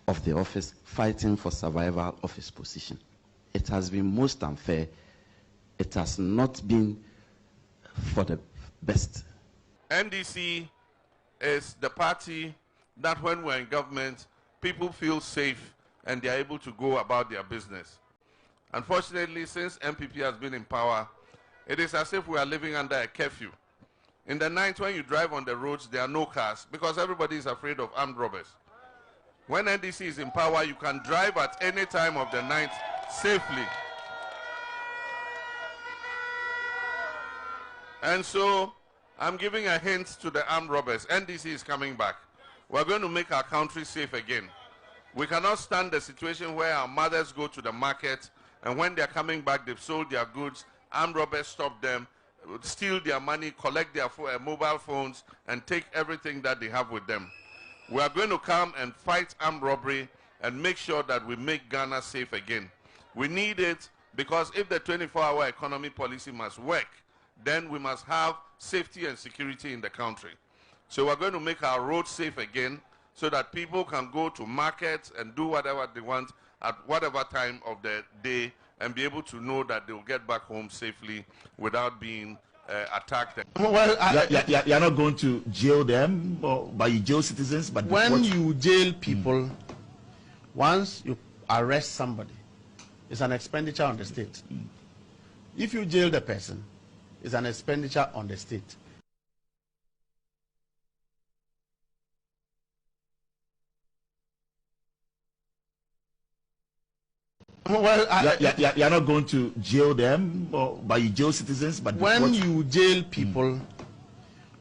of the office fighting for survival of his position. It has been most unfair. It has not been for the best. NDC is the party that when we're in government, people feel safe and they're able to go about their business. Unfortunately, since MPP has been in power, it is as if we are living under a curfew. In the night, when you drive on the roads, there are no cars because everybody is afraid of armed robbers. When NDC is in power, you can drive at any time of the night safely. And so, I'm giving a hint to the armed robbers. NDC is coming back. We're going to make our country safe again. We cannot stand the situation where our mothers go to the market and when they're coming back, they've sold their goods, armed robbers stop them, steal their money, collect their mobile phones, and take everything that they have with them. We are going to come and fight armed robbery and make sure that we make Ghana safe again. We need it because if the 24-hour economy policy must work, then we must have safety and security in the country. So we're going to make our roads safe again so that people can go to markets and do whatever they want at whatever time of the day and be able to know that they'll get back home safely without being attacked. Well, you're not going to jail them, but you jail citizens. But when you jail people, once you arrest somebody, it's an expenditure on the state. If you jail the person, it's an expenditure on the state. Well, you're not going to jail them, but you jail citizens. But when you jail people,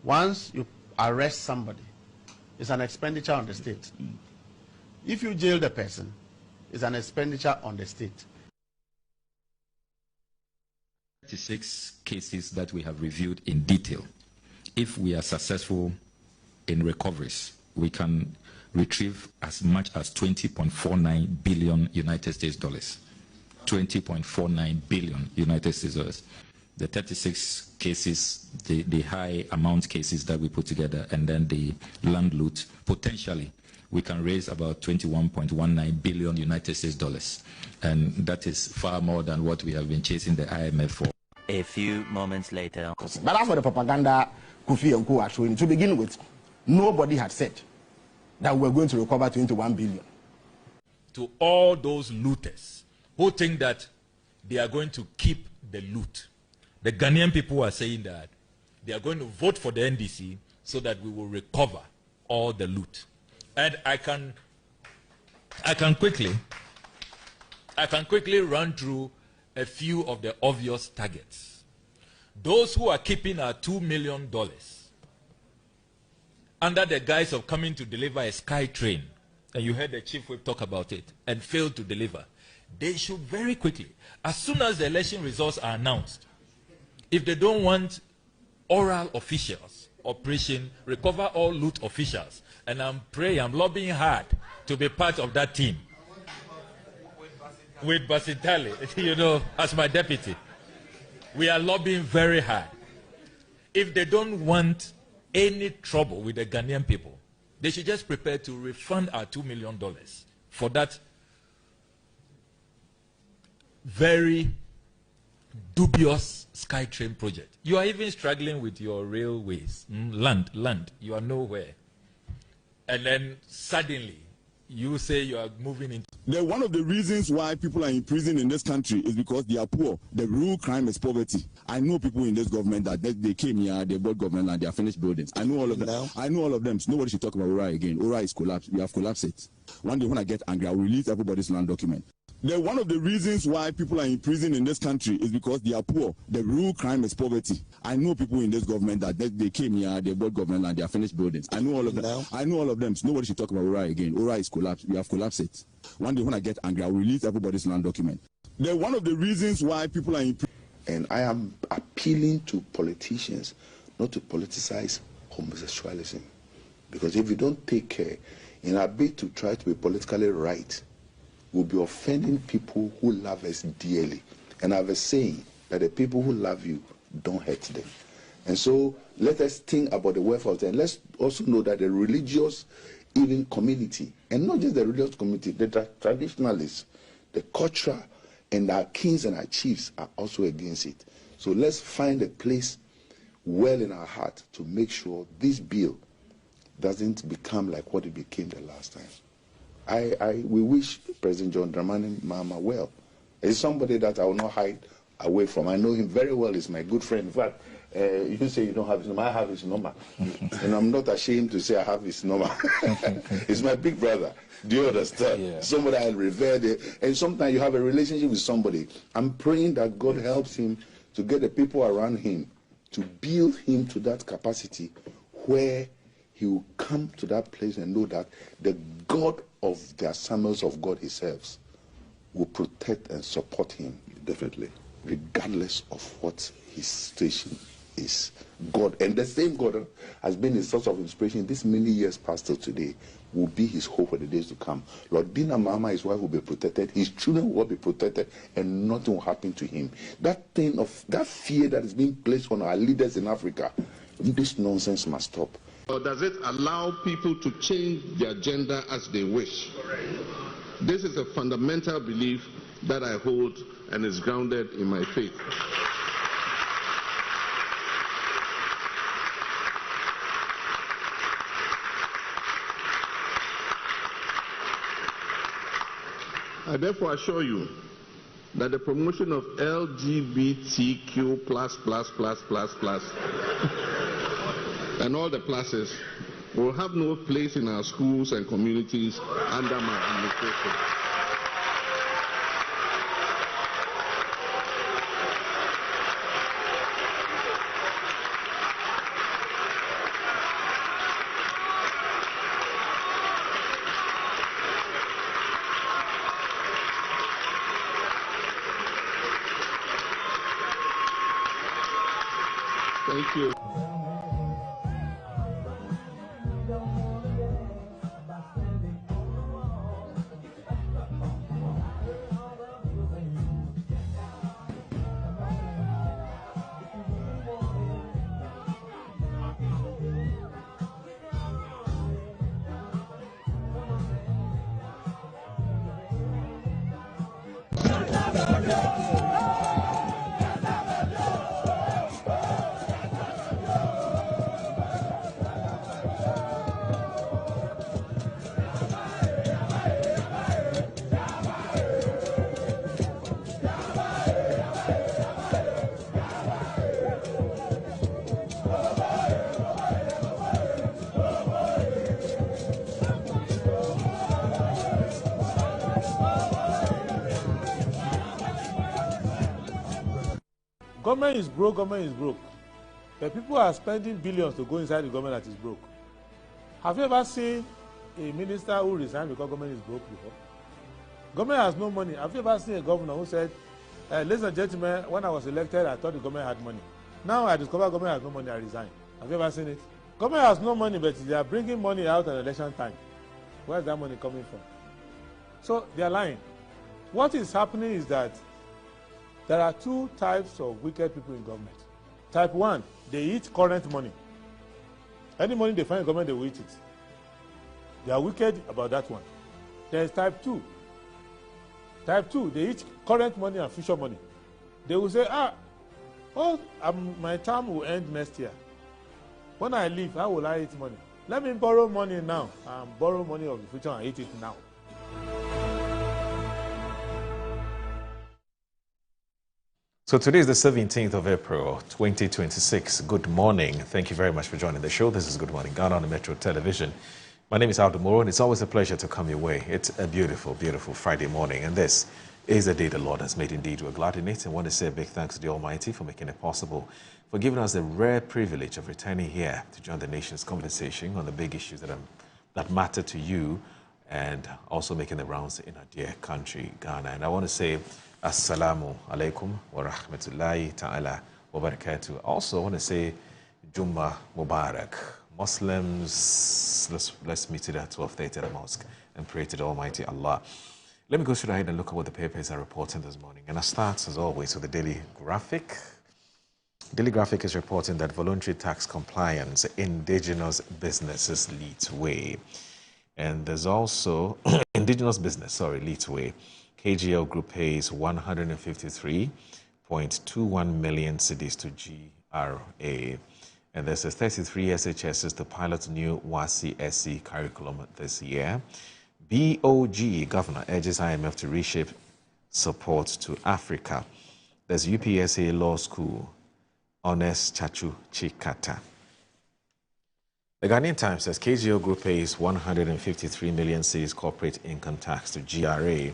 once you arrest somebody, it's an expenditure on the state. If you jail the person, it's an expenditure on the state. 36 cases that we have reviewed in detail. If we are successful in recoveries, we can retrieve as much as 20.49 billion United States dollars. 20.49 billion United States dollars. The 36 cases, the high amount cases that we put together, and then the land loot, potentially we can raise about 21.19 billion United States dollars. And that is far more than what we have been chasing the IMF for. A few moments later. But as for the propaganda Kofi and Co are showing, to begin with, nobody had said that we're going to recover 21 billion. To all those looters who think that they are going to keep the loot, the Ghanaian people are saying that they are going to vote for the NDC so that we will recover all the loot. And I can quickly run through a few of the obvious targets. Those who are keeping our $2 million under the guise of coming to deliver a sky train, and you heard the chief whip talk about it, and failed to deliver, they should very quickly, as soon as the election results are announced, if they don't want oral officials, Operation Recover All Loot officials, and I'm lobbying hard to be part of that team with Basitali, you know, as my deputy. We are lobbying very hard. If they don't want any trouble with the Ghanaian people, they should just prepare to refund our $2 million for that very dubious SkyTrain project. You are even struggling with your railways, land, you are nowhere. And then suddenly, you say you are moving into... One of the reasons why people are in prison in this country is because they are poor. The real crime is poverty. I know people in this government that they came here, they bought government and they are finished buildings. I know all of them. No. I know all of them. So nobody should talk about Ura again. Ura is collapsed. We have collapsed it. One day when I get angry, I will release everybody's land document. One of the reasons why people are in prison in this country is because they are poor. The real crime is poverty. I know people in this government that they came here, they bought government and they are finished buildings. I know all of them. No. I know all of them. So nobody should talk about Ura again. Ura is collapsed. We have collapsed it. One day when I get angry, I will release everybody's land document. One of the reasons why people are in prison. And I am appealing to politicians not to politicize homosexualism. Because if you don't take care, in our bid to try to be politically right, we'll be offending people who love us dearly. And I have a saying that the people who love you, don't hurt them. And so let us think about the welfare of them. Let's also know that the religious even community, and not just the religious community, the traditionalists, the cultural, and our kings and our chiefs are also against it. So let's find a place well in our heart to make sure this bill doesn't become like what it became the last time. We wish President John Dramani Mahama well. He's somebody that I will not hide away from. I know him very well. He's my good friend. In fact, you say you don't have his number. I have his number. And I'm not ashamed to say I have his number. He's my big brother. Do you understand? Yeah. Somebody I revere. And sometimes you have a relationship with somebody. I'm praying that God helps him to get the people around him to build him to that capacity where he will come to that place and know that the God of the assemblies of God he serves will protect and support him. Definitely. Regardless of what his station is. God, and the same God has been his source of inspiration this many years past till today, will be his hope for the days to come. Lord Dina Mahama, his wife, will be protected, his children will be protected, and nothing will happen to him. That thing of that fear that is being placed on our leaders in Africa, this nonsense must stop. Or does it allow people to change their gender as they wish? This is a fundamental belief that I hold and is grounded in my faith. I therefore assure you that the promotion of LGBTQ and all the pluses will have no place in our schools and communities under my administration. Thank you. Government is broke, government is broke. The people are spending billions to go inside the government that is broke. Have you ever seen a minister who resigned because government is broke before? Government has no money. Have you ever seen a governor who said, ladies and gentlemen, when I was elected, I thought the government had money. Now I discover government has no money, I resign. Have you ever seen it? Government has no money, but they are bringing money out at election time. Where is that money coming from? So they are lying. What is happening is that there are two types of wicked people in government. Type 1, they eat current money. Any money they find in government, they will eat it. They are wicked about that one. There is type 2. Type 2, they eat current money and future money. They will say, my term will end next year. When I leave, how will I eat money? Let me borrow money now and borrow money of the future and eat it now. So today is the 17th of April, 2026. Good morning. Thank you very much for joining the show. This is Good Morning Ghana on the Metro Television. My name is Aldo Moro, and it's always a pleasure to come your way. It's a beautiful, beautiful Friday morning, and this is a day the Lord has made. Indeed, we're glad in it, and want to say a big thanks to the Almighty for making it possible, for giving us the rare privilege of returning here to join the nation's conversation on the big issues that matter to you, and also making the rounds in our dear country, Ghana. And I want to say Assalamu alaikum wa rahmatullahi ta'ala wa barakatuh. Also, I want to say Jummah Mubarak. Muslims, let's meet it at 12:30 at the mosque and pray to the Almighty Allah. Let me go straight ahead and look at what the papers are reporting this morning. And I start, as always, with the Daily Graphic. Daily Graphic is reporting that voluntary tax compliance, indigenous businesses leads way. And there's also indigenous business, leads way. KGL Group pays 153.21 million cedis to GRA. And there's a 33 SHSs to pilot new WASI SC curriculum this year. BOG governor urges IMF to reshape support to Africa. There's UPSA Law School, Honest Chachu Chikata. The Ghanaian Times says KGL Group pays 153 million cedis corporate income tax to GRA.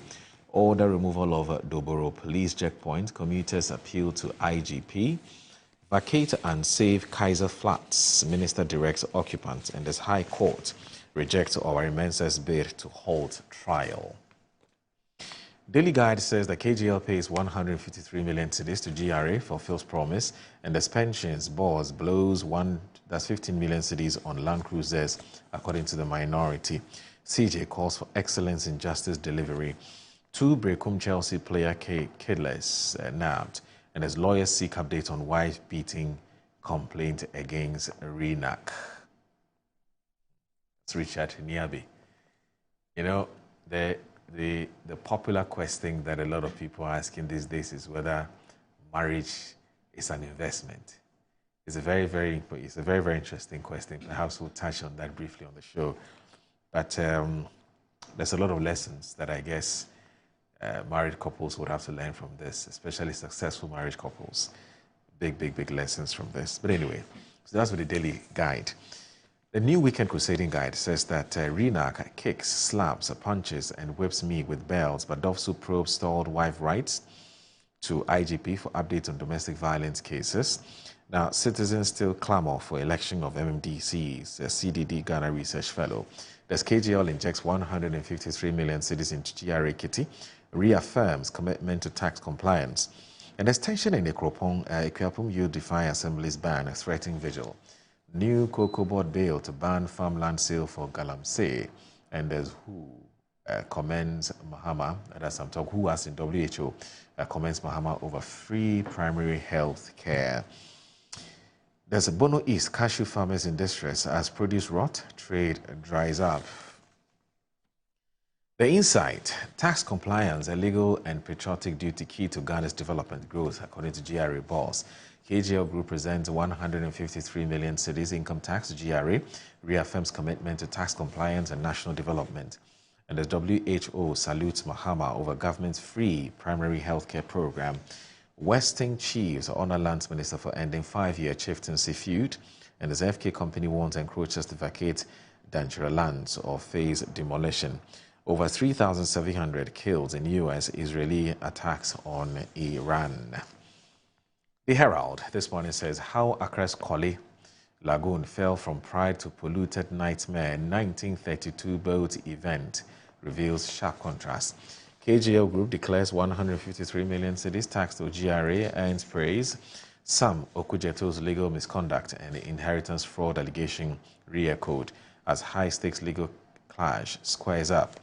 Order removal of Doboro police checkpoint. Commuters appeal to IGP. Vacate and save Kaiser Flats. Minister directs occupants. And this High Court rejects Owari Mensah's bid to halt trial. Daily Guide says that KGL pays 153 million cedis to GRA, fulfills promise, and the pensions board blows 15 million cedis on Land Cruisers, according to the minority. CJ calls for excellence in justice delivery. 2 Brecum Chelsea player kidless nabbed, and as lawyers seek updates on wife-beating complaint against Renak. It's Richard Niabi. You know, the popular question that a lot of people are asking these days is whether marriage is an investment. It's a very, very interesting question. Perhaps we'll touch on that briefly on the show. But there's a lot of lessons that I guess married couples would have to learn from this, especially successful marriage couples. Big lessons from this. But anyway, so that's with the Daily Guide. The New Weekend Crusading Guide says that Renak kicks, slaps, punches, and whips me with bells, but Dovsu probes stalled wife rights to IGP for updates on domestic violence cases. Now, citizens still clamor for election of MMDC's CDD Ghana Research Fellow. There's KGL injects 153 million cedis into GRA kitty, reaffirms commitment to tax compliance. And there's tension in Ekwapum Youth Defy Assembly's ban, threatening vigil. New Cocoa Board bill to ban farmland sale for Galamsey. And there's who commends Mahama, that's I'm talking who as in WHO, commends Mahama over free primary health care. There's a Bono East cashew farmers in distress as produce rot, trade dries up. The Insight, tax compliance, a legal and patriotic duty key to Ghana's development growth, according to GRA boss. KGL Group presents 153 million cedis income tax to GRA, reaffirms commitment to tax compliance and national development. And the WHO salutes Mahama over government's free primary healthcare program. Western Chiefs honor Lands Minister for ending 5-year chieftaincy feud. And as FK company warns encroachers to vacate Danchira lands or face demolition. Over 3,700 killed in U.S.-Israeli attacks on Iran. The Herald this morning says how Accra's Koli Lagoon fell from pride to polluted nightmare 1932 boat event reveals sharp contrast. KGL Group declares 153 million cedis tax to GRA, earns praise. Sam Okujeto's legal misconduct and inheritance fraud allegation re-echoed as high-stakes legal clash squares up.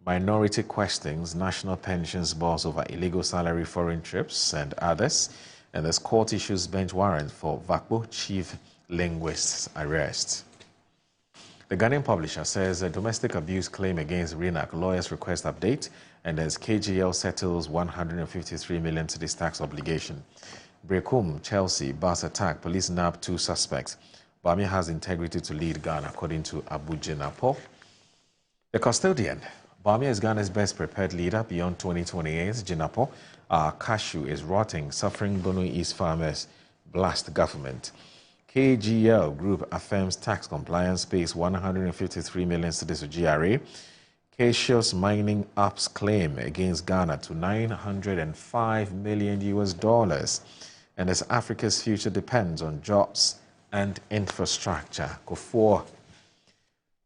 Minority questions national pensions boss over illegal salary foreign trips and others. And there's court issues bench warrant for Vakbo chief linguist's arrest. The Ghanaian publisher says a domestic abuse claim against Renak, lawyers request update, and as KGL settles 153 million to this tax obligation. Brecum, Chelsea, bus attack, police nab 2 suspects. Bami has integrity to lead Ghana, according to Abu Jenapo. The custodian, Bami is Ghana's best prepared leader beyond 2028. Jenapo, our cashew is rotting, suffering Bono East farmers, blast government. KGL Group affirms tax compliance pays 153 million cedis to GRA. Cassius Mining ups claim against Ghana to $905 million US. And as Africa's future depends on jobs and infrastructure. Kofor.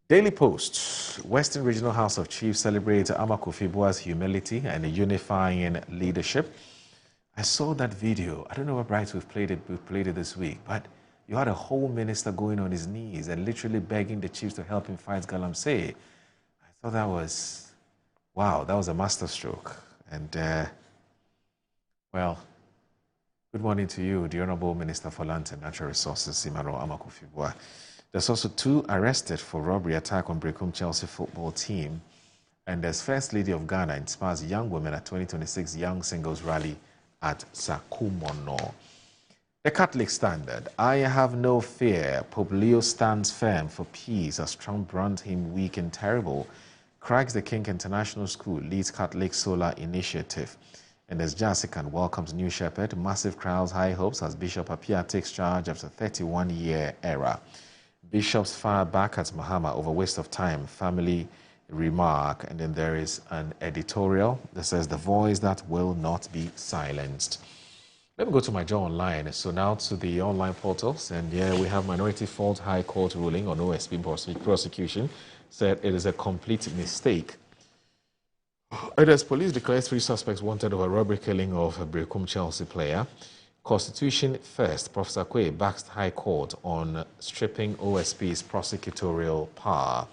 Daily Post. Western Regional House of Chiefs celebrates Ama Kofi Boa's humility and unifying leadership. I saw that video. I don't know what rights we've played it this week, but you had a whole minister going on his knees and literally begging the chiefs to help him fight Galamsey. I thought that was, wow, that was a masterstroke. And, well, good morning to you, the Honorable Minister for Land and Natural Resources, Emmanuel Ama Kofi Boa. There's also 2 arrested for robbery attack on Brekum Chelsea football team. And there's First Lady of Ghana inspires young women at 2026 Young Singles Rally at Sakumono. The Catholic Standard. I have no fear. Pope Leo stands firm for peace as Trump branded him weak and terrible. Craigs the King International School leads Catholic Solar Initiative. And as Jasican welcomes new shepherd, massive crowds, high hopes as Bishop Apia takes charge after 31-year era. Bishops fire back at Mahama over waste of time, family remark, and then there is an editorial that says the voice that will not be silenced. Let me go to my Joe Online. So now to the online portals, and here we have Minority Fault High Court ruling on OSP prosecution said it is a complete mistake. It as police declares 3 suspects wanted over robbery killing of a Brekum Chelsea player. Constitution first, Professor Kwe backs High Court on stripping OSP's prosecutorial power.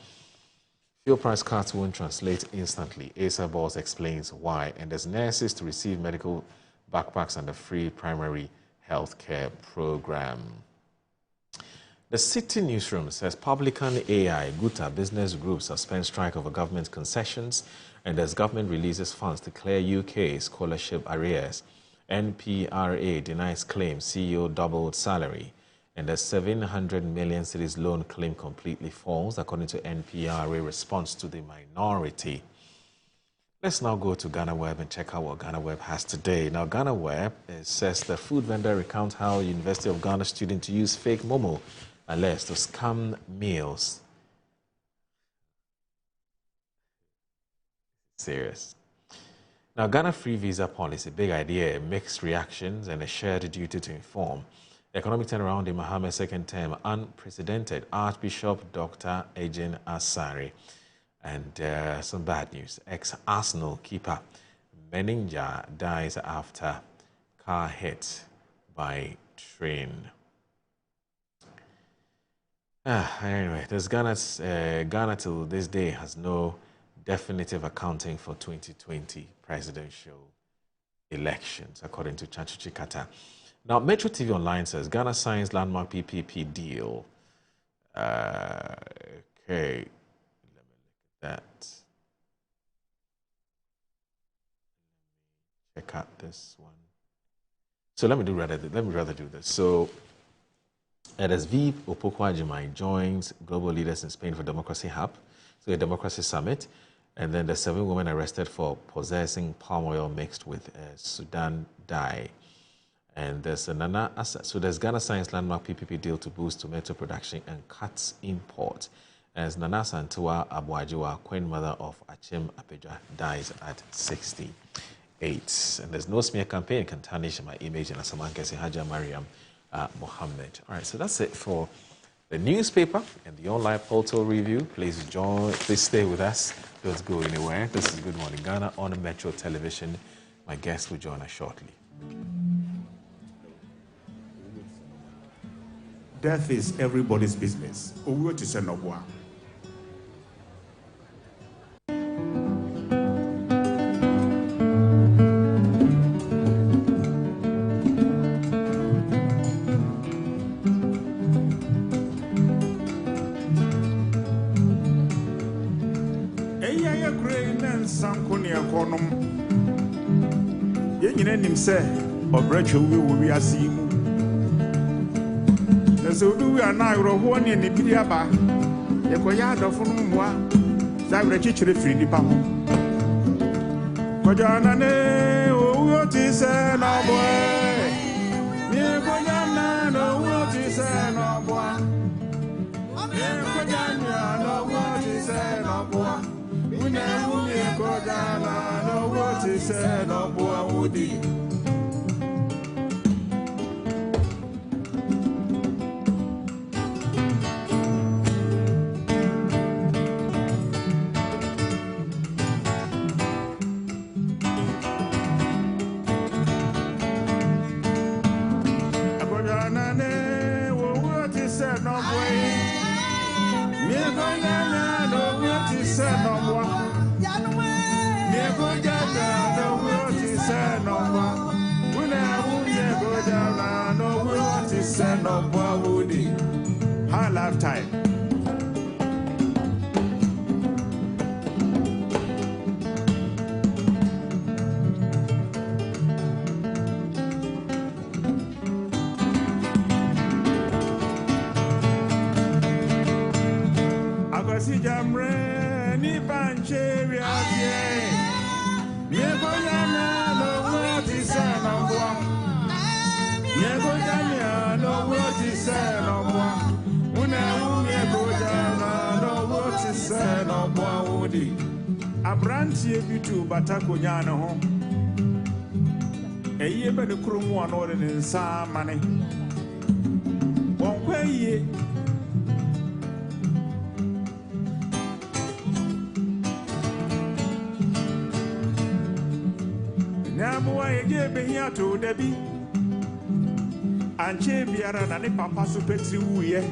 Fuel price cuts won't translate instantly. ASA boss explains why. And there's nurses to receive medical backpacks and a free primary health care program. The City Newsroom says Publican AI, Guta Business Group suspends strike over government concessions, and as government releases funds to clear UK scholarship arrears. NPRA denies claim CEO doubled salary, and the 700 million cedis loan claim completely falls, according to NPRA response to the minority. Let's now go to Ghana Web and check out what Ghana Web has today. Now, Ghana Web says the food vendor recounts how University of Ghana students use fake Momo alleged to scam meals. Serious. Now, Ghana free visa policy, big idea, mixed reactions, and a shared duty to inform. Economic turnaround in Mohammed's second term, unprecedented. Archbishop Dr. Ejin Asari. And some bad news. Ex-Arsenal keeper Meninja dies after car hit by train. Anyway, Ghana till this day has no definitive accounting for 2020 presidential elections, according to Chachuchi Kata. Now, Metro TV Online says Ghana signs landmark PPP deal. Okay. That. Check out this one. So let me rather do this. So LSV Opoku-Agyeman joins global leaders in Spain for Democracy Hub, so a democracy summit, and then there's 7 women arrested for possessing palm oil mixed with Sudan dye. And there's there's Ghana Science Landmark PPP deal to boost tomato production and cuts import. As Nana Santua Abuajiwa, queen mother of Achim Apeja, dies at 68. And there's no smear campaign can tarnish my image in Asamankesi Haja Mariam Mohammed. All right, so that's it for the newspaper and the online portal review. Please stay with us. Don't go anywhere. This is Good Morning Ghana on Metro Television. My guest will join us shortly. Death is everybody's business. So do we are now one in the Pidiaba, the Koyada from moi, Zabra Chichri free the Pam. Kojana, oh, what is an boy? Near Kojana, no, what is an boy? Near Kojana, no, what is an boy? We never near Kojana, no, what is an boy, Woody. High lifetime. Agosi jamre ni banche viaje. Miego jana no wati sana bwa. Miego jana no wati sana bwa. Una miego jana no wati sana bwa odi. Abrantie bitu batako nyana ho. Eye be de krumu anore ne nsa mane. Wonkwa ye Namuwa ye be here to Debbie. Anche biara na ne papa so petri wuye.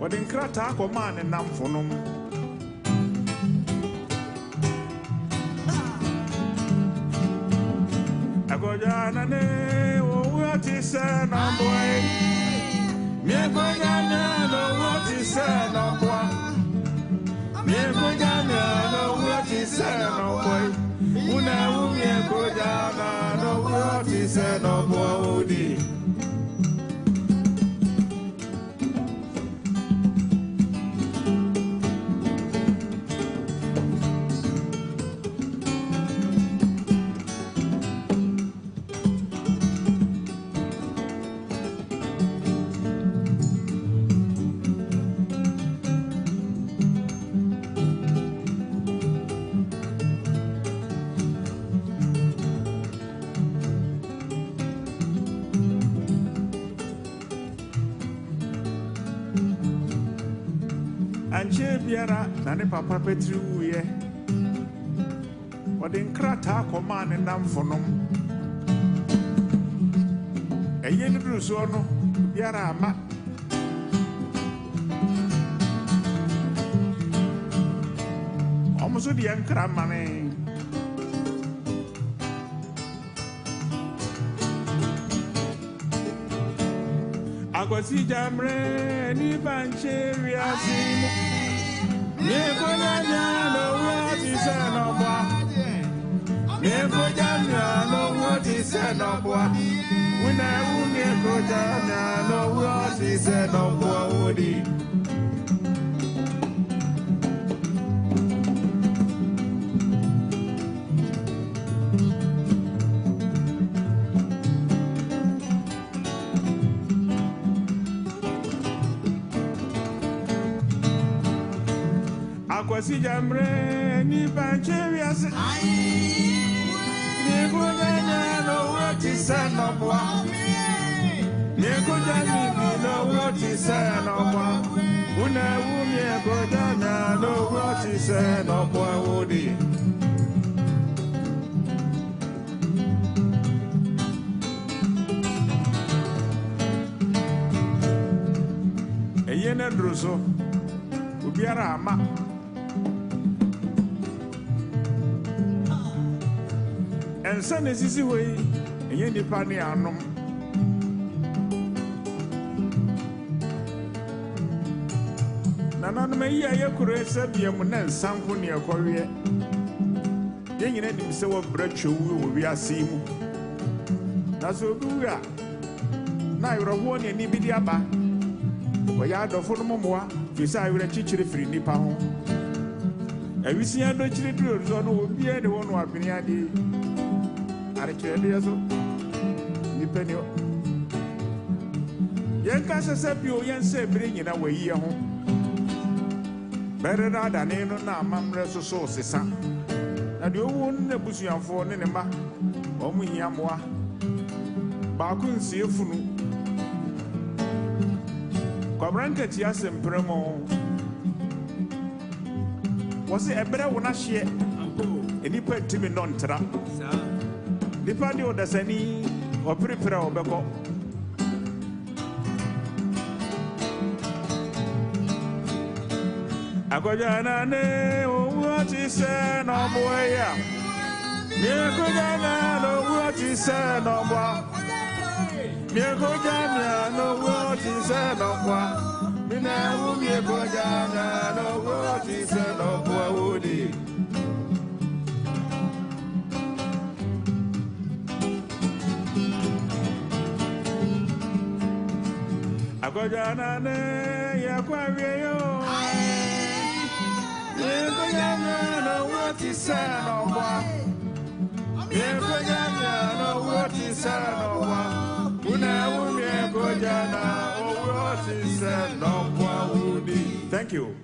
Wodin krata ko man nam fonum. Agojana ne o wati se na boy. Mi agojana no wati se na boy. Mi agojana no wati se na boy. Una umye kojana no wati se no boy. Anche biara na ne papa petri wuye. Wodin krata ko man nam fonum. Eye ni duru so no biara ama. Omuso di ankra mane. Agosi jamre ni banche riasimu. Mieko janya no wati se no bwa. Mieko janya no wati se no bwa. Una mieko janya no wati se no bwa odi. Akwasi jamre ni banche viase. Mieko janya no wati se no bwa. Mieko janya no wati se no bwa. Una mieko janya no wati se no bwa odi. Eyene druso ubiara ama. Ensa ne sisi wei enye nipa ne anom. Nananom yi aye kuro esa biam na nsanko ne ekɔwe. Ye nyina nim se wo bratwewu wo wiase mu. Na so bi wu a na yorowo ne ni bi di aba. Wo ya adofo no momoa fi sa awere chichire firi nipa ho. Awisia do chire duro zo no obi e de wo no abene ade. Arekede yaso nipenio yenka sesepio yense bire nyina wayi ho bere na dane no na amamre so sesa na de owu na busuanfo ne ne ma omu hiamoa ba ku nsie funu kwabranka ti asempremo wose ebere wo na hye enipa timi no ntra nipa di odasani opiripira obeko akojana ne owati se no boya mi akojana no owati se no boya Miekojana no what is no kwa. Mina miekojana no what is no kwa udi. Akojana ne ya kwa yo. Miekojana no what is no kwa. Miekojana no what is no kwa. Thank you.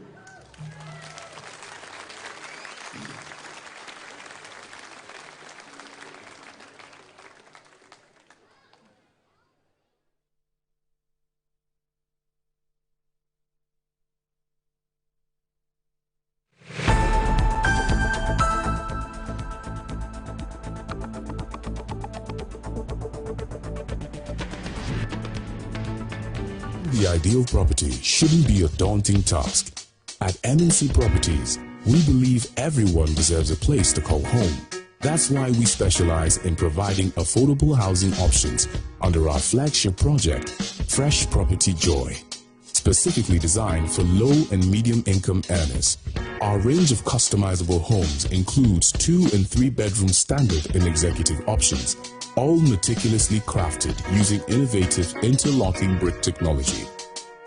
The ideal property shouldn't be a daunting task. At MNC Properties, we believe everyone deserves a place to call home. That's why we specialize in providing affordable housing options under our flagship project, Fresh Property Joy, specifically designed for low and medium income earners. Our range of customizable homes includes 2 and 3 bedroom standard and executive options, all meticulously crafted using innovative interlocking brick technology.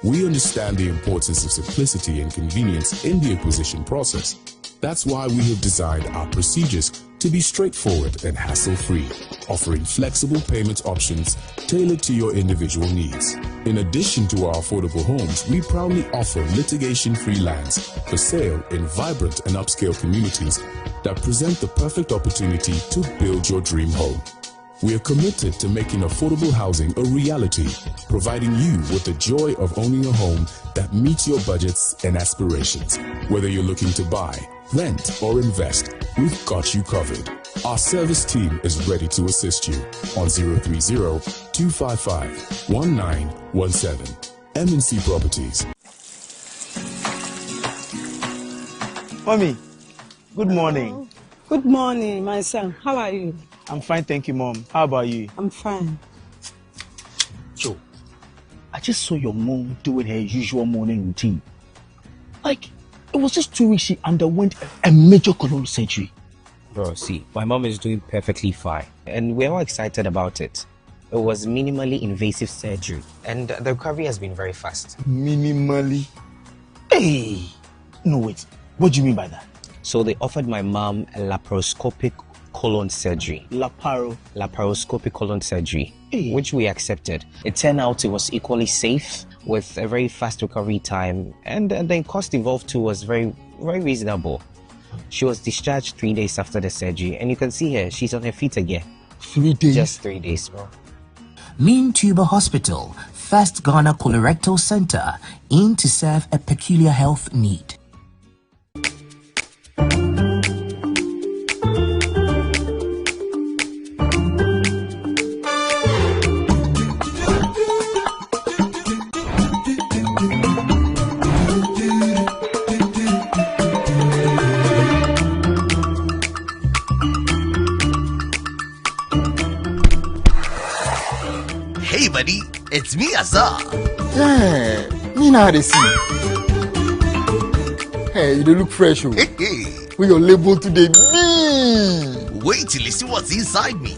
We understand the importance of simplicity and convenience in the acquisition process. That's why we have designed our procedures to be straightforward and hassle-free, offering flexible payment options tailored to your individual needs. In addition to our affordable homes, we proudly offer litigation-free lands for sale in vibrant and upscale communities that present the perfect opportunity to build your dream home. We are committed to making affordable housing a reality, providing you with the joy of owning a home that meets your budgets and aspirations. Whether you're looking to buy, rent, or invest, we've got you covered. Our service team is ready to assist you on 030-255-1917. MNC Properties. Mommy, good morning. Good morning, my son. How are you? I'm fine, thank you, Mom. How about you? I'm fine. Joe, I just saw your mom doing her usual morning routine. Like, it was just 2 weeks she underwent a major colon surgery. Bro, see, my mom is doing perfectly fine, and we're all excited about it. It was minimally invasive surgery, and the recovery has been very fast. Minimally? Hey! No, wait. What do you mean by that? So they offered my mom a laparoscopic colon surgery. Laparoscopic colon surgery, which we accepted. It turned out it was equally safe with a very fast recovery time, and the cost involved too was very, very reasonable. She was discharged 3 days after the surgery, and you can see her, she's on her feet again. 3 days? Just 3 days, bro. Mean Tuber Hospital, first Ghana colorectal center, aimed to serve a peculiar health need. Hey buddy, it's me Azar. Yeah, me now they see. Hey, you don't look fresh. Oh. Hey. With your label today, me. Wait till you see what's inside me.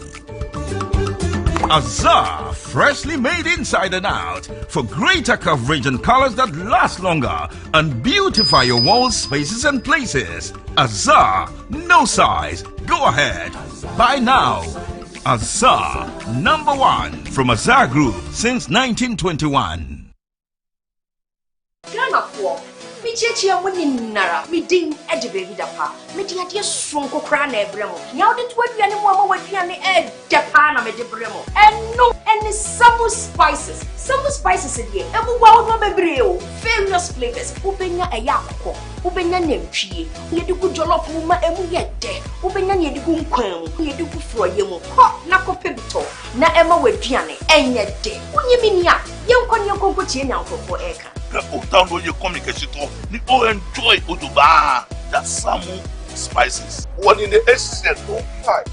Azar, freshly made inside and out for greater coverage and colors that last longer and beautify your walls, spaces and places. Azar, no size. Go ahead. Buy now. Azar, #1 from Azar Group since 1921. Ghana poor. Me chechi woni nara. Me din e de baby dapa. Me di ade sonko kra na ebremo. Nya ode to aduane mo ama waduane e dapa na me de bremo. Eno any some spices. Some spices dey. E bu wa wo bebre o. Various flavors. Ubenya eya akoko. Ubenya nantwie. Ye di ku jollof mu ma emu ye de. Ubenya ye di ku nkwan mu. Ye di ku froye mu. Ho na kope bito. Na ema waduane enye de. Unye mi nia. Ye nkon ko tie nyankofo eka. Autant de communication, ni all enjoy Oduba, that Samu spices. One in the essence, no fight.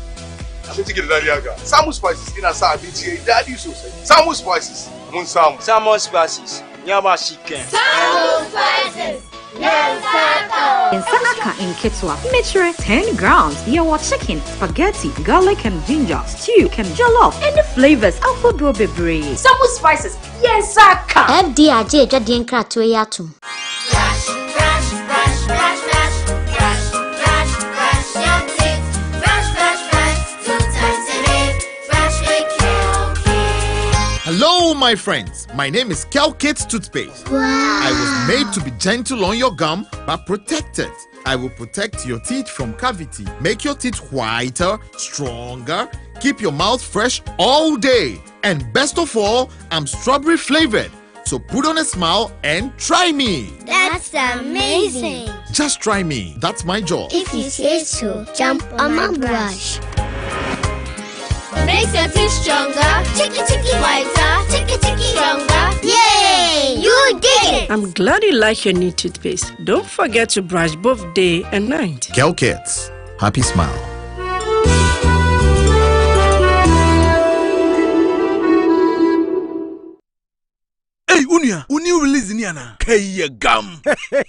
Samu spices in a sabi daddy so say. Samu spices. Mun Samu. Samu spices. Nyama chicken. Samu spices. Yes, In Sanaka in Kitwa, measure 10 grams. Yawa chicken, spaghetti, garlic and ginger, stew, and jollof, and the flavors of Bebre. Samu spices. Yes, Saka. FDIJ Jadien Kratoyatum. Hello, my friends. My name is Kel Kids Toothpaste. Wow. I was made to be gentle on your gum, but protected. I will protect your teeth from cavity, make your teeth whiter, stronger, keep your mouth fresh all day. And best of all, I'm strawberry flavored. So put on a smile and try me. That's amazing. Just try me. That's my job. If you say so, jump on my brush. Makes your teeth stronger, chicky whiter, chicky stronger. Yay! You did it! I'm glad you like your new toothpaste. Don't forget to brush both day and night. Kel Kids, happy smile. Hey, Unia, new release in Yana. Kaya gum.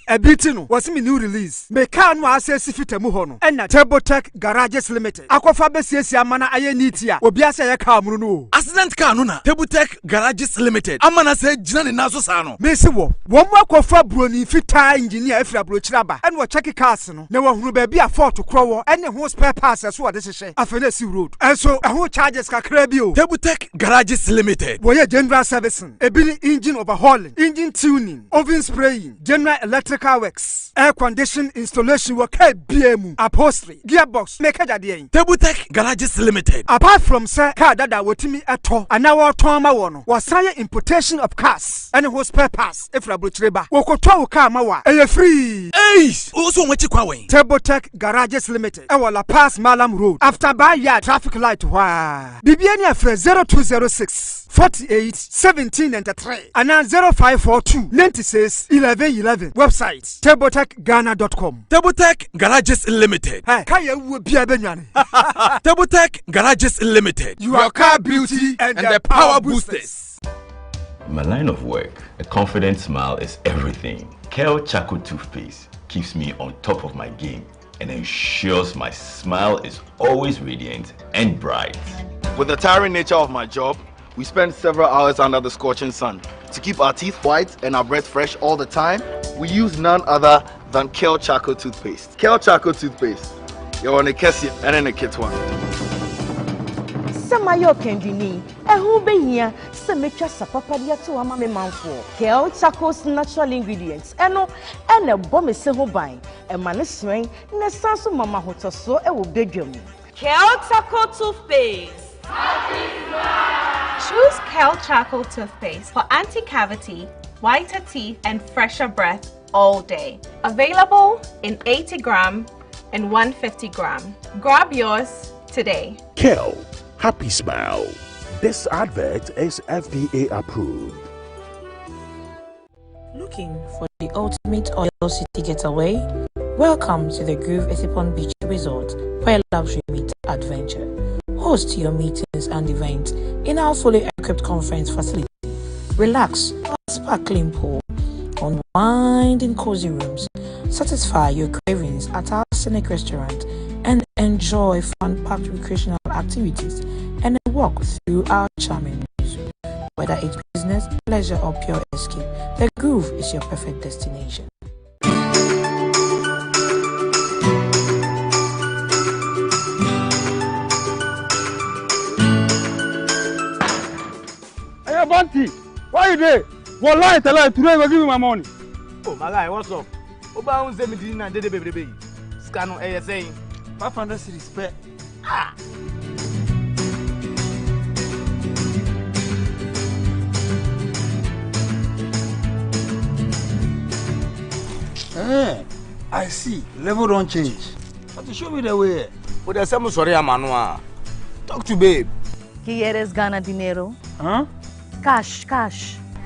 A bitino was me new release. Me can no access fitemu hono. And na TurboTech Garages Limited. Akwafa besiesi amana aye nitia. Obiasa ya kamru no. Accident car no na. TurboTech Garages Limited. Amana se jina ni naso sano. Mesi wo. Womu akwafa broni fita engineer efra bro chiraba. And wo check cars no. Ne wo hunu baby a fault krowo. And ho spare parts so ade hye. Afenesi road. And so ho charges kakra bi o. TurboTech Garages Limited. Wo ye general servicing. Ebili engine overhauling, engine tuning, oven spraying, general electrical works, air condition installation work, BM, upholstery, gearbox, make a TurboTech Garages Limited. Apart from sir, car that wotimi ato, and our trauma one, was sign importation of cars, and who spare parts, if Rabutreba, Wokoto car mawa, free. Ace, also what you call TurboTech Garages Limited, our La Paz Malam Road, after Bayard traffic light, wah. Bibiania for 0206 48 1793 and 0542 96 1111. Website TurboTechGhana.com. TurboTech Garages Limited. Hey, Kaya will be a benyan. TurboTech Garages Limited. Your car beauty and the power boosters. In my line of work, a confident smile is everything. Kel Charcoal Toothpaste keeps me on top of my game and ensures my smile is always radiant and bright. With the tiring nature of my job, we spend several hours under the scorching sun. To keep our teeth white and our breath fresh all the time, we use none other than Kel Charcoal Toothpaste. Kel Charcoal Toothpaste. You're on a Kessie and in a kit one. Samayo Kendini, who be here, Semetra Sapapadia to Amame Manfo, Kel Charcoal's natural ingredients, and a bomb is so buying, a man is swing, and a sansu mama hoto so a will bedroom. Kel Charcoal Toothpaste. Choose Kel Charcoal Toothpaste for anti-cavity, whiter teeth, and fresher breath all day. Available in 80 gram and 150 gram. Grab yours today. Kel, happy smile. This advert is FDA approved. Looking for the ultimate oil city getaway? Welcome to the Groove Esipon Beach Resort, where luxury meets adventure. Host your meetings and events in our fully equipped conference facility. Relax at a sparkling pool, unwind in cozy rooms, satisfy your cravings at our scenic restaurant, and enjoy fun-packed recreational activities and a walk through our charming museum. Whether it's business, pleasure, or pure escape, the Groove is your perfect destination. Hey, Bunty, why you there? One lie, today you will give me my money. Oh, my guy, what's up? Oba unze me din na dede baby. Scan on ASA. 500 cedis per. Ah. I see. Level don't change. But to show me the way. But there's some sorry, Amanua. Talk to babe. ¿Quieres ganar dinero? Huh? Cash.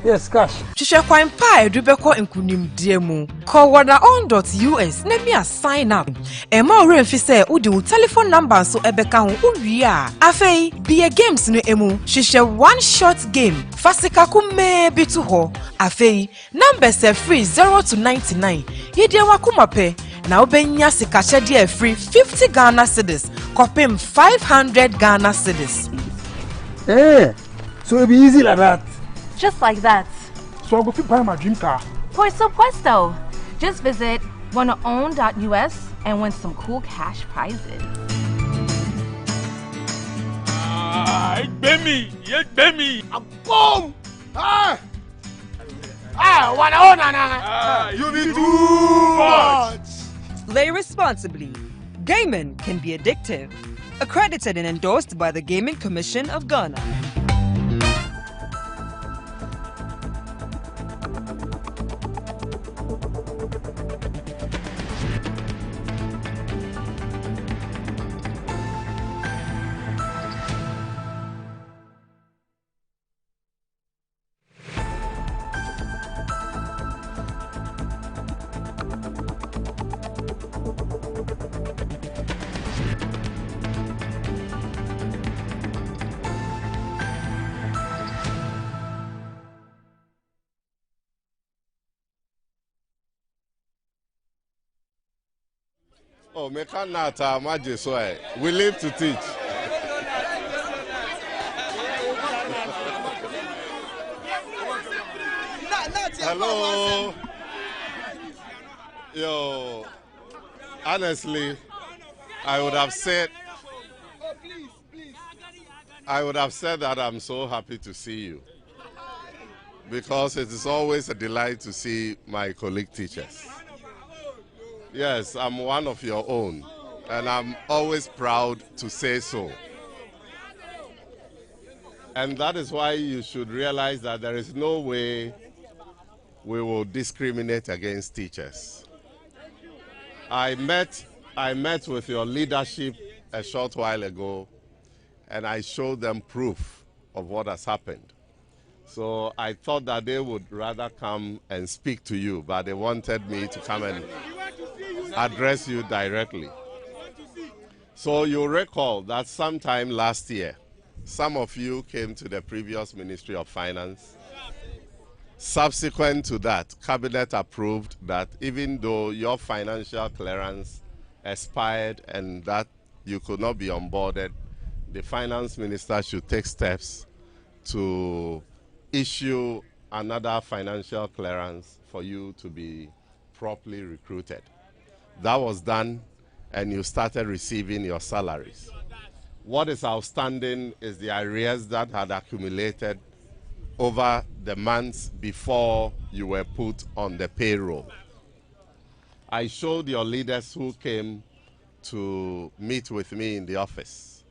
Yes, cash. Hwehwɛ kwan pa a edubekɔ nkunimdie mu. Call wada.on.us na me sign up. Ema ore mfi sɛ wode wo telephone number so ebeka ho uwie a. Afei, be games no emu. Hwehwɛ one shot game. Fasika kume bi to ho. Afei, numbers are free 0 to 99. Yede wakuma pe. Na obenya sikakyɛde free 50 Ghana cedis. Kopim 500 Ghana cedis. So it'll be easy like that. Just like that. So I'll go buy my dream car. Por supuesto. Just visit wannaown.us and win some cool cash prizes. Baby, yes, baby. Boom! You be too much. Play responsibly. Gaming can be addictive. Accredited and endorsed by the Gaming Commission of Ghana. Oh, me can't not imagine so. We live to teach. Hello. Yo, honestly, I would have said that I'm so happy to see you, because it is always a delight to see my colleague teachers. Yes, I'm one of your own, and I'm always proud to say so. And that is why you should realize that there is no way we will discriminate against teachers. I met with your leadership a short while ago, and I showed them proof of what has happened. So I thought that they would rather come and speak to you, but they wanted me to come and address you directly. So you recall that sometime last year, some of you came to the previous Ministry of Finance. Subsequent to that, Cabinet approved that even though your financial clearance expired and that you could not be onboarded, the Finance Minister should take steps to issue another financial clearance for you to be properly recruited. That was done, and you started receiving your salaries. What is outstanding is the arrears that had accumulated over the months before you were put on the payroll. I showed your leaders who came to meet with me in the office,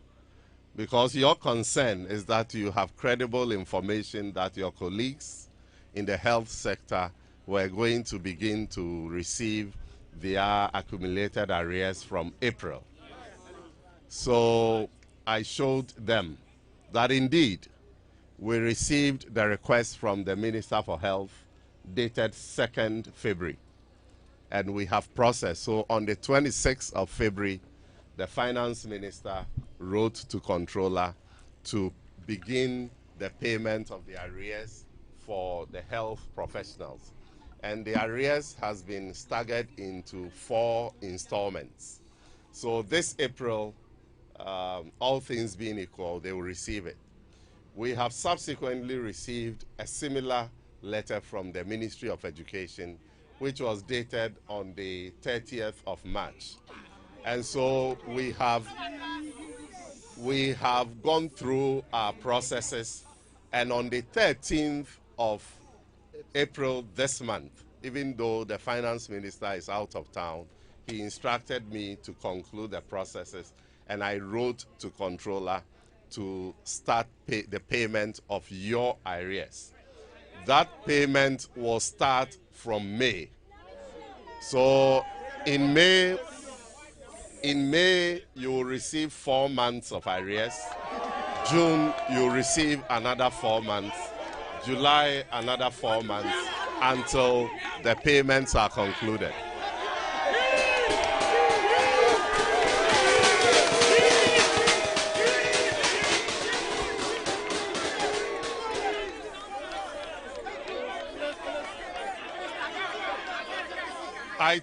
because your concern is that you have credible information that your colleagues in the health sector were going to begin to receive their accumulated arrears from April. So I showed them that indeed we received the request from the Minister for Health dated 2nd February, and we have processed. So on the 26th of February, the Finance Minister wrote to Controller to begin the payment of the arrears for the health professionals. And the arrears has been staggered into 4 installments. So this April, all things being equal, they will receive it. We have subsequently received a similar letter from the Ministry of Education, which was dated on the 30th of March. And so we have gone through our processes, and on the 13th of April this month, even though the Finance Minister is out of town, he instructed me to conclude the processes, and I wrote to Controller to start the payment of your arrears. That payment will start from May. So in May, you will receive 4 months of arrears. June, you will receive another 4 months. July, another 4 months until the payments are concluded. I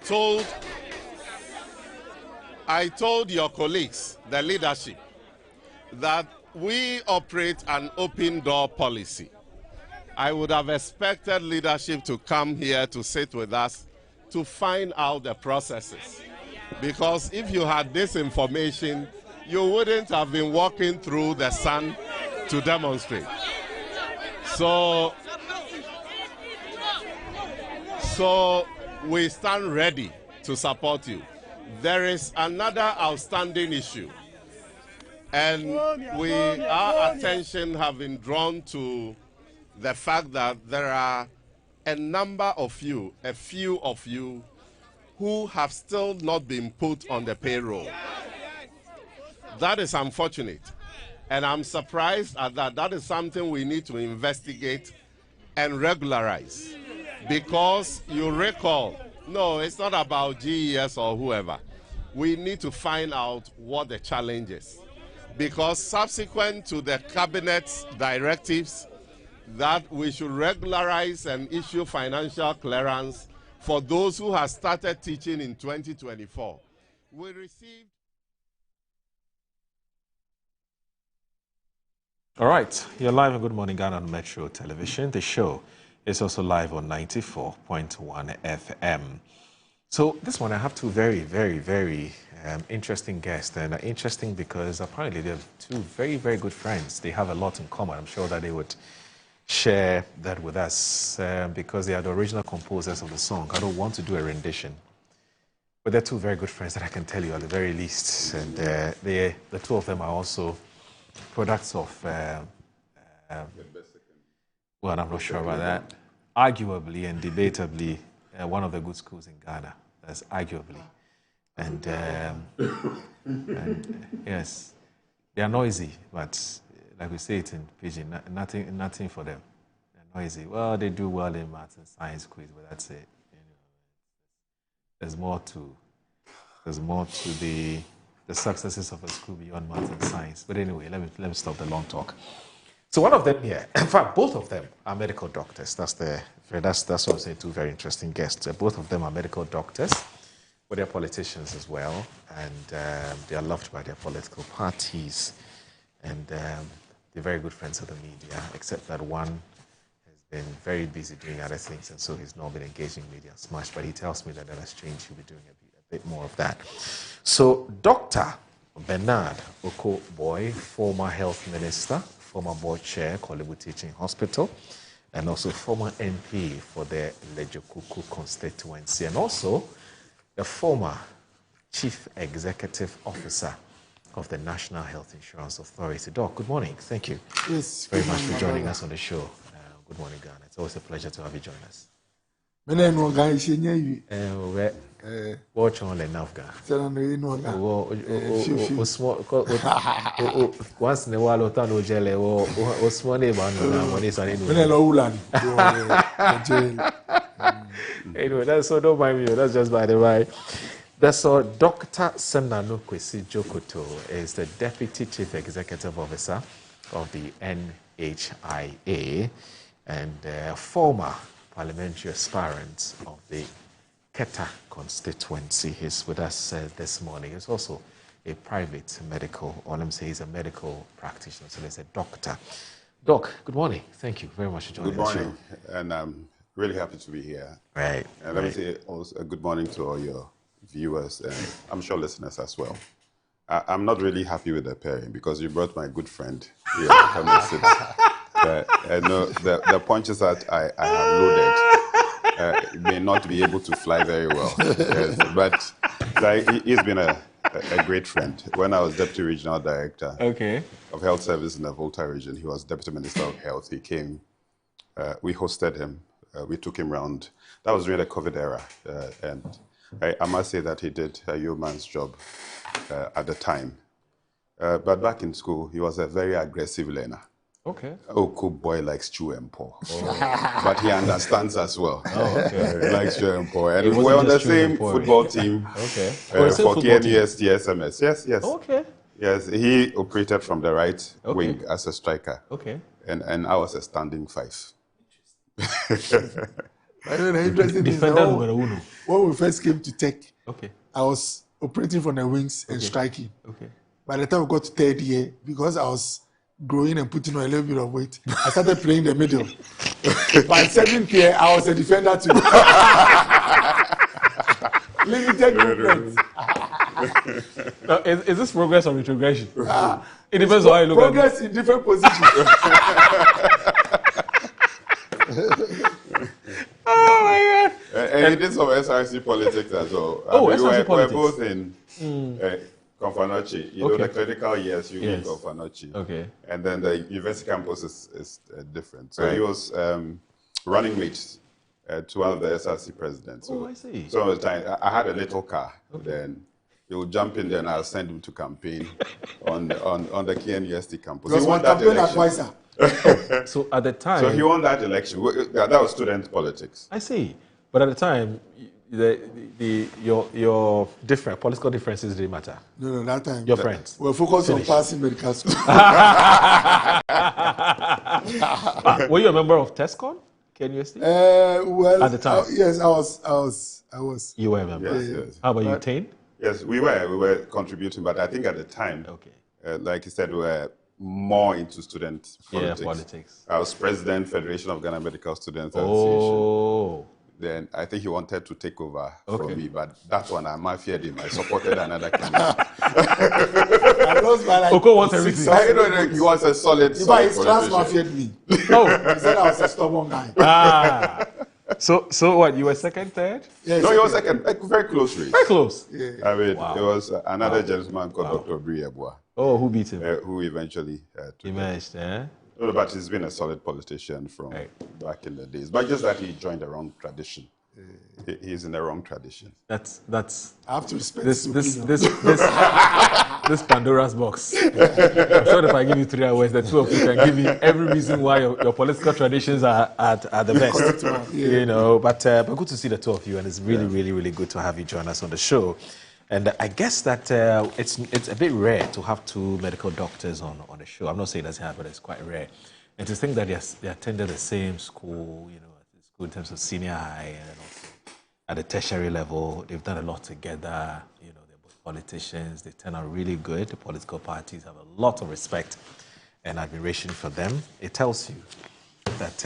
told your colleagues, the leadership, that we operate an open door policy. I would have expected leadership to come here to sit with us to find out the processes. Because if you had this information, you wouldn't have been walking through the sun to demonstrate. So we stand ready to support you. There is another outstanding issue, and our attention have been drawn to the fact that there are a number of you, a few of you, who have still not been put on the payroll. That is unfortunate, and I'm surprised at that. That is something we need to investigate and regularize, because you recall, no, it's not about GES or whoever. We need to find out what the challenge is, because subsequent to the cabinet's directives that we should regularize and issue financial clearance for those who have started teaching in 2024, we received... All right, you're live on Good Morning Ghana on Metro Television. The show is also live on 94.1 FM. So this one, I have two very, very, very interesting guests, and interesting because apparently they're two very, very good friends. They have a lot in common. I'm sure that they would share that with us because they are the original composers of the song. I don't want to do a rendition, but they're two very good friends that I can tell you at the very least. And the two of them are also products of, well, I'm not sure about that. Arguably and debatably, one of the good schools in Ghana. That's arguably. And yes, they are noisy, but like we say it in Pidgin, nothing for them. They're noisy. Well, they do well in maths and science quiz, but that's it. You know, there's more to the successes of a school beyond maths and science. But anyway, let me stop the long talk. So one of them here, in fact, both of them are medical doctors. That's what I'm saying. Two very interesting guests. Both of them are medical doctors, but they're politicians as well, and they are loved by their political parties, and they're very good friends of the media. Except that one has been very busy doing other things, and so he's not been engaging media as much. But he tells me that has changed. He'll be doing a bit more of that. So, Dr. Bernard Oko-Boy, former health minister, former board chair, Kolebu Teaching Hospital, and also former MP for the Lejokuku constituency, and also the former chief executive officer of the National Health Insurance Authority. Doc, good morning. Thank you very much for joining us on the show. Good morning, Ghana. It's always a pleasure to have you join us. Watch on enough, once in a while, Otano Jelly or Swanee Anyway, so don't mind me, that's just by the way. That's all. Dr. Senanu Kwesi Jokoto is the Deputy Chief Executive Officer of the NHIA and former parliamentary aspirant of the Keta constituency. He's with us this morning. He's also a private medical, or let me say he's a medical practitioner, so he's a doctor. Doc, good morning. Thank you very much for joining us. Good morning, and I'm really happy to be here. Right. And let me say also a good morning to all your viewers, and I'm sure listeners as well. I'm not really happy with the pairing because you brought my good friend here to come and sit. I know the punches that I have loaded may not be able to fly very well. Yes, but he's been a great friend. When I was Deputy Regional Director of Health Service in the Volta region, he was Deputy Minister of Health. He came, we hosted him, we took him around. That was during the COVID era. And I must say that he did a yeoman's job at the time. But back in school, he was a very aggressive learner. Okay. Oh, cook boy likes stew and pork. Oh. But he understands as well. Oh, okay. He likes stew and pork. And we're on the same football team. Okay. For KNUST SMS. Yes, yes. Okay. Yes, he operated from the right wing as a striker. Okay. And I was a standing 5. I don't know, interesting is that when we first came to Tech, I was operating from the wings and striking. Okay. By the time we got to 3rd year, because I was growing and putting on a little bit of weight, I started playing the middle. By 7th year, I was a defender too. Limited movement. Now, is this progress or retrogression? It depends on how you look at it. Progress in different positions. Oh my God! And he did some SRC politics as well. SRC politics. We're both in Confanochi. You know, the critical years you in Confanochi. Okay. And then the university campus is different. So he was running mate to one of the SRC presidents. So, I see. So the time I had a little car. Then he would jump in there and I'll send him to campaign on the KNUST campus. He won that election. So at the time, so he won that election. That was student politics. I see, but at the time, your different political differences didn't matter. No, that time your friends. We're focused on passing medical school. Were you a member of TESCON, KNUST? Well, at the time, yes, I was. You were a member. Yes. How about you, Tane? Yes, we were contributing, but I think at the time, like you said, we were more into student politics. Yeah, politics. I was president, Federation of Ghana Medical Students Association. Then I think he wanted to take over from me, but that one I mafiaed him. I supported another candidate. I lost my like Oko wants everything. He was a solid. But his class mafiaed me. Oh, he said I was a stubborn guy. So what? You were second, third? Yes, no, you were second. Like, very close race. Very close. Yeah. I mean, it was another gentleman called Dr. Briebua. Oh, who beat him? Who eventually emerged, No, but he's been a solid politician from back in the days. But just that he joined the wrong tradition. He's in the wrong tradition. That's. I have to respect this Pandora's box. I'm sure if I give you 3 hours, the two of you can give me every reason why your political traditions are the best. You know, but good to see the two of you, and it's really good to have you join us on the show. And I guess that it's a bit rare to have 2 medical doctors on the show. I'm not saying it doesn't happen, but it's quite rare. And to think that they attended the same school, you know, school in terms of senior high and also at the tertiary level, they've done a lot together. You know, they're both politicians. They turn out really good. The political parties have a lot of respect and admiration for them. It tells you that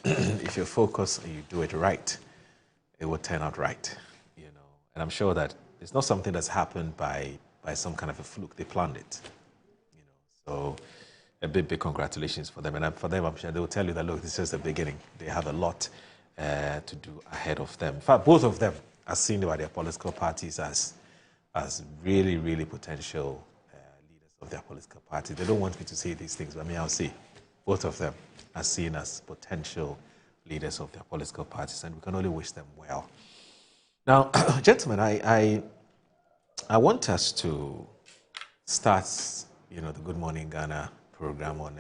if you focus and you do it right, it will turn out right. You know, and I'm sure that it's not something that's happened by some kind of a fluke. They planned it, you know. So a big congratulations for them. And for them, I'm sure they will tell you that, look, this is just the beginning. They have a lot to do ahead of them. In fact, both of them are seen by their political parties as really potential leaders of their political party. They don't want me to say these things, but I'll say both of them are seen as potential leaders of their political parties, and we can only wish them well. Now, gentlemen, I want us to start, you know, the Good Morning Ghana program on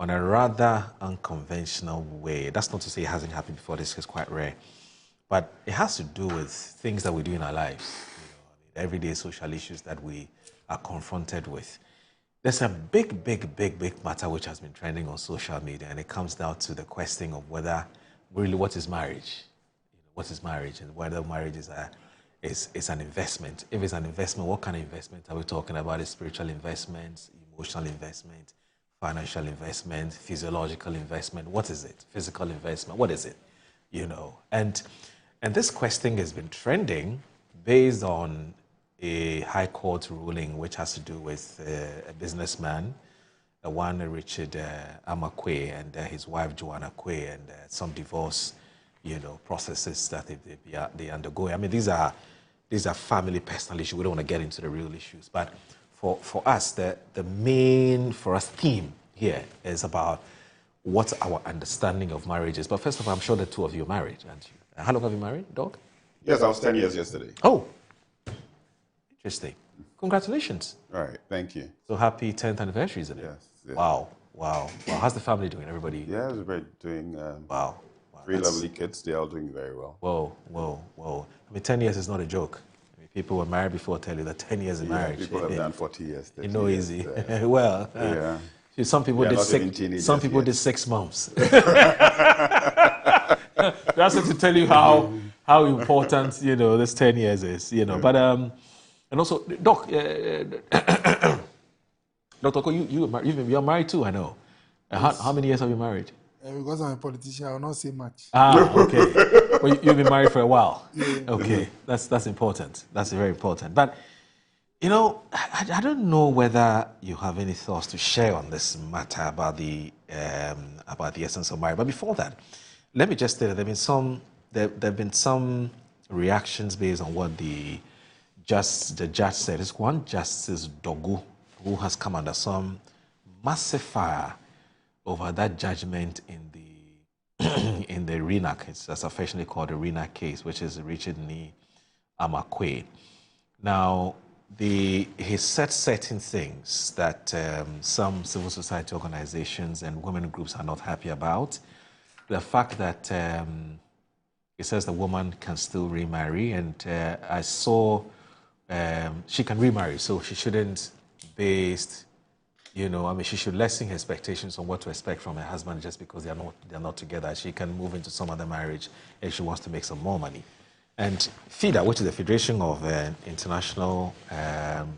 a rather unconventional way. That's not to say it hasn't happened before. This is quite rare, but it has to do with things that we do in our lives. You know, everyday social issues that we are confronted with. There's a big matter which has been trending on social media, and it comes down to the question of whether really what is marriage. What is marriage, and whether marriage is an investment. If it's an investment, what kind of investment are we talking about? Is spiritual investment, emotional investment, financial investment, physiological investment? What is it? Physical investment? What is it? You know, and this question has been trending based on a high court ruling which has to do with a businessman, one Richard Amakwe, and his wife Joanna Kwe, and some divorce, you know, processes that they undergo. I mean, these are family personal issues. We don't want to get into the real issues. But for us, the main theme here is about what our understanding of marriage is. But first of all, I'm sure the two of you are married, aren't you? How long have you married, Doc? Yes, I was 10 years yesterday. Oh, interesting. Congratulations. All right, thank you. So happy 10th anniversary, isn't it? Yes. Wow. Wow. How's the family doing? Everybody? Yeah, we're doing. Wow. 3 lovely kids. They're all doing very well. Whoa. I mean, 10 years is not a joke. I mean, people were married before tell you that 10 years of marriage. People have done 40 years. You know, easy. Well, some people did 6. Some people did 6 months. That's to tell you how important this 10 years is. But and also, Doc, Dr. You're married too, I know. Yes. How many years have you married? Because I'm a politician, I will not say much. Okay. Well, you've been married for a while. Yeah. Okay, that's important. That's very important. But I don't know whether you have any thoughts to share on this matter about the essence of marriage. But before that, let me just say that there've been some reactions based on what the judge said. It's one Justice Dogu who has come under some massive fire over that judgment in the RENAC, it's affectionately called the RENAC case, which is Richard Ni Amakwe. Now, he said certain things that some civil society organizations and women groups are not happy about. The fact that he says the woman can still remarry, and I saw she can remarry, so she shouldn't based. She should lessen her expectations on what to expect from her husband just because they're not together. She can move into some other marriage if she wants to make some more money. And FIDA, which is the Federation of International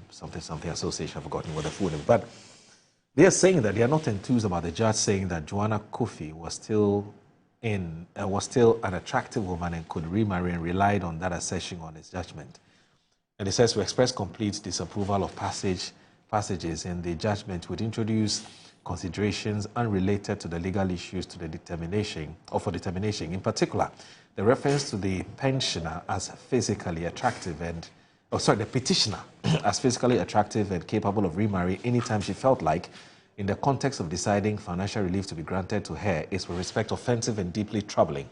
something Association, I've forgotten what the full name, but they are saying that they are not enthused about the judge saying that Joanna Kofi was still an attractive woman and could remarry, and relied on that assertion on his judgment. And it says we express complete disapproval of passages in the judgment would introduce considerations unrelated to the legal issues for determination. In particular, the reference to the pensioner as physically attractive the petitioner as physically attractive and capable of remarrying anytime she felt like, in the context of deciding financial relief to be granted to her, is with respect offensive and deeply troubling.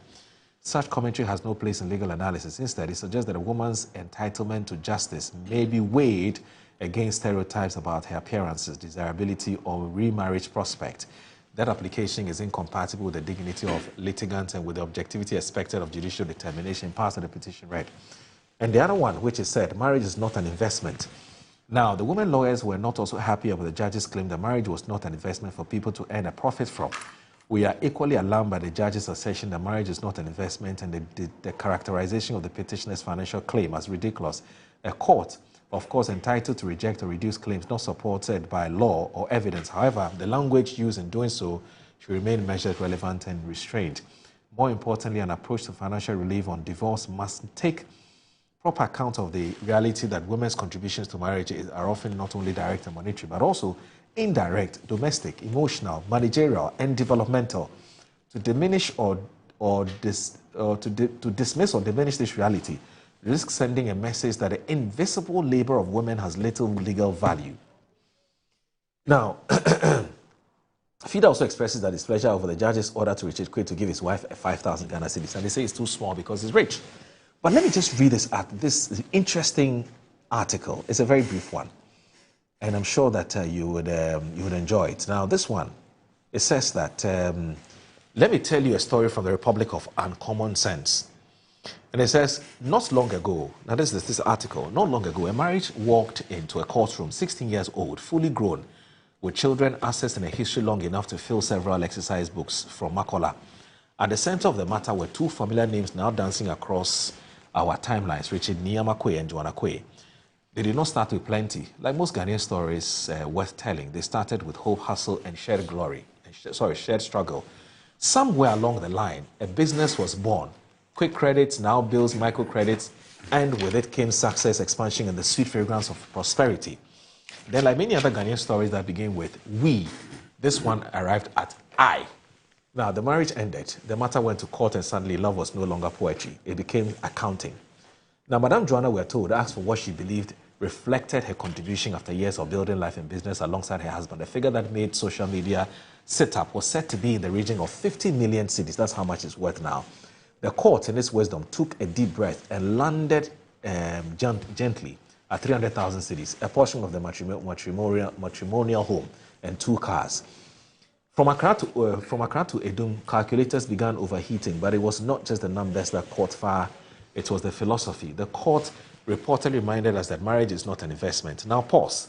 Such commentary has no place in legal analysis. Instead, it suggests that a woman's entitlement to justice may be weighed against stereotypes about her appearances, desirability, or remarriage prospect. That application is incompatible with the dignity of litigants and with the objectivity expected of judicial determination, part of the petition read. And the other one, which is said, marriage is not an investment. Now, the women lawyers were not also happy about the judge's claim that marriage was not an investment for people to earn a profit from. We are equally alarmed by the judge's assertion that marriage is not an investment and the characterization of the petitioner's financial claim as ridiculous. A court, of course, entitled to reject or reduce claims not supported by law or evidence. However, the language used in doing so should remain measured, relevant, and restrained. More importantly, an approach to financial relief on divorce must take proper account of the reality that women's contributions to marriage are often not only direct and monetary, but also indirect, domestic, emotional, managerial, and developmental. To diminish to dismiss or diminish this reality risks sending a message that the invisible labor of women has little legal value. Now, FIDA also expresses that his pleasure over the judge's order to Richard Quaid to give his wife a 5,000 Ghana cedis, and they say it's too small because he's rich. But let me just read this interesting article. It's a very brief one, and I'm sure that you would enjoy it. Now, this one, it says that, let me tell you a story from the Republic of Uncommon Sense. And it says, not long ago, now this article, not long ago, a marriage walked into a courtroom, 16 years old, fully grown, with children accessed in a history long enough to fill several exercise books from Makola. At the center of the matter were two familiar names now dancing across our timelines, Richard Niamakwe and Joanna Kwe. They did not start with plenty. Like most Ghanaian stories worth telling, they started with hope, hustle, and shared struggle. Somewhere along the line, a business was born. Quick credits, now bills, microcredits, and with it came success, expansion, and the sweet fragrance of prosperity. Then, like many other Ghanaian stories that begin with we, this one arrived at I. Now, the marriage ended. The matter went to court, and suddenly love was no longer poetry. It became accounting. Now, Madame Joanna, we're told, asked for what she believed reflected her contribution after years of building life and business alongside her husband. The figure that made social media sit up was said to be in the region of 50 million cedis. That's how much it's worth now. The court, in its wisdom, took a deep breath and landed gently at 300,000 cedis, a portion of the matrimonial home and 2 cars. From Accra to Edum, calculators began overheating, but it was not just the numbers that caught fire, it was the philosophy. The court reportedly reminded us that marriage is not an investment. Now pause.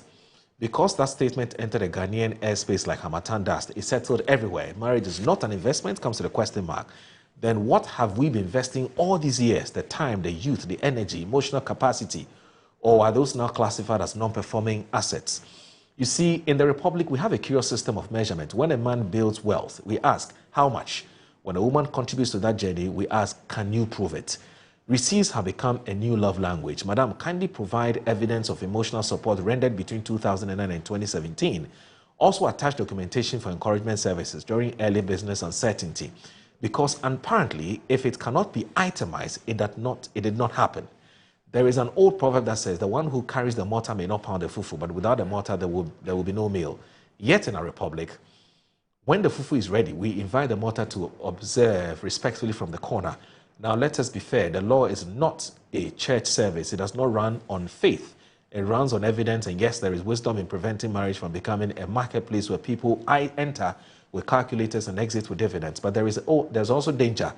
Because that statement entered a Ghanaian airspace like Hamatan dust, it settled everywhere. Marriage is not an investment, comes to the question mark. Then what have we been investing all these years? The time, the youth, the energy, emotional capacity, or are those now classified as non-performing assets? You see, in the Republic, we have a curious system of measurement. When a man builds wealth, we ask, how much? When a woman contributes to that journey, we ask, can you prove it? Receipts have become a new love language. Madam, kindly provide evidence of emotional support rendered between 2009 and 2017. Also attach documentation for encouragement services during early business uncertainty. Because apparently, if it cannot be itemized, it did not happen. There is an old proverb that says, the one who carries the mortar may not pound the fufu, but without the mortar, there will be no meal. Yet in our republic, when the fufu is ready, we invite the mortar to observe respectfully from the corner. Now, let us be fair. The law is not a church service. It does not run on faith. It runs on evidence, and yes, there is wisdom in preventing marriage from becoming a marketplace where people enter with calculators and exit with dividends. But there's also danger,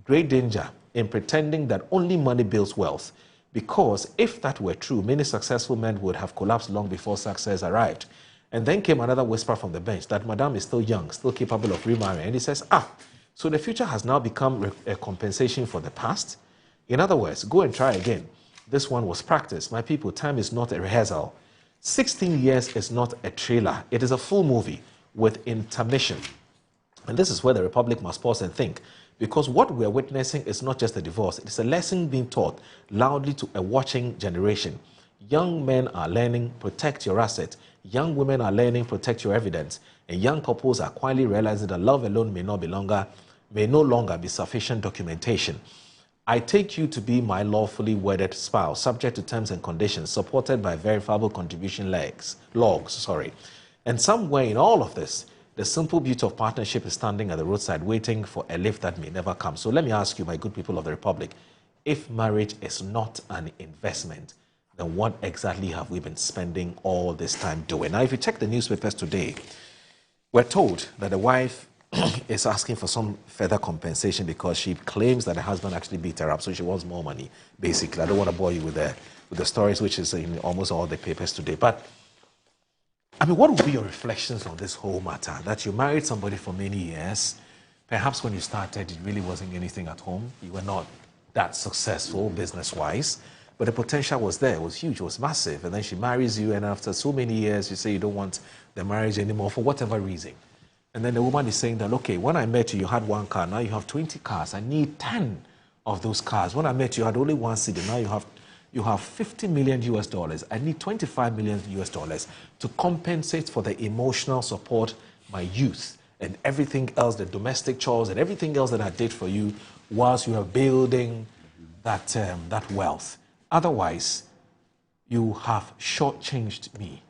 great danger, in pretending that only money builds wealth. Because if that were true, many successful men would have collapsed long before success arrived. And then came another whisper from the bench that Madame is still young, still capable of remarrying. And he says, so the future has now become a compensation for the past? In other words, go and try again. This one was practice. My people, time is not a rehearsal. 16 years is not a trailer. It is a full movie with intermission. And this is where the Republic must pause and think. Because what we are witnessing is not just a divorce. It's a lesson being taught loudly to a watching generation. Young men are learning, protect your asset. Young women are learning, protect your evidence. And young couples are quietly realizing that love alone may no longer be sufficient documentation. I take you to be my lawfully wedded spouse, subject to terms and conditions, supported by verifiable contribution logs. And somewhere in all of this, the simple beauty of partnership is standing at the roadside waiting for a lift that may never come. So let me ask you, my good people of the Republic, if marriage is not an investment, then what exactly have we been spending all this time doing? Now, if you check the newspapers today, we're told that the wife is asking for some further compensation because she claims that the husband actually beat her up, so she wants more money, basically. I don't want to bore you with the stories, which is in almost all the papers today. But I mean, what would be your reflections on this whole matter? That you married somebody for many years. Perhaps when you started, it really wasn't anything at home. You were not that successful business-wise, but the potential was there. It was huge. It was massive. And then she marries you, and after so many years, you say you don't want the marriage anymore for whatever reason. And then the woman is saying that, okay, when I met you, you had one car. Now you have 20 cars. I need 10 of those cars. When I met you, you had only one city. Now you have $50 million US. I need $25 million US to compensate for the emotional support, my youth, and everything else, the domestic chores and everything else that I did for you whilst you are building that wealth. Otherwise, you have shortchanged me.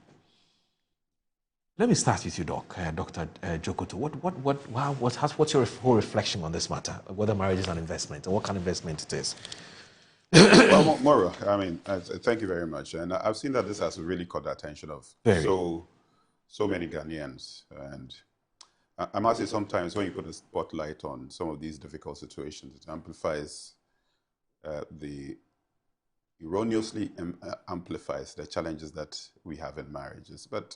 Let me start with you, Dr. Jokoto. What's your whole reflection on this matter, whether marriage is an investment and what kind of investment it is? Well, Moro, I mean, thank you very much. And I've seen that this has really caught the attention of so many Ghanaians. And I must say sometimes when you put a spotlight on some of these difficult situations, it amplifies erroneously amplifies the challenges that we have in marriages. But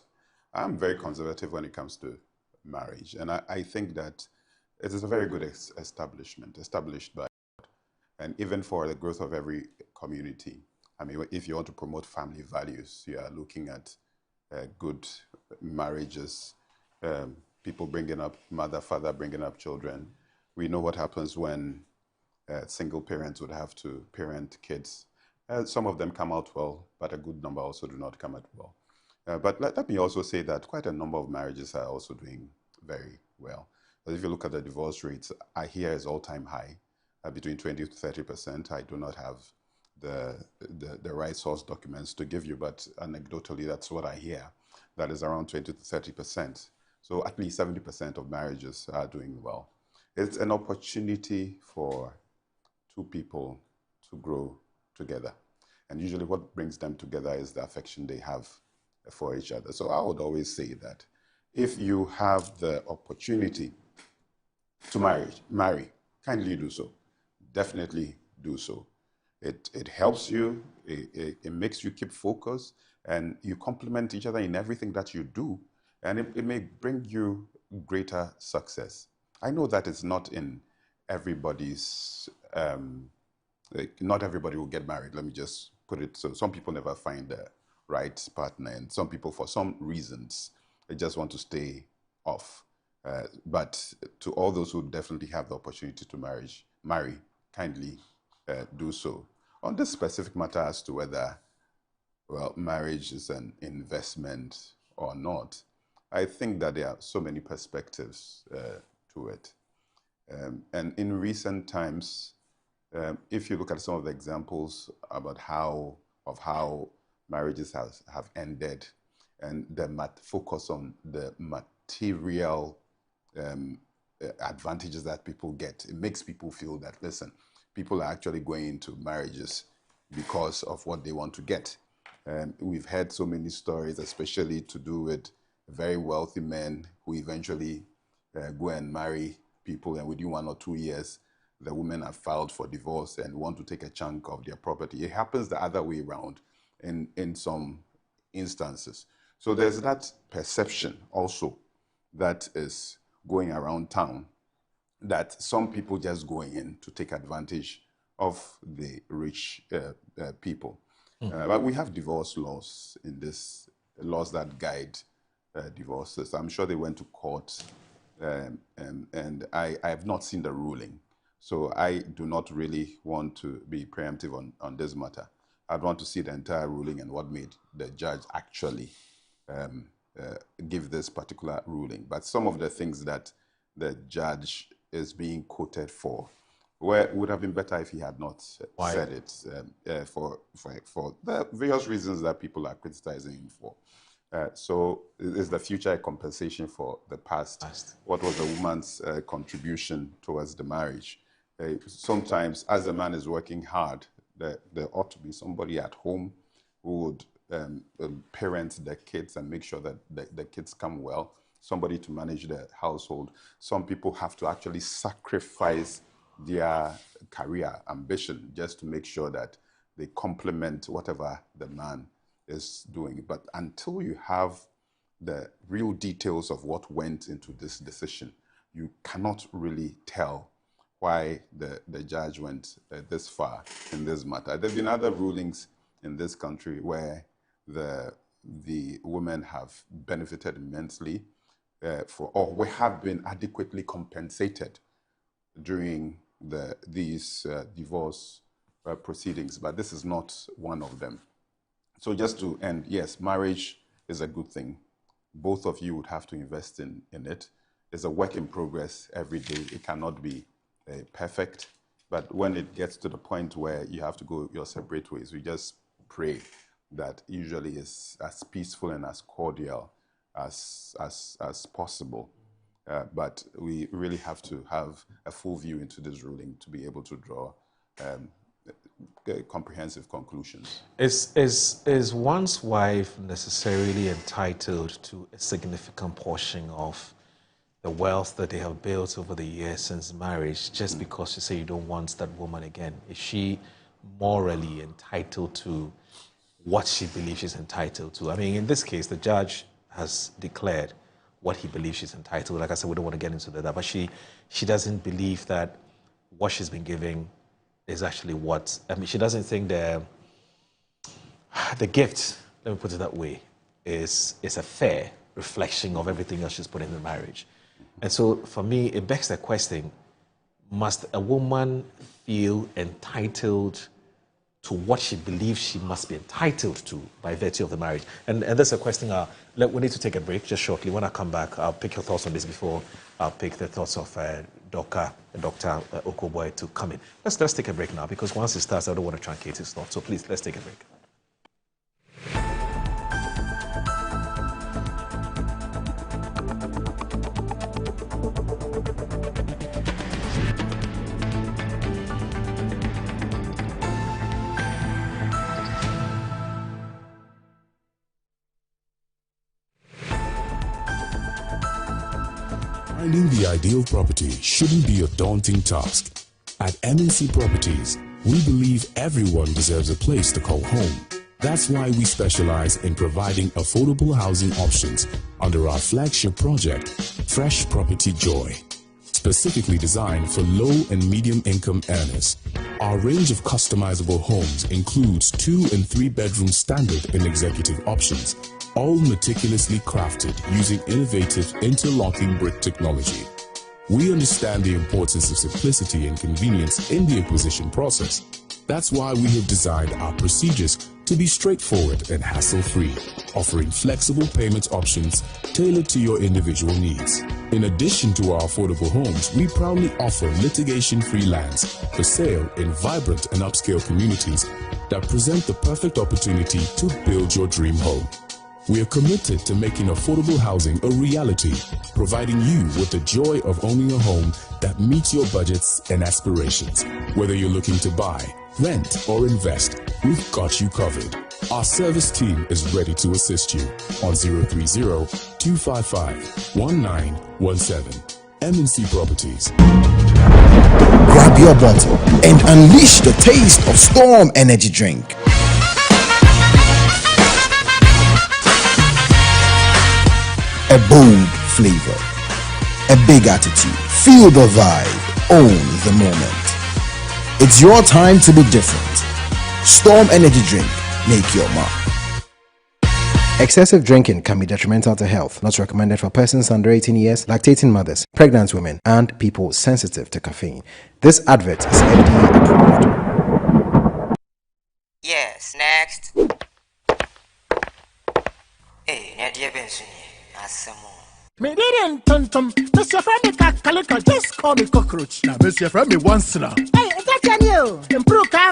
I'm very conservative when it comes to marriage. And I think that it is a very good establishment, established by God. And even for the growth of every community. I mean, if you want to promote family values, you are looking at good marriages, people bringing up, mother, father bringing up children. We know what happens when single parents would have to parent kids. Some of them come out well, but a good number also do not come out well. But let me also say that quite a number of marriages are also doing very well. But if you look at the divorce rates, I hear is all-time high, between 20 to 30%. I do not have the right source documents to give you, but anecdotally, that's what I hear. That is around 20 to 30%. So at least 70% of marriages are doing well. It's an opportunity for two people to grow together. And usually what brings them together is the affection they have for each other. So I would always say that if you have the opportunity to marry, kindly do so. Definitely do so. It helps you, it makes you keep focus, and you complement each other in everything that you do, and it may bring you greater success. I know that it's not in everybody's, not everybody will get married, let me just put it so. Some people never find the right partner, and some people, for some reasons, they just want to stay off. But to all those who definitely have the opportunity to marry, kindly do so. On this specific matter as to whether, well, marriage is an investment or not, I think that there are so many perspectives to it. And in recent times, if you look at some of the examples about how marriages have ended, and the focus on the material advantages that people get, it makes people feel that, listen, people are actually going into marriages because of what they want to get. We've heard so many stories, especially to do with very wealthy men who eventually go and marry people, and within 1 or 2 years, the women have filed for divorce and want to take a chunk of their property. It happens the other way around in some instances. So there's that perception also that is going around town, that some people just go in to take advantage of the rich people. But we have divorce laws in this, laws that guide divorces. I'm sure they went to court, and I have not seen the ruling. So I do not really want to be preemptive on this matter. I'd want to see the entire ruling and what made the judge actually give this particular ruling. But some of the things that the judge is being quoted for would have been better if he had not said it, for the various reasons that people are criticizing him for. So is the future a compensation for the past? What was the woman's contribution towards the marriage? Sometimes, as a man is working hard, there ought to be somebody at home who would parent the kids and make sure that the kids come well, somebody to manage the household. Some people have to actually sacrifice their career ambition just to make sure that they complement whatever the man is doing. But until you have the real details of what went into this decision, you cannot really tell why the judge went this far in this matter. There have been other rulings in this country where the women have benefited immensely or we have been adequately compensated during these divorce proceedings, but this is not one of them. So just to end, yes, marriage is a good thing. Both of you would have to invest in it. It's a work in progress every day. It cannot be perfect, but when it gets to the point where you have to go your separate ways, we just pray that usually is as peaceful and as cordial as possible. But we really have to have a full view into this ruling to be able to draw comprehensive conclusions. Is one's wife necessarily entitled to a significant portion of the wealth that they have built over the years since marriage, just because you say you don't want that woman again? Is she morally entitled to what she believes she's entitled to? I mean, in this case, the judge has declared what he believes she's entitled. Like I said, we don't want to get into that, but she doesn't believe that what she's been giving is actually what, I mean, she doesn't think the gift, let me put it that way, is a fair reflection of everything else she's put in the marriage. And so for me, it begs the question, must a woman feel entitled to what she believes she must be entitled to by virtue of the marriage? And that's a question, we need to take a break just shortly. When I come back, I'll pick your thoughts on this before I'll pick the thoughts of Dr. Okoboy to come in. Let's take a break now, because once it starts, I don't want to truncate his thoughts. So please, let's take a break. Finding the ideal property shouldn't be a daunting task. At MNC Properties, we believe everyone deserves a place to call home. That's why we specialize in providing affordable housing options under our flagship project, Fresh Property Joy, specifically designed for low and medium income earners. Our range of customizable homes includes 2 and 3 bedroom standard and executive options, all meticulously crafted using innovative interlocking brick technology. We understand the importance of simplicity and convenience in the acquisition process. That's why we have designed our procedures to be straightforward and hassle-free, offering flexible payment options tailored to your individual needs. In addition to our affordable homes, we proudly offer litigation-free lands for sale in vibrant and upscale communities that present the perfect opportunity to build your dream home. We are committed to making affordable housing a reality, providing you with the joy of owning a home that meets your budgets and aspirations. Whether you're looking to buy, rent, or invest, we've got you covered. Our service team is ready to assist you on 030-255-1917. MNC Properties. Grab your bottle and unleash the taste of Storm Energy Drink. A bold flavor, a big attitude, feel the vibe, own the moment. It's your time to be different. Storm Energy Drink, make your mark. Excessive drinking can be detrimental to health, not recommended for persons under 18 years, lactating mothers, pregnant women, and people sensitive to caffeine. This advert is FDA approved. Yes, next. Hey, Nadia Benson. Me didn't tum Mr. Friend Calico, just call me cockroach. Now, Mr. Friend me once now. Hey, that's you. Improve car.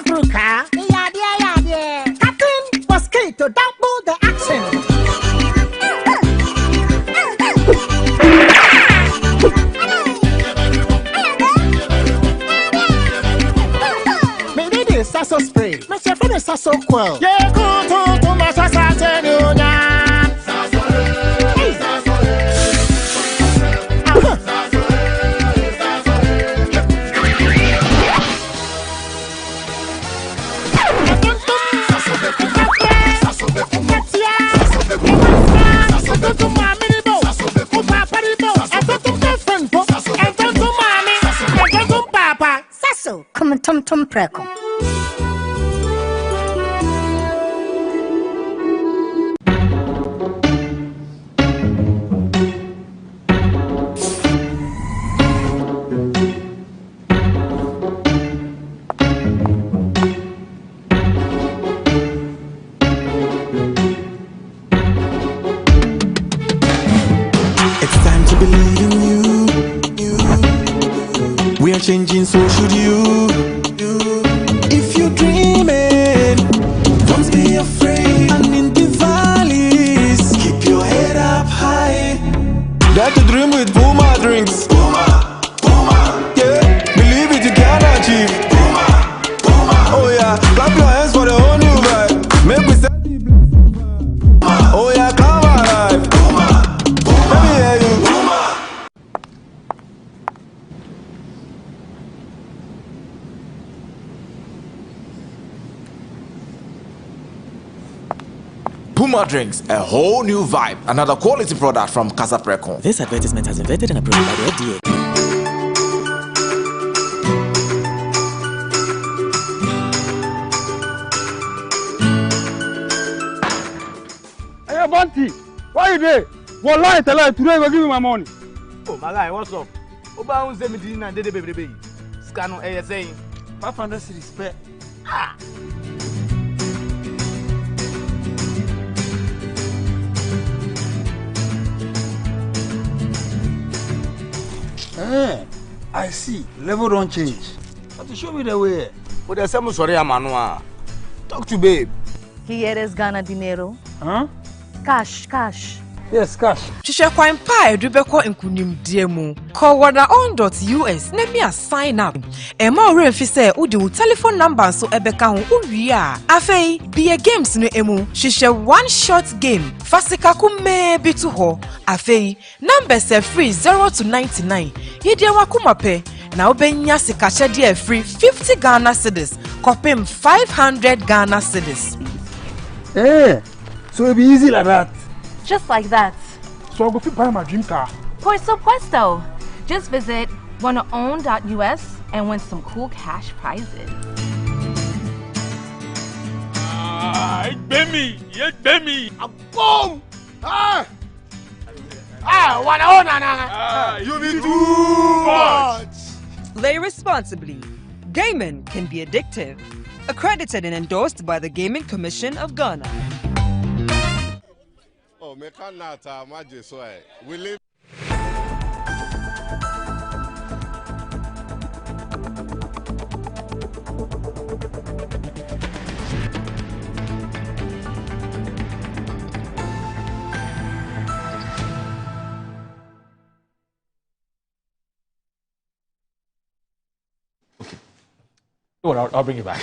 Yeah. Captain was key to double the action. Me did this sasso spray. Mr. Friend is sasso quell. Yeah, go to my sasso. Come tum preko. It's time to believe in you. We are changing, so should you. If you're dreaming, don't be afraid. And in the valleys, keep your head up high. Dare to dream with Puma drinks. Puma. Yeah, believe it, you can achieve. Puma. Oh yeah, clap your hands for the whole new vibe. Make we set the bliss. Oh yeah, come alive. Let me hear you. Puma Drinks, a whole new vibe. Another quality product from Casa Precon. This advertisement has been vetted and approved by the FDA. Hey, Bunty, why you there? What lie tell her today go give me my money. Oh, my guy, what's up? Oba 17 and baby. Scan on ASA. 500 cities per. Ah. I see. Level don't change. Have to show me the way. But there's some sorry, Amanua. Talk to babe. Here is Ghana dinero. Huh? Cash. Yes, cash. Hwehwɛ kwan pa edubekɔ nkunimdie mu. Call on.us na me sign up. Ema ore mfi sɛ udi wo telephone number so ebeka ho uwie a. Afei, be games no emu. Hwehwɛ one shot game. Fasika kume bi to ho. Afei, numbers are free 0 to 99. Yedi wakuma pe. Na obenya sikachedi free 50 Ghana cedis. Kopim 500 Ghana cedis. So it'll be easy like that. Just like that. So I'll go buy my dream car. Por supuesto. Just visit wannaown.us and win some cool cash prizes. It's Bemi. Boom! Wanna you need too much. Play responsibly. Gaming can be addictive. Accredited and endorsed by the Gaming Commission of Ghana. Oh, me can't imagine so. We live. Well, I'll bring you back.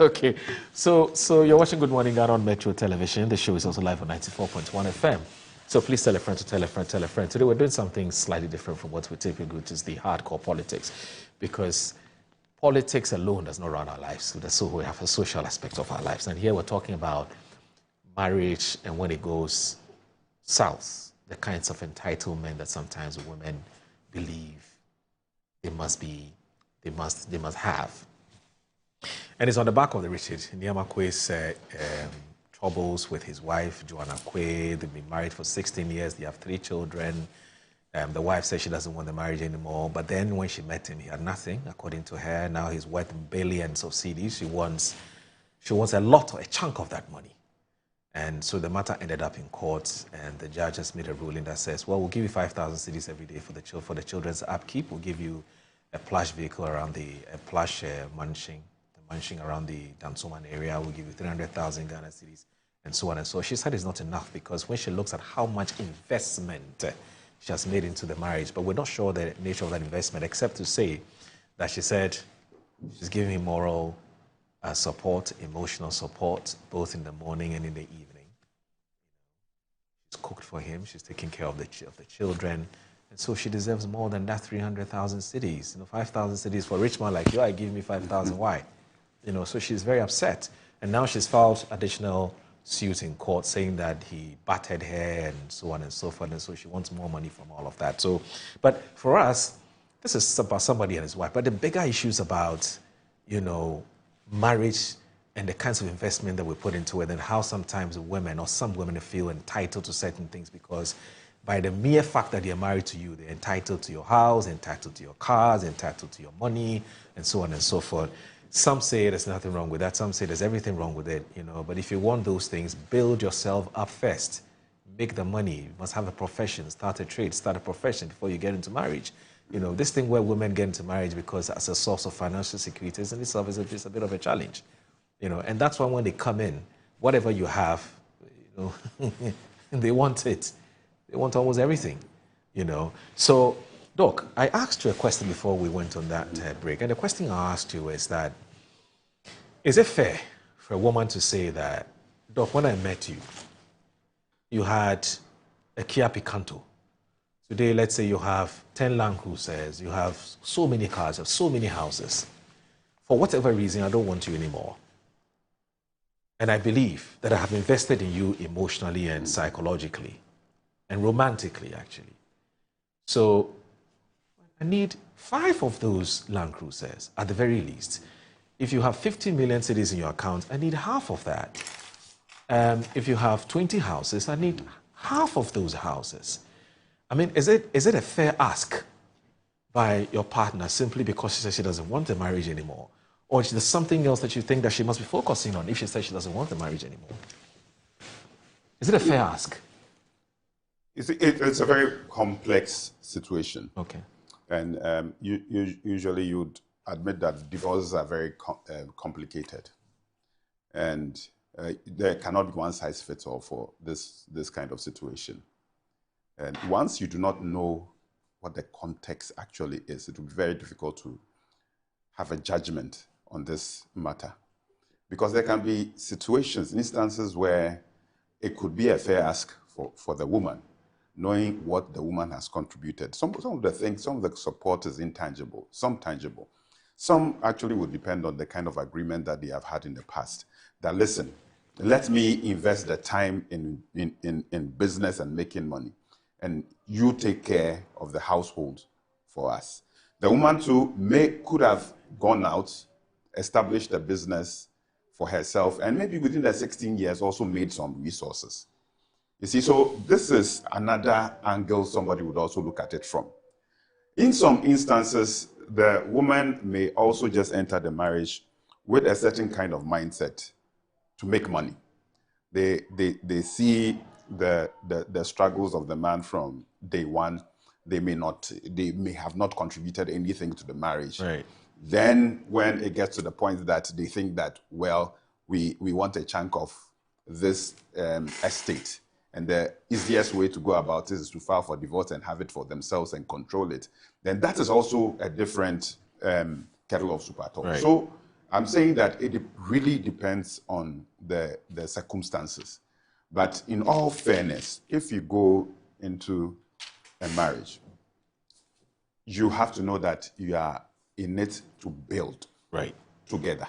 Okay. So you're watching Good Morning Ghana on Metro Television. The show is also live on 94.1 FM. So please tell a friend to tell a friend, tell a friend. Today we're doing something slightly different from what we typically do, which is the hardcore politics. Because politics alone does not run our lives. So we have a social aspect of our lives. And here we're talking about marriage and when it goes south, the kinds of entitlement that sometimes women believe they must have. And it's on the back of the Richard Nyamakwe's troubles with his wife, Joanna Kwe. They've been married for 16 years. They have 3 children. The wife says she doesn't want the marriage anymore. But then when she met him, he had nothing, according to her. Now he's worth billions of cedis. She wants a chunk of that money. And so the matter ended up in court, and the judge has made a ruling that says, well, we'll give you 5,000 cedis every day for the children's upkeep. We'll give you a plush vehicle around a plush munching around the Dansoman area. We'll give you 300,000 Ghana cedis, and so on and so on. She said it's not enough because when she looks at how much investment she has made into the marriage, but we're not sure the nature of that investment, except to say that she said she's giving him moral support, emotional support, both in the morning and in the evening. She's cooked for him. She's taking care of the children. And so she deserves more than that 300,000 cedis. 5,000 cedis for a rich man like you. I give me 5,000. Why? So she's very upset. And now she's filed additional suit in court saying that he battered her and so on and so forth. And so she wants more money from all of that. So, but for us, this is about somebody and his wife. But the bigger issue is about, marriage and the kinds of investment that we put into it and how sometimes women or some women feel entitled to certain things because by the mere fact that they're married to you, they're entitled to your house, entitled to your cars, entitled to your money, and so on and so forth. Some say there's nothing wrong with that. Some say there's everything wrong with it, But if you want those things, build yourself up first. Make the money. You must have a profession. Start a trade. Start a profession before you get into marriage. This thing where women get into marriage because as a source of financial security in itself is just a bit of a challenge. And that's why when they come in, whatever you have, they want it. They want almost everything, So, Doc, I asked you a question before we went on that break. And the question I asked you is that, is it fair for a woman to say that, Doc, when I met you, you had a Kia Picanto. Today, let's say you have 10 Land Cruisers, you have so many cars, you have so many houses. For whatever reason, I don't want you anymore. And I believe that I have invested in you emotionally and psychologically. And romantically, actually. So I need 5 of those Land Cruisers, at the very least. If you have 50 million cedis in your account, I need half of that. If you have 20 houses, I need half of those houses. I mean, is it a fair ask by your partner simply because she says she doesn't want the marriage anymore? Or is there something else that you think that she must be focusing on if she says she doesn't want the marriage anymore? Is it a fair ask? It's a very complex situation. Okay. And usually you'd admit that divorces are very complicated. And there cannot be one size fits all for this kind of situation. And once you do not know what the context actually is, it will be very difficult to have a judgment on this matter. Because there can be situations, instances where it could be a fair ask for the woman. knowing what the woman has contributed. Some of the things, some of the support is intangible, some tangible. Some actually would depend on the kind of agreement that they have had in the past. That listen, let me invest the time in business and making money, and you take care of the household for us. The woman too could have gone out, established a business for herself, and maybe within the 16 years also made some resources. You see, so this is another angle somebody would also look at it from. In some instances, the woman may also just enter the marriage with a certain kind of mindset to make money. They see the struggles of the man from day one. They may have not contributed anything to the marriage. Right. Then when it gets to the point that they think that, well, we want a chunk of this estate, and the easiest way to go about it is to file for divorce and have it for themselves and control it, then that is also a different kettle of soup at all. Right. So I'm saying that it really depends on the circumstances. But in all fairness, if you go into a marriage, you have to know that you are in it to build together.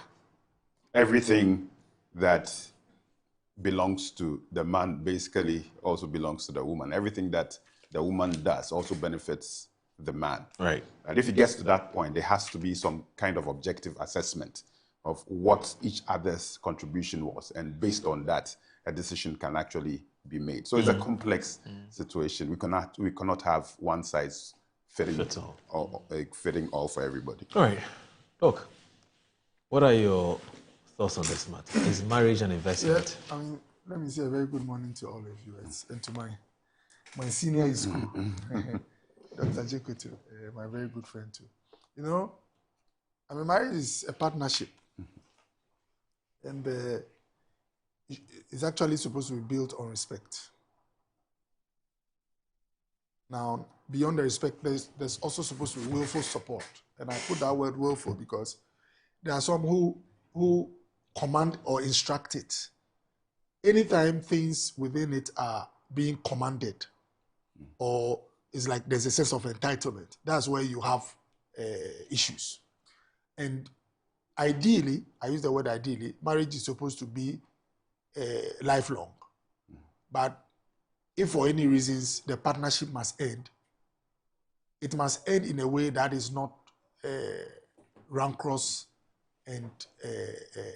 Everything that belongs to the man basically also belongs to the woman. Everything that the woman does also benefits the man. Right. And if it gets to that point, there has to be some kind of objective assessment of what each other's contribution was, and based on that, a decision can actually be made. So it's a complex situation. We cannot have one size fitting all for everybody. All right. Look, what are your thoughts on this matter? Is marriage an investment? Yeah, let me say a very good morning to all of you and to my senior in school, Dr. Jekoto, my very good friend too. You know, marriage is a partnership, and it's actually supposed to be built on respect. Now, beyond the respect, there's also supposed to be willful support, and I put that word willful because there are some who command or instruct it. Anytime things within it are being commanded, or it's like there's a sense of entitlement, that's where you have issues. And ideally, I use the word ideally, marriage is supposed to be lifelong. But if for any reasons the partnership must end, it must end in a way that is not rancorous and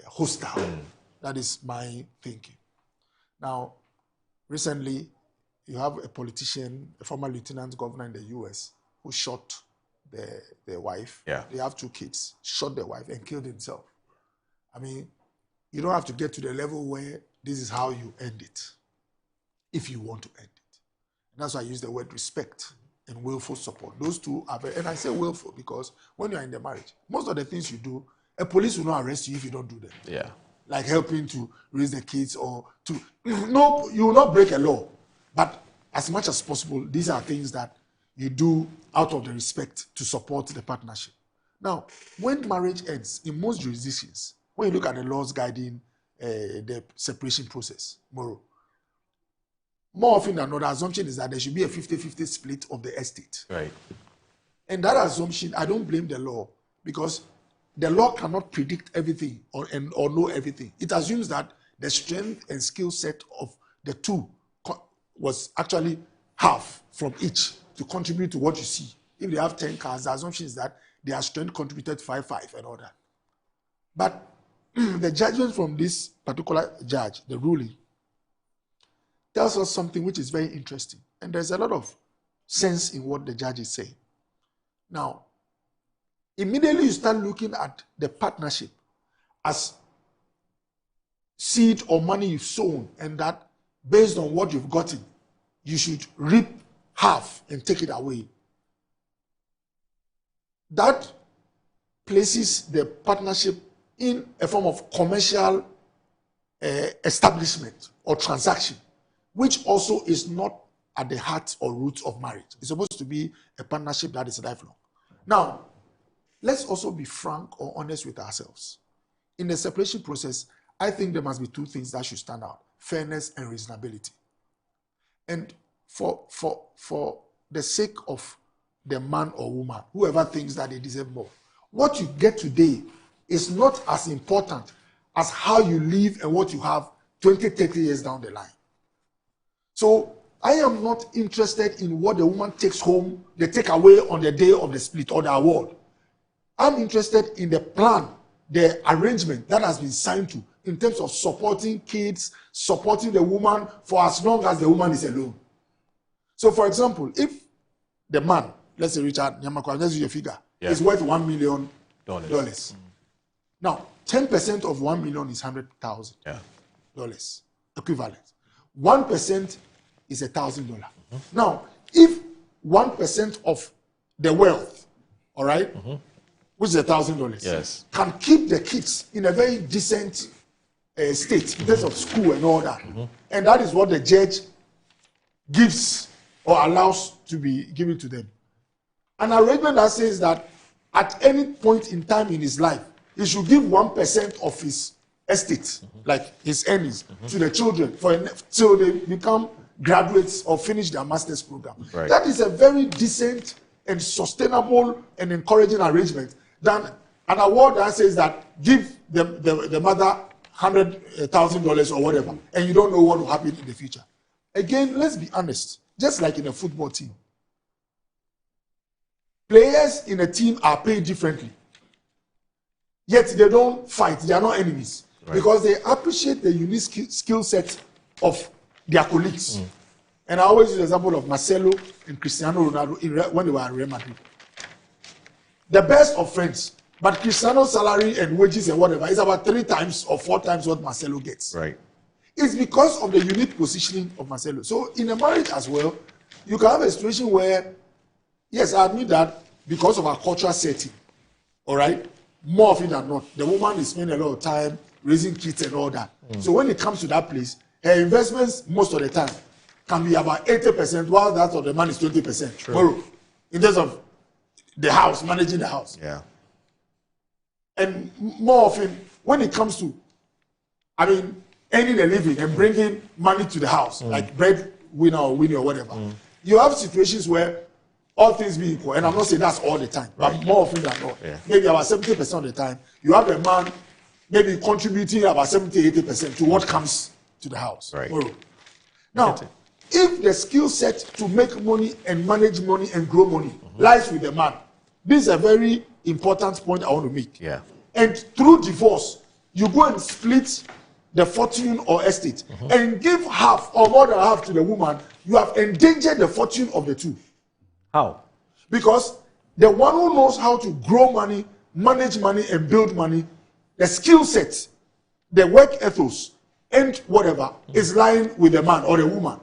hostile. That is my thinking. Now, recently, you have a politician, a former lieutenant governor in the US, who shot their wife. Yeah. They have 2 kids, shot their wife and killed himself. You don't have to get to the level where this is how you end it, if you want to end it. And that's why I use the word respect and willful support. Those two are very, and I say willful because when you're in the marriage, most of the things you do, a police will not arrest you if you don't do them. Yeah. Like helping to raise the kids or to, no, you will not break a law. But as much as possible, these are things that you do out of the respect to support the partnership. Now, when marriage ends, in most jurisdictions, when you look at the laws guiding the separation process, more often than not, the assumption is that there should be a 50-50 split of the estate. Right. And that assumption, I don't blame the law, because the law cannot predict everything or know everything. It assumes that the strength and skill set of the two was actually half from each to contribute to what you see. If they have 10 cars, the assumption is that their strength contributed 5 and all that. But the judgment from this particular judge, the ruling, tells us something which is very interesting. And there's a lot of sense in what the judge is saying. Now, immediately you start looking at the partnership as seed or money you've sown, and that based on what you've gotten, you should reap half and take it away. That places the partnership in a form of commercial establishment or transaction, which also is not at the heart or roots of marriage. It's supposed to be a partnership that is lifelong. Now, let's also be frank or honest with ourselves. In the separation process, I think there must be 2 things that should stand out: fairness and reasonability. And for the sake of the man or woman, whoever thinks that they deserve more. What you get today is not as important as how you live and what you have 20, 30 years down the line. So I am not interested in what the woman takes home, the takeaway on the day of the split or the award. I'm interested in the plan, the arrangement that has been signed to in terms of supporting kids, supporting the woman for as long as the woman is alone. So, for example, if the man, let's say Richard Nyamakwa, let's use your figure, is worth $1 million. Now, 10% of 1 million is $100,000 equivalent. 1% is $1,000. Now, if 1% of the wealth, all right, which is $1,000, can keep the kids in a very decent state in terms of school and all that, and that is what the judge gives or allows to be given to them. An arrangement that says that at any point in time in his life, he should give 1% of his estate, like his earnings, to the children till they become graduates or finish their master's program. That is a very decent and sustainable and encouraging arrangement than an award that says that give the mother $100,000 or whatever, and you don't know what will happen in the future. Again, let's be honest. Just like in a football team, players in a team are paid differently. Yet they don't fight. They are not enemies because they appreciate the unique skill set of their colleagues. And I always use the example of Marcelo and Cristiano Ronaldo when they were at Real Madrid. The best of friends, but Cristiano's salary and wages and whatever is about 3 times or 4 times what Marcelo gets. It's because of the unique positioning of Marcelo. So in a marriage as well, you can have a situation where, yes, I admit that because of our cultural setting, all right, more often than not, the woman is spending a lot of time raising kids and all that. So when it comes to that place, her investments most of the time can be about 80%, while that of the man is 20%. Borrow, in terms of the house, managing the house. And more often, when it comes to, earning a living and bringing money to the house, like breadwinner or winner or whatever, you have situations where all things being equal, and I'm not saying that's all the time, but more often than not, maybe about 70% of the time, you have a man maybe contributing about 70-80% to what comes to the house. Now, if the skill set to make money and manage money and grow money lies with the man, this is a very important point I want to make. And through divorce, you go and split the fortune or estate and give half or more than half to the woman, you have endangered the fortune of the two. How? Because the one who knows how to grow money, manage money, and build money, the skill set, the work ethos, and whatever is lying with the man or the woman.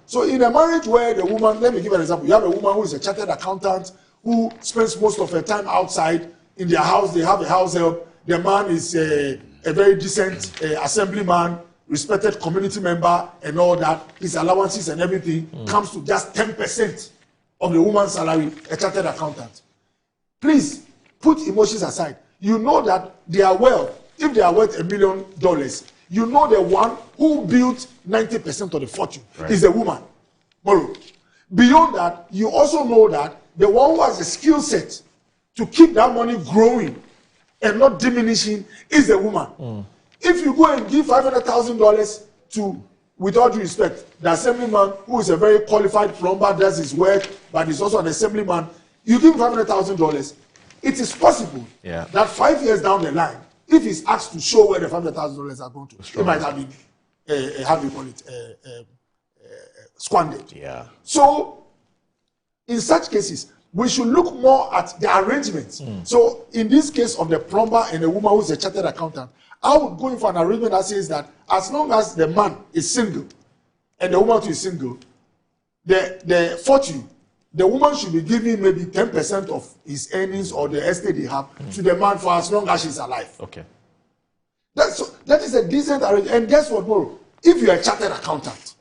So in a marriage where the woman, let me give an example, you have a woman who is a chartered accountant who spends most of her time outside in their house, they have a house help, the man is a very decent assemblyman, respected community member and all that, his allowances and everything comes to just 10% of the woman's salary, a chartered accountant. Please put emotions aside. You know that their wealth, if they are worth $1 million, you know the one who built 90% of the fortune is the woman. Beyond that, you also know that the one who has the skill set to keep that money growing and not diminishing is the woman. If you go and give $500,000 to, with all due respect, the assemblyman who is a very qualified plumber, does his work, but is also an assemblyman, you give $500,000, it is possible that 5 years down the line, if he's asked to show where the $500,000 are going to, it might have been, how do you call it, squandered. So, in such cases, we should look more at the arrangements. So, in this case of the plumber and the woman who is a chartered accountant, I would go in for an arrangement that says that as long as the man is single and the woman too is single, the fortune, the woman should be giving maybe 10% of his earnings or the estate they have to the man for as long as she's alive. That is a decent arrangement. And guess what, Moro? If you're a chartered accountant,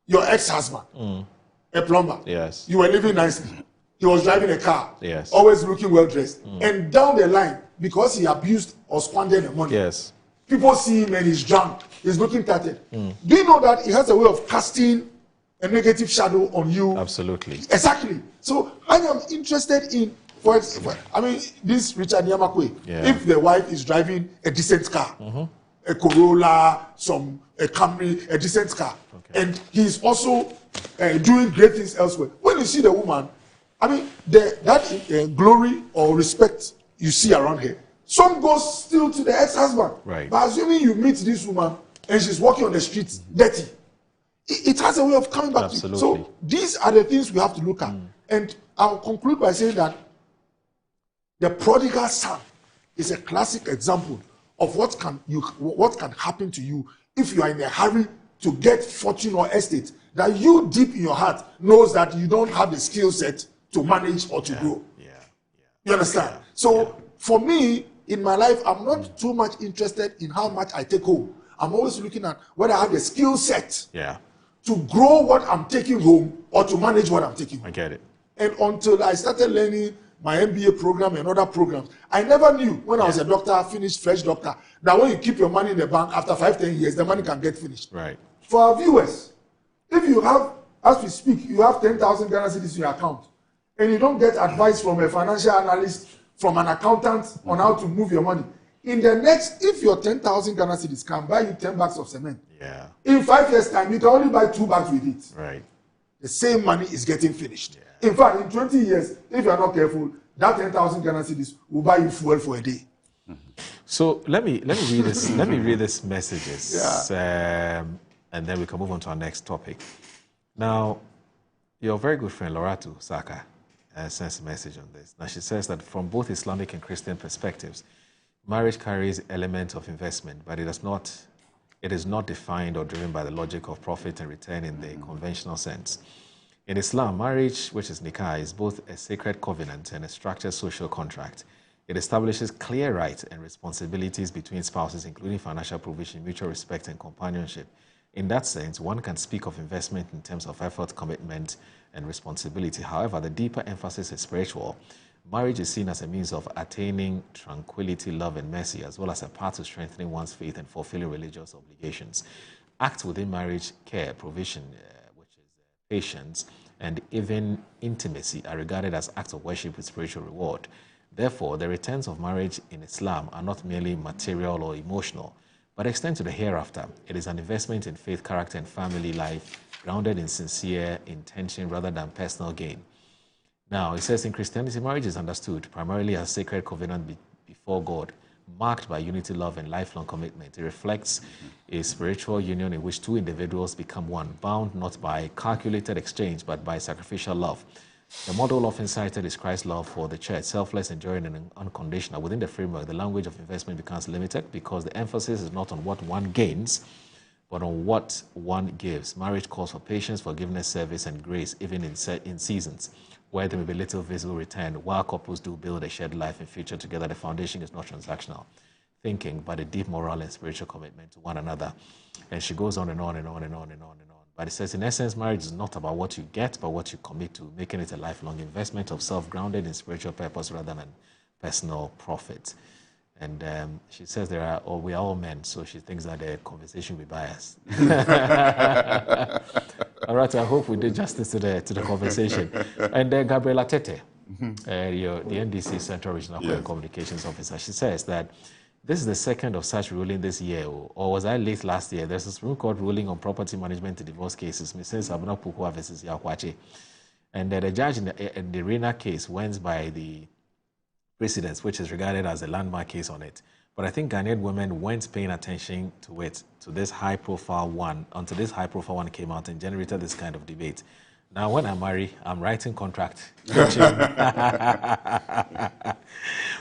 your ex-husband, a plumber, you were living nicely, he was driving a car, always looking well dressed, and down the line, because he abused or squandered the money, people see him and he's drunk, he's looking tattered. Do you know that he has a way of casting a negative shadow on you. Absolutely. Exactly. So I am interested in, I mean, this Richard Nyamakwe, if the wife is driving a decent car, a Corolla, a Camry, a decent car, and he's also doing great things elsewhere. When you see the woman, I mean, that glory or respect you see around her, some goes still to the ex-husband. Right. But assuming you meet this woman and she's walking on the streets dirty, it has a way of coming back. Absolutely. So these are the things we have to look at. And I'll conclude by saying that the prodigal son is a classic example of what can happen to you if you are in a hurry to get fortune or estate, that you deep in your heart knows that you don't have the skill set to manage or to grow. You understand? So for me, in my life, I'm not too much interested in how much I take home. I'm always looking at whether I have the skill set to grow what I'm taking home or to manage what I'm taking home. I get it. And until I started learning my MBA program and other programs, I never knew when I was a doctor, finished fresh doctor, that when you keep your money in the bank, after 5-10 years, the money can get finished. Right. For our viewers, if you have, as we speak, you have 10,000 Ghana cedis in your account, and you don't get advice from a financial analyst, from an accountant on how to move your money, in the next, if your 10,000 Ghana cedis can buy you 10 bags of cement, in 5 years' time, you can only buy 2 bags with it. Right. The same money is getting finished. In fact, in 20 years, if you are not careful, that 10,000 Ghana cedis will buy you fuel for a day. So let me read this. Let me read these messages, and then we can move on to our next topic. Now, your very good friend Loratu Saka sends a message on this. Now she says that from both Islamic and Christian perspectives, marriage carries elements of investment, but it is not defined or driven by the logic of profit and return in the conventional sense. In Islam, marriage, which is nikah, is both a sacred covenant and a structured social contract. It establishes clear rights and responsibilities between spouses, including financial provision, mutual respect, and companionship. In that sense, one can speak of investment in terms of effort, commitment, and responsibility. However, the deeper emphasis is spiritual. Marriage is seen as a means of attaining tranquility, love, and mercy, as well as a path to strengthening one's faith and fulfilling religious obligations. Acts within marriage, care, provision, patience, and even intimacy are regarded as acts of worship with spiritual reward. Therefore, the returns of marriage in Islam are not merely material or emotional, but extend to the hereafter. It is an investment in faith, character, and family life, grounded in sincere intention rather than personal gain. Now, it says in Christianity, marriage is understood primarily as sacred covenant before God, marked by unity, love, and lifelong commitment. It reflects a spiritual union in which two individuals become one, bound not by calculated exchange, but by sacrificial love. The model often cited is Christ's love for the church, selfless, enduring, and unconditional. Within the framework, the language of investment becomes limited because the emphasis is not on what one gains, but on what one gives. Marriage calls for patience, forgiveness, service, and grace, even in seasons where there may be little visible return. While couples do build a shared life and future together, the foundation is not transactional thinking, but a deep moral and spiritual commitment to one another. And she goes on and on and on and on and on and on. But it says, in essence, marriage is not about what you get, but what you commit to, making it a lifelong investment of self grounded in spiritual purpose rather than personal profit. And she says we are all men, so she thinks that the conversation will be biased. All right, I hope we did justice to the conversation. And Gabriela Tete, the NDC Central Regional Communications Officer, she says that this is the second of such ruling this year, or was I late last year? There's a Supreme Court ruling on property management in divorce cases, Mrs. Abuna Pukua versus Yakwache. And the judge in the Reina case went by the precedents, which is regarded as a landmark case on it. But I think Ghanaian women weren't paying attention to it, to this high-profile one, until this high-profile one came out and generated this kind of debate. Now, when I marry, I'm writing contract.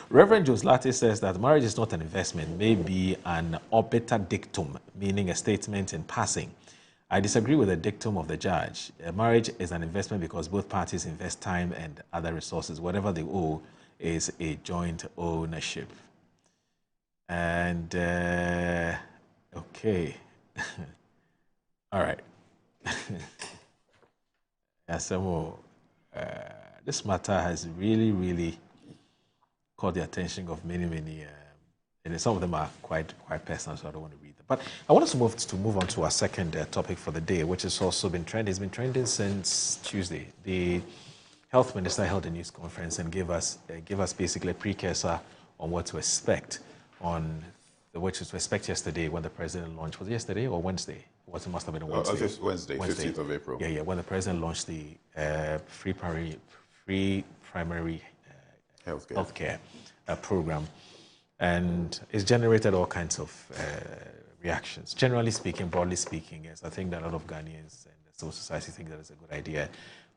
Reverend Joslati says that marriage is not an investment, maybe an obiter dictum, meaning a statement in passing. I disagree with the dictum of the judge. Marriage is an investment because both parties invest time and other resources. Whatever they owe is a joint ownership. And, okay. All right. This matter has really caught the attention of many, and some of them are quite personal, so I don't want to read them But I want us to move on to our second topic for the day, which has also been trending. It's been trending since Tuesday. The health minister held a news conference and gave us basically a precursor on what to expect yesterday when the president launched. Was it yesterday or Wednesday? It must have been a Wednesday. Wednesday, 15th of April. Yeah, when the president launched the free primary healthcare program, and it's generated all kinds of reactions. Generally speaking, broadly speaking, yes, I think that a lot of Ghanaians and the civil society think that it's a good idea.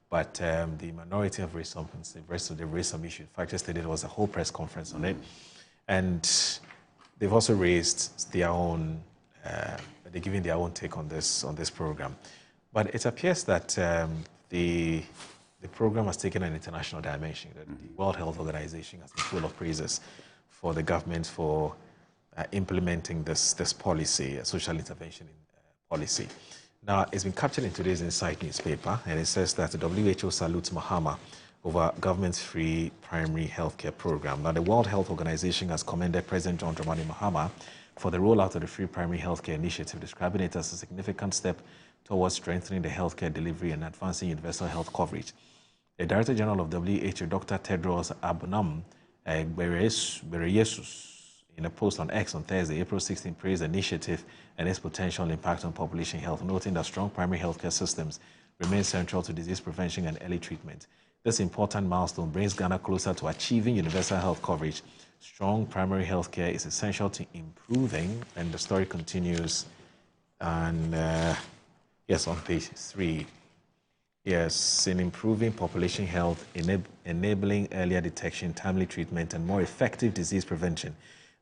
But the minority have raised some issues. In fact, yesterday there was a whole press conference on it, and they've also raised their own. They're giving their own take on this program. But it appears that the program has taken an international dimension. That the World Health Organization has been full of praises for the government for implementing this policy, social intervention policy. Now, it's been captured in today's Insight newspaper, and it says that the WHO salutes Mahama over government's free primary healthcare program. Now, the World Health Organization has commended President John Dramani Mahama for the rollout of the free primary healthcare initiative, describing it as a significant step towards strengthening the healthcare delivery and advancing universal health coverage. The Director General of WHO, Dr. Tedros Adhanom Ghebreyesus, in a post on X on Thursday, April 16, praised the initiative and its potential impact on population health, noting that strong primary healthcare systems remain central to disease prevention and early treatment. This important milestone brings Ghana closer to achieving universal health coverage. Strong primary healthcare is essential to improving, and the story continues. And yes, on page 3. Yes, in improving population health, enabling earlier detection, timely treatment, and more effective disease prevention.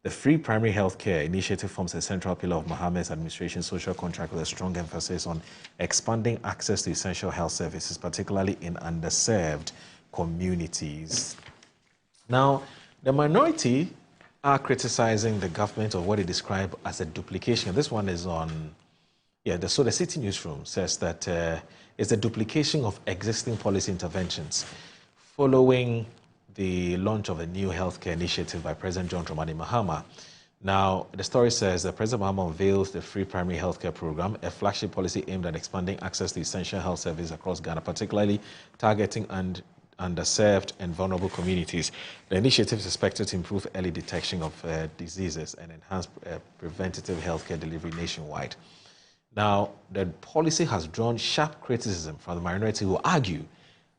The free primary healthcare initiative forms a central pillar of Mohammed's administration's social contract with a strong emphasis on expanding access to essential health services, particularly in underserved communities. Now, the minority are criticizing the government of what they describe as a duplication. This one is on, so the City Newsroom says that it's a duplication of existing policy interventions following the launch of a new healthcare initiative by President John Dramani Mahama. Now, the story says that President Mahama unveils the free primary healthcare program, a flagship policy aimed at expanding access to essential health services across Ghana, particularly targeting underserved and vulnerable communities. The initiative is expected to improve early detection of diseases and enhance preventative healthcare delivery nationwide. Now, the policy has drawn sharp criticism from the minority who argue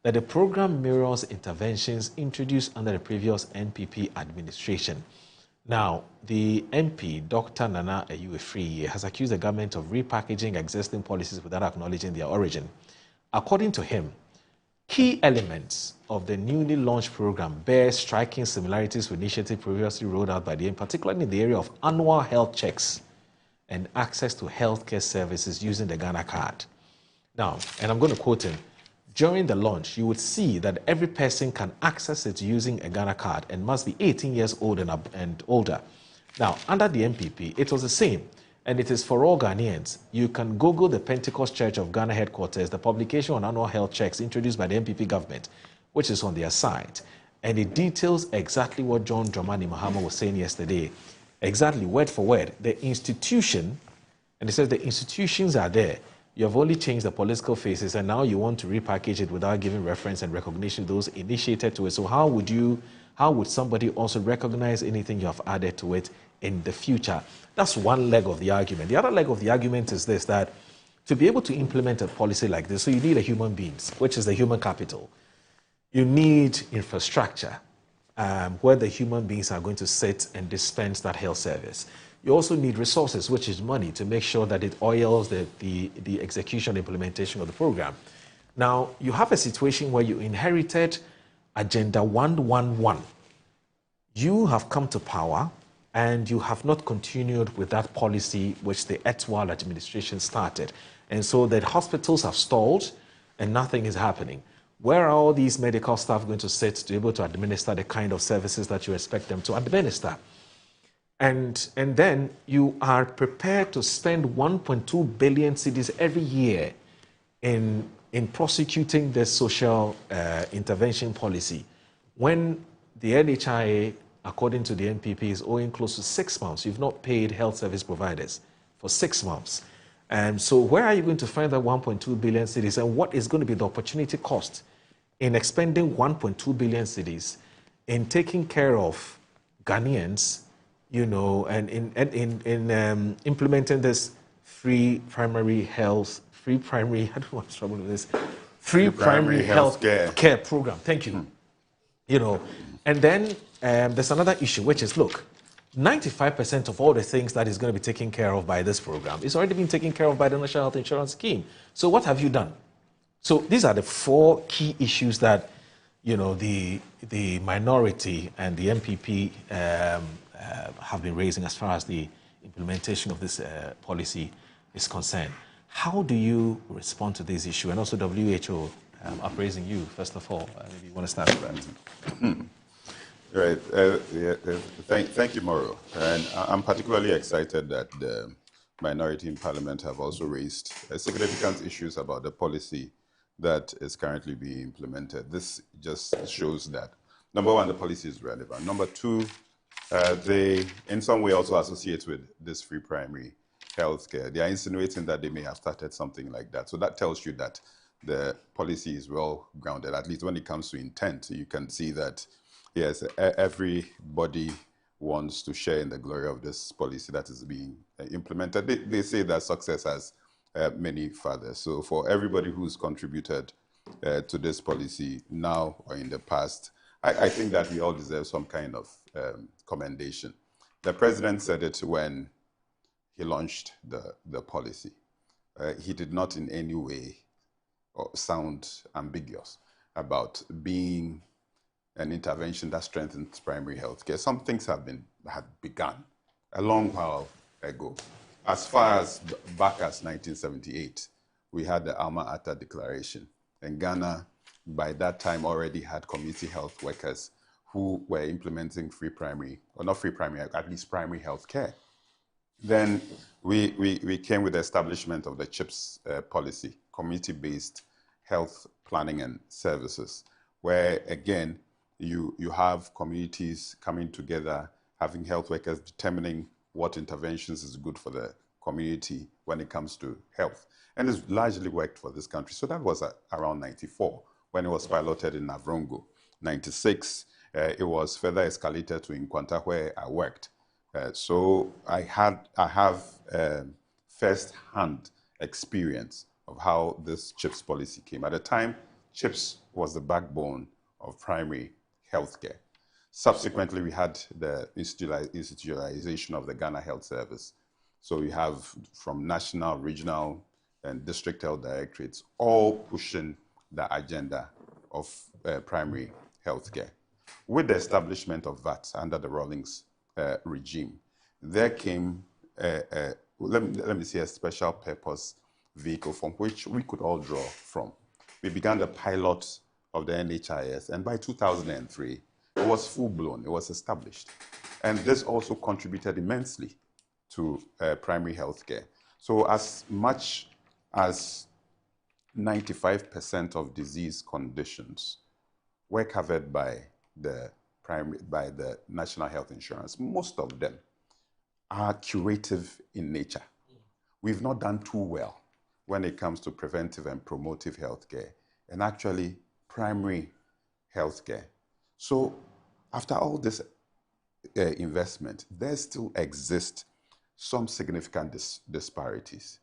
that the program mirrors interventions introduced under the previous NPP administration. Now, the MP, Dr. Nana Ayuefriye, has accused the government of repackaging existing policies without acknowledging their origin. According to him, key elements of the newly launched program bear striking similarities with initiatives previously rolled out by the MP, particularly in the area of annual health checks and access to healthcare services using the Ghana card. Now, and I'm going to quote him, during the launch, you would see that every person can access it using a Ghana card and must be 18 years old and older. Now, under the MPP, it was the same, and it is for all Ghanaians. You can Google the Pentecost Church of Ghana headquarters, the publication on annual health checks introduced by the MPP government, which is on their site, and it details exactly what John Dramani Mahama was saying yesterday, exactly word for word. The institution, and it says the institutions are there. You have only changed the political faces, and now you want to repackage it without giving reference and recognition to those initiated to it. So how would somebody also recognize anything you have added to it in the future? That's one leg of the argument. The other leg of the argument is this, that to be able to implement a policy like this, so you need a human beings, which is the human capital. You need infrastructure where the human beings are going to sit and dispense that health service. You also need resources, which is money, to make sure that it oils the execution, implementation of the program. Now, you have a situation where you inherited Agenda 111. You have come to power, and you have not continued with that policy which the erstwhile administration started. And so the hospitals have stalled, and nothing is happening. Where are all these medical staff going to sit to be able to administer the kind of services that you expect them to administer? And then you are prepared to spend 1.2 billion cedis every year in prosecuting the social intervention policy, when the NHIA, according to the MPP, is owing close to 6 months. You've not paid health service providers for 6 months. And so where are you going to find that 1.2 billion cedis, and what is going to be the opportunity cost in expending 1.2 billion cedis in taking care of Ghanaians, you know, and in implementing this free primary, I don't know what's trouble with this, free primary health care program. Thank you. You know, and then there's another issue, which is, look, 95% of all the things that is going to be taken care of by this program is already been taken care of by the National Health Insurance Scheme. So what have you done? So these are the 4 key issues that, you know, the minority and the MPP have been raising as far as the implementation of this policy is concerned. How do you respond to this issue? And also WHO appraising you, first of all. Maybe you want to start with that. Right. Thank you, Mauro. And I'm particularly excited that the minority in Parliament have also raised significant issues about the policy that is currently being implemented. This just shows that, number one, the policy is relevant. Number two, they in some way also associate with this free primary healthcare. They are insinuating that they may have started something like that. So that tells you that the policy is well grounded, at least when it comes to intent. You can see that, yes, everybody wants to share in the glory of this policy that is being implemented. They say that success has many fathers. So for everybody who's contributed to this policy now or in the past, I think that we all deserve some kind of commendation. The president said it when he launched the policy. He did not in any way sound ambiguous about being an intervention that strengthens primary health care. Some things had begun a long while ago. As far as back as 1978, we had the Alma Ata Declaration. And Ghana, by that time, already had community health workers who were implementing free primary, or not free primary, at least primary health care. Then we came with the establishment of the CHIPS policy, community-based health planning and services, where, again, you have communities coming together, having health workers determining what interventions is good for the community when it comes to health. And it's largely worked for this country. So that was around 94 when it was piloted in Navrongo. 96, it was further escalated to Nkwanta, where I worked. So I have first-hand experience of how this CHIPS policy came. At the time, CHIPS was the backbone of primary healthcare. Subsequently, we had the institutionalization of the Ghana Health Service. So we have from national, regional, and district health directorates all pushing the agenda of primary healthcare. With the establishment of VAT under the Rawlings regime, there came, let me say, a special purpose vehicle from which we could all draw from. We began the pilot of the NHIS, and by 2003, it was full-blown, it was established. And this also contributed immensely to primary health care. So as much as 95% of disease conditions were covered by the National Health Insurance, most of them are curative in nature. We've not done too well when it comes to preventive and promotive healthcare, and actually primary healthcare. So after all this investment, there still exist some significant disparities.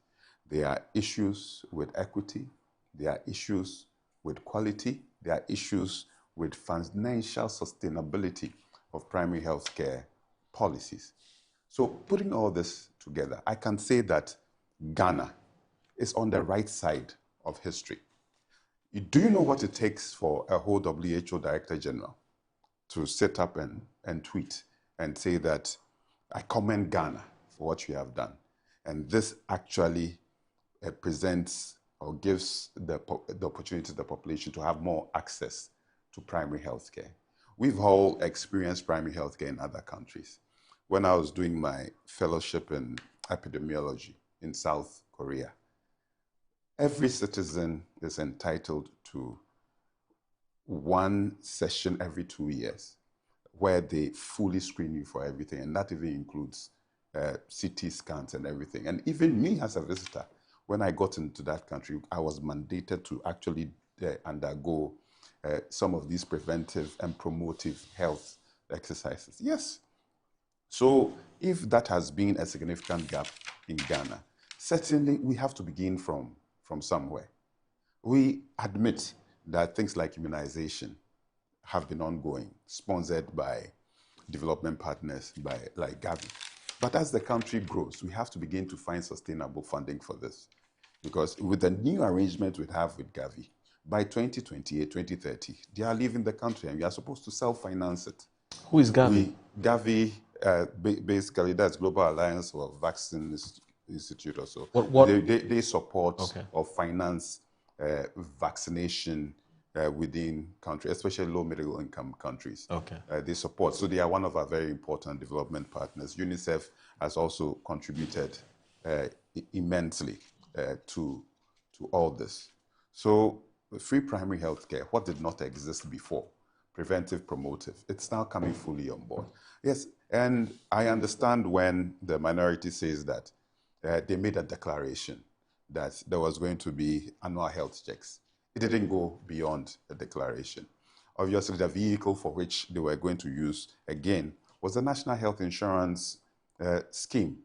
There are issues with equity, there are issues with quality, there are issues with financial sustainability of primary healthcare policies. So putting all this together, I can say that Ghana is on the right side of history. Do you know what it takes for a whole WHO Director General to sit up and tweet and say that I commend Ghana for what you have done? And this actually presents or gives the opportunity to the population to have more access to primary health care. We've all experienced primary health care in other countries. When I was doing my fellowship in epidemiology in South Korea, every citizen is entitled to one session every 2 years where they fully screen you for everything, and that even includes CT scans and everything. And even me as a visitor, when I got into that country, I was mandated to actually undergo some of these preventive and promotive health exercises. Yes. So if that has been a significant gap in Ghana, certainly we have to begin from somewhere. We admit that things like immunization have been ongoing, sponsored by development partners like Gavi. But as the country grows, we have to begin to find sustainable funding for this. Because with the new arrangement we have with Gavi, by 2028, 2030, they are leaving the country and we are supposed to self-finance it. Who is Gavi? Gavi, basically, that's Global Alliance for Vaccine Institute or so. They support or finance vaccination within countries, especially low middle income countries. They support. So they are one of our very important development partners. UNICEF has also contributed immensely to all this. So free primary health care, what did not exist before, preventive, promotive, it's now coming fully on board. Yes, and I understand when the minority says that they made a declaration that there was going to be annual health checks. It didn't go beyond a declaration. Obviously, the vehicle for which they were going to use, again, was the National Health Insurance Scheme.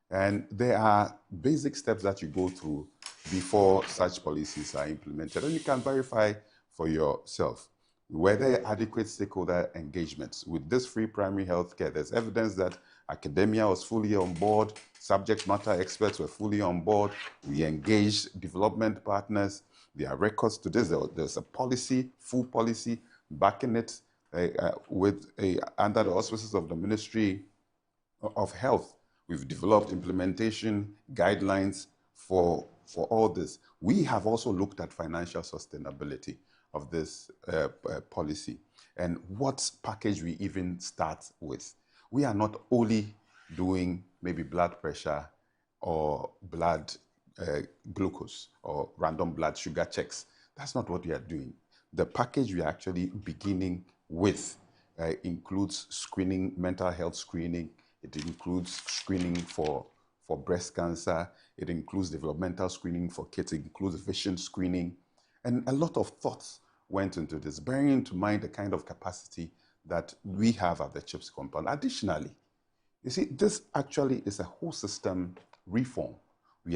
And there are basic steps that you go through before such policies are implemented. And you can verify for yourself. Were there adequate stakeholder engagements? With this free primary health care, there's evidence that academia was fully on board, subject matter experts were fully on board, we engaged development partners, there are records to this, there's a policy, full policy, backing it under the auspices of the Ministry of Health. We've developed implementation guidelines for all this. We have also looked at financial sustainability of this policy and what package we even start with. We are not only doing maybe blood pressure or blood glucose or random blood sugar checks. That's not what we are doing. The package we are actually beginning with includes screening, mental health screening. It includes screening for breast cancer. It includes developmental screening for kids. It includes vision screening. And a lot of thoughts went into this, bearing into mind the kind of capacity that we have at the CHIPS compound. Additionally, you see, this actually is a whole system reform. We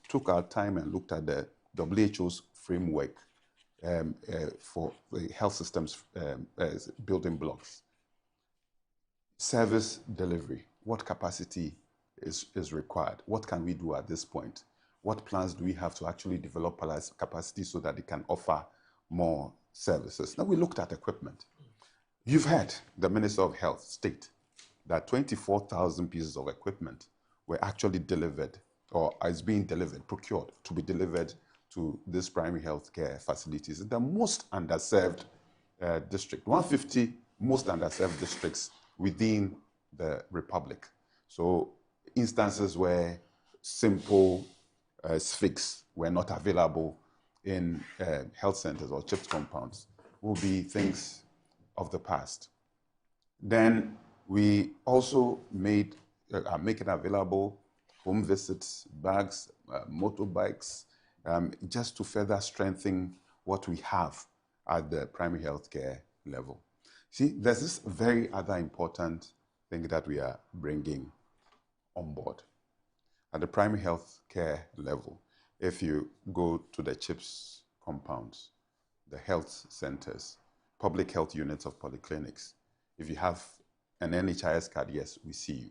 took our time and looked at the WHO's framework for health systems building blocks. Service delivery, what capacity is required? What can we do at this point? What plans do we have to actually develop capacity so that it can offer more services? Now we looked at equipment. You've heard the Minister of Health state that 24,000 pieces of equipment were actually delivered or is being delivered, procured to be delivered to this primary health care facilities in the most underserved district, 150 most underserved districts within the Republic. So instances where simple fix were not available in health centers or CHIPS compounds will be things of the past. Then we also are making available home visits, bags, motorbikes, just to further strengthen what we have at the primary health care level. See, there's this very other important thing that we are bringing on board. At the primary health care level, if you go to the CHIPS compounds, the health centers, public health units of polyclinics, if you have an NHIS card, yes, we see you.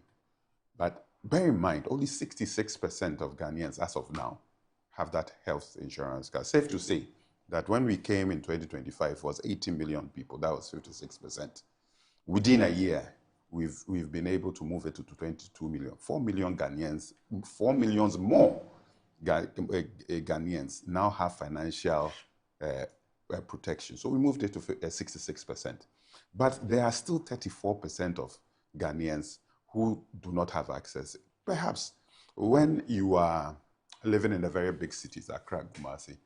But bear in mind, only 66% of Ghanaians, as of now, have that health insurance card. Safe to say that when we came in 2025, it was 80 million people. That was 56%. Within a year, we've been able to move it to 22 million. 4 million Ghanaians, 4 million more Ghanaians now have financial protection. So we moved it to 66%. But there are still 34% of Ghanaians who do not have access. Perhaps when you are living in the very big cities, Accra, Kumasi,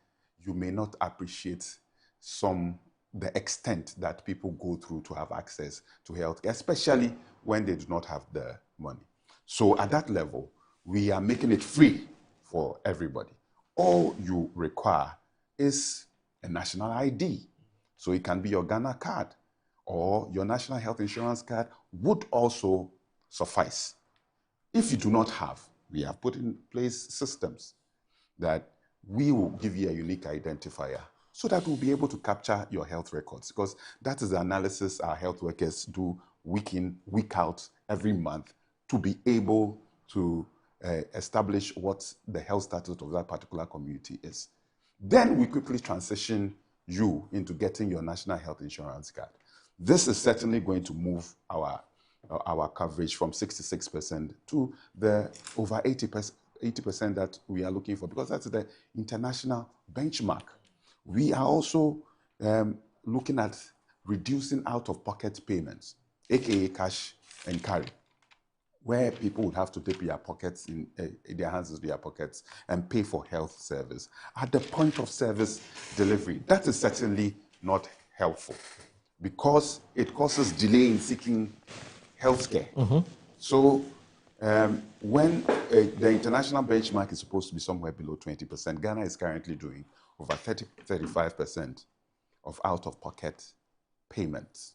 you may not appreciate the extent that people go through to have access to health, especially when they do not have the money. So at that level, we are making it free for everybody. All you require is a national ID. So it can be your Ghana card, or your national health insurance card would also suffice. If you do not have, we have put in place systems that we will give you a unique identifier so that we'll be able to capture your health records, because that is the analysis our health workers do week in, week out, every month, to be able to establish what the health status of that particular community is. Then we quickly transition you into getting your national health insurance card. This is certainly going to move our coverage from 66% to the over 80% that we are looking for, because that's the international benchmark. We are also looking at reducing out-of-pocket payments, aka cash and carry, where people would have to dip their pockets in their hands into their pockets and pay for health service at the point of service delivery. That is certainly not helpful, because it causes delay in seeking health care. So when the international benchmark is supposed to be somewhere below 20%, Ghana is currently doing over 35% of out-of-pocket payments,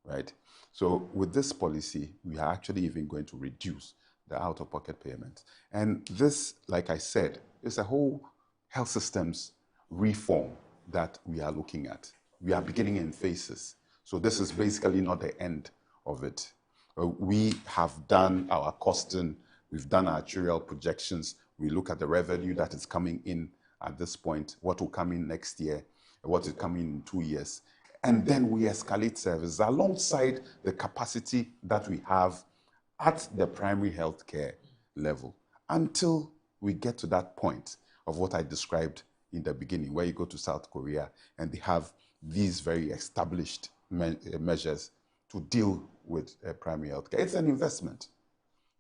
right? So with this policy, we are actually even going to reduce the out-of-pocket payments. And this, like I said, is a whole health systems reform that we are looking at. We are beginning in phases. So this is basically not the end of it. We have done our costing, we've done our actuarial projections, we look at the revenue that is coming in at this point, what will come in next year, what will come in 2 years, and then we escalate services alongside the capacity that we have at the primary health care level, until we get to that point of what I described in the beginning, where you go to South Korea and they have these very established measures to deal with primary health care. It's an investment.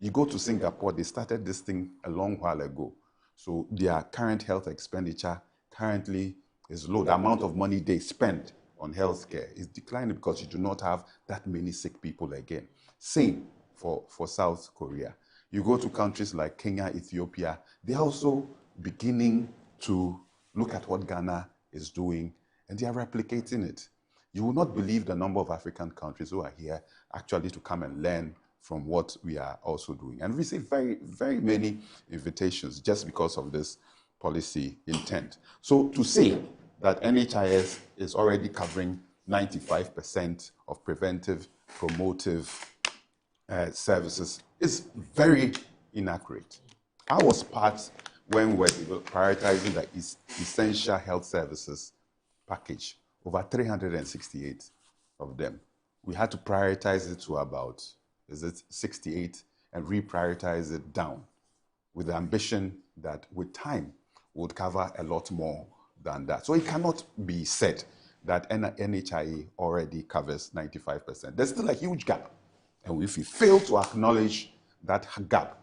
You go to Singapore, they started this thing a long while ago. So their current health expenditure currently is low. The amount of money they spend on healthcare is declining because you do not have that many sick people again. Same for South Korea. You go to countries like Kenya, Ethiopia, they're also beginning to look at what Ghana is doing, and they are replicating it. You will not believe the number of African countries who are here actually to come and learn from what we are also doing. And we see very, very many invitations just because of this policy intent. So to say that NHIS is already covering 95% of preventive, promotive services is very inaccurate. I was part when we were prioritizing the essential health services package, over 368 of them. We had to prioritize it to about, 68, and reprioritize it down with the ambition that with time we would cover a lot more than that. So it cannot be said that NHIE already covers 95%. There's still a huge gap. And if we fail to acknowledge that gap,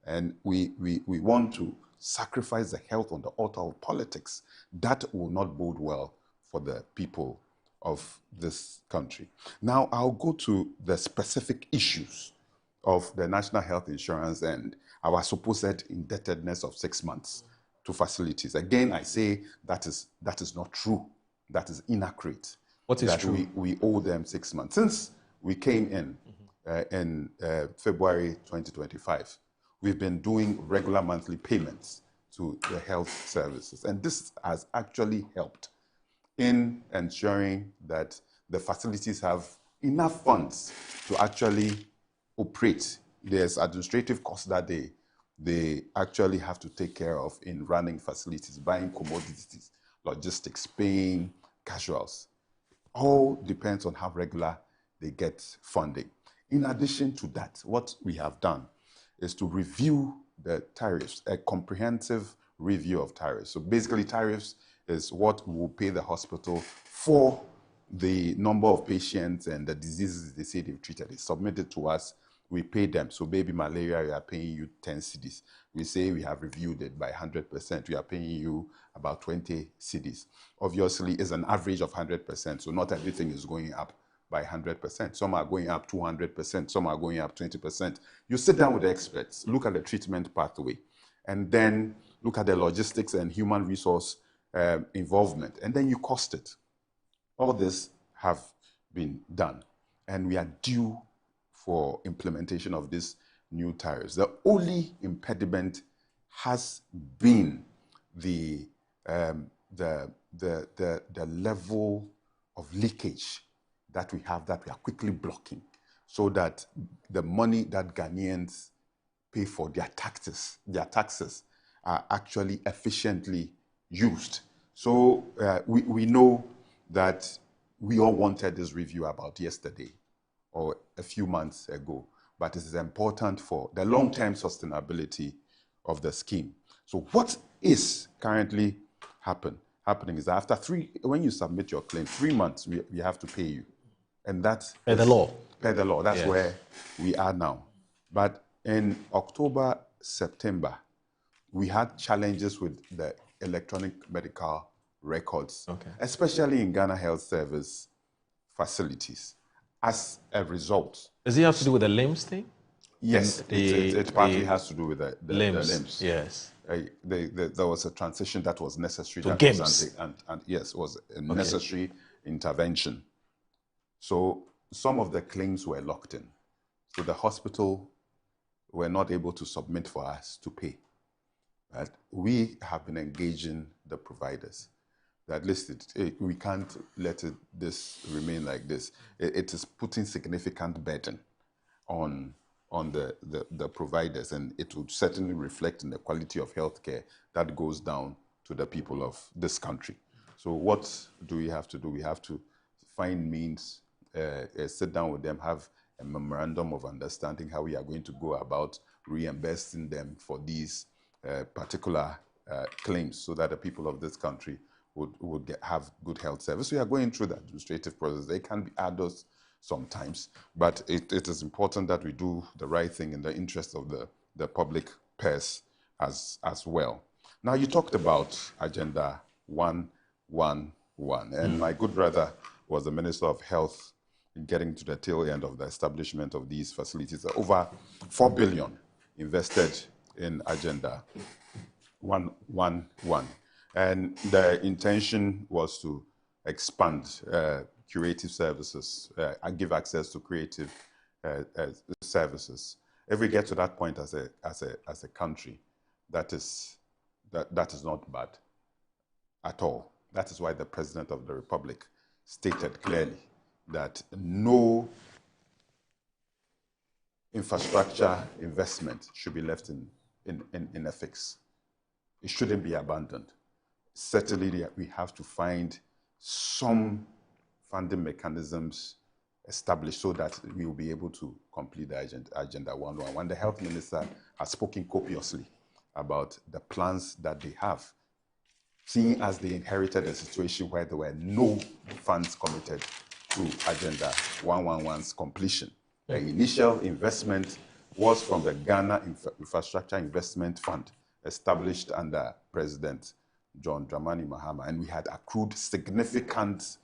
and we want to sacrifice the health on the altar of politics, that will not bode well for the people of this country. Now, I'll go to the specific issues of the national health insurance and our supposed indebtedness of 6 months to facilities. Again, I say that is not true. That is inaccurate. What is true? We owe them 6 months. Since we came in February 2025, we've been doing regular monthly payments to the health services. And this has actually helped in ensuring that the facilities have enough funds to actually operate. There's administrative costs that they actually have to take care of in running facilities, buying commodities, logistics, paying casuals. All depends on how regular they get funding. In addition to that, what we have done is to review the tariffs, a comprehensive review of tariffs. So basically tariffs is what will pay the hospital for the number of patients and the diseases they say they've treated. They submit it to us, we pay them. So baby malaria, we are paying you 10 cedis. We say we have reviewed it by 100%, we are paying you about 20 cedis. Obviously, it's an average of 100%, so not everything is going up by 100%. Some are going up 200%. Some are going up 20%. You sit down with the experts, look at the treatment pathway, and then look at the logistics and human resource involvement, and then you cost it. All this have been done, and we are due for implementation of these new tariffs. The only impediment has been the level of leakage that we have, that we are quickly blocking, so that the money that Ghanaians pay for their taxes are actually efficiently used. So we know that we all wanted this review about yesterday or a few months ago, but it is important for the long-term sustainability of the scheme. So what is currently happening is that after when you submit your claim, 3 months, we have to pay you. And that's per the law. Per the law. That's where we are now. But in October, September, we had challenges with the electronic medical records, especially in Ghana Health Service facilities. As a result. Does it have to do with the LIMS thing? Yes, it partly has to do with the LIMS. Yes. There was a transition that was necessary. To GIMS. And yes, it was a necessary intervention. So some of the claims were locked in. So the hospital were not able to submit for us to pay. Right? We have been engaging the providers that listed. We can't let this remain like this. It is putting significant burden on the providers, and it would certainly reflect in the quality of healthcare that goes down to the people of this country. So what do we have to do? We have to find means, sit down with them, have a memorandum of understanding how we are going to go about reimbursing them for these particular claims, so that the people of this country would have good health service. We are going through the administrative process. They can be arduous sometimes, but it is important that we do the right thing in the interest of the public purse as well. Now, you talked about Agenda 111, and my good brother was the Minister of Health in getting to the tail end of the establishment of these facilities. Over 4 billion invested in Agenda 111. And the intention was to expand curative services, and give access to creative services. If we get to that point as a country, that is not bad at all. That is why the President of the Republic stated clearly that no infrastructure investment should be left in a fix. It shouldn't be abandoned. Certainly, we have to find some funding mechanisms established so that we will be able to complete the Agenda 111. The Health Minister has spoken copiously about the plans that they have, seeing as they inherited a situation where there were no funds committed to Agenda 111's completion. The initial investment was from the Ghana Infrastructure Investment Fund, established under President John Dramani Mahama, and we had accrued significant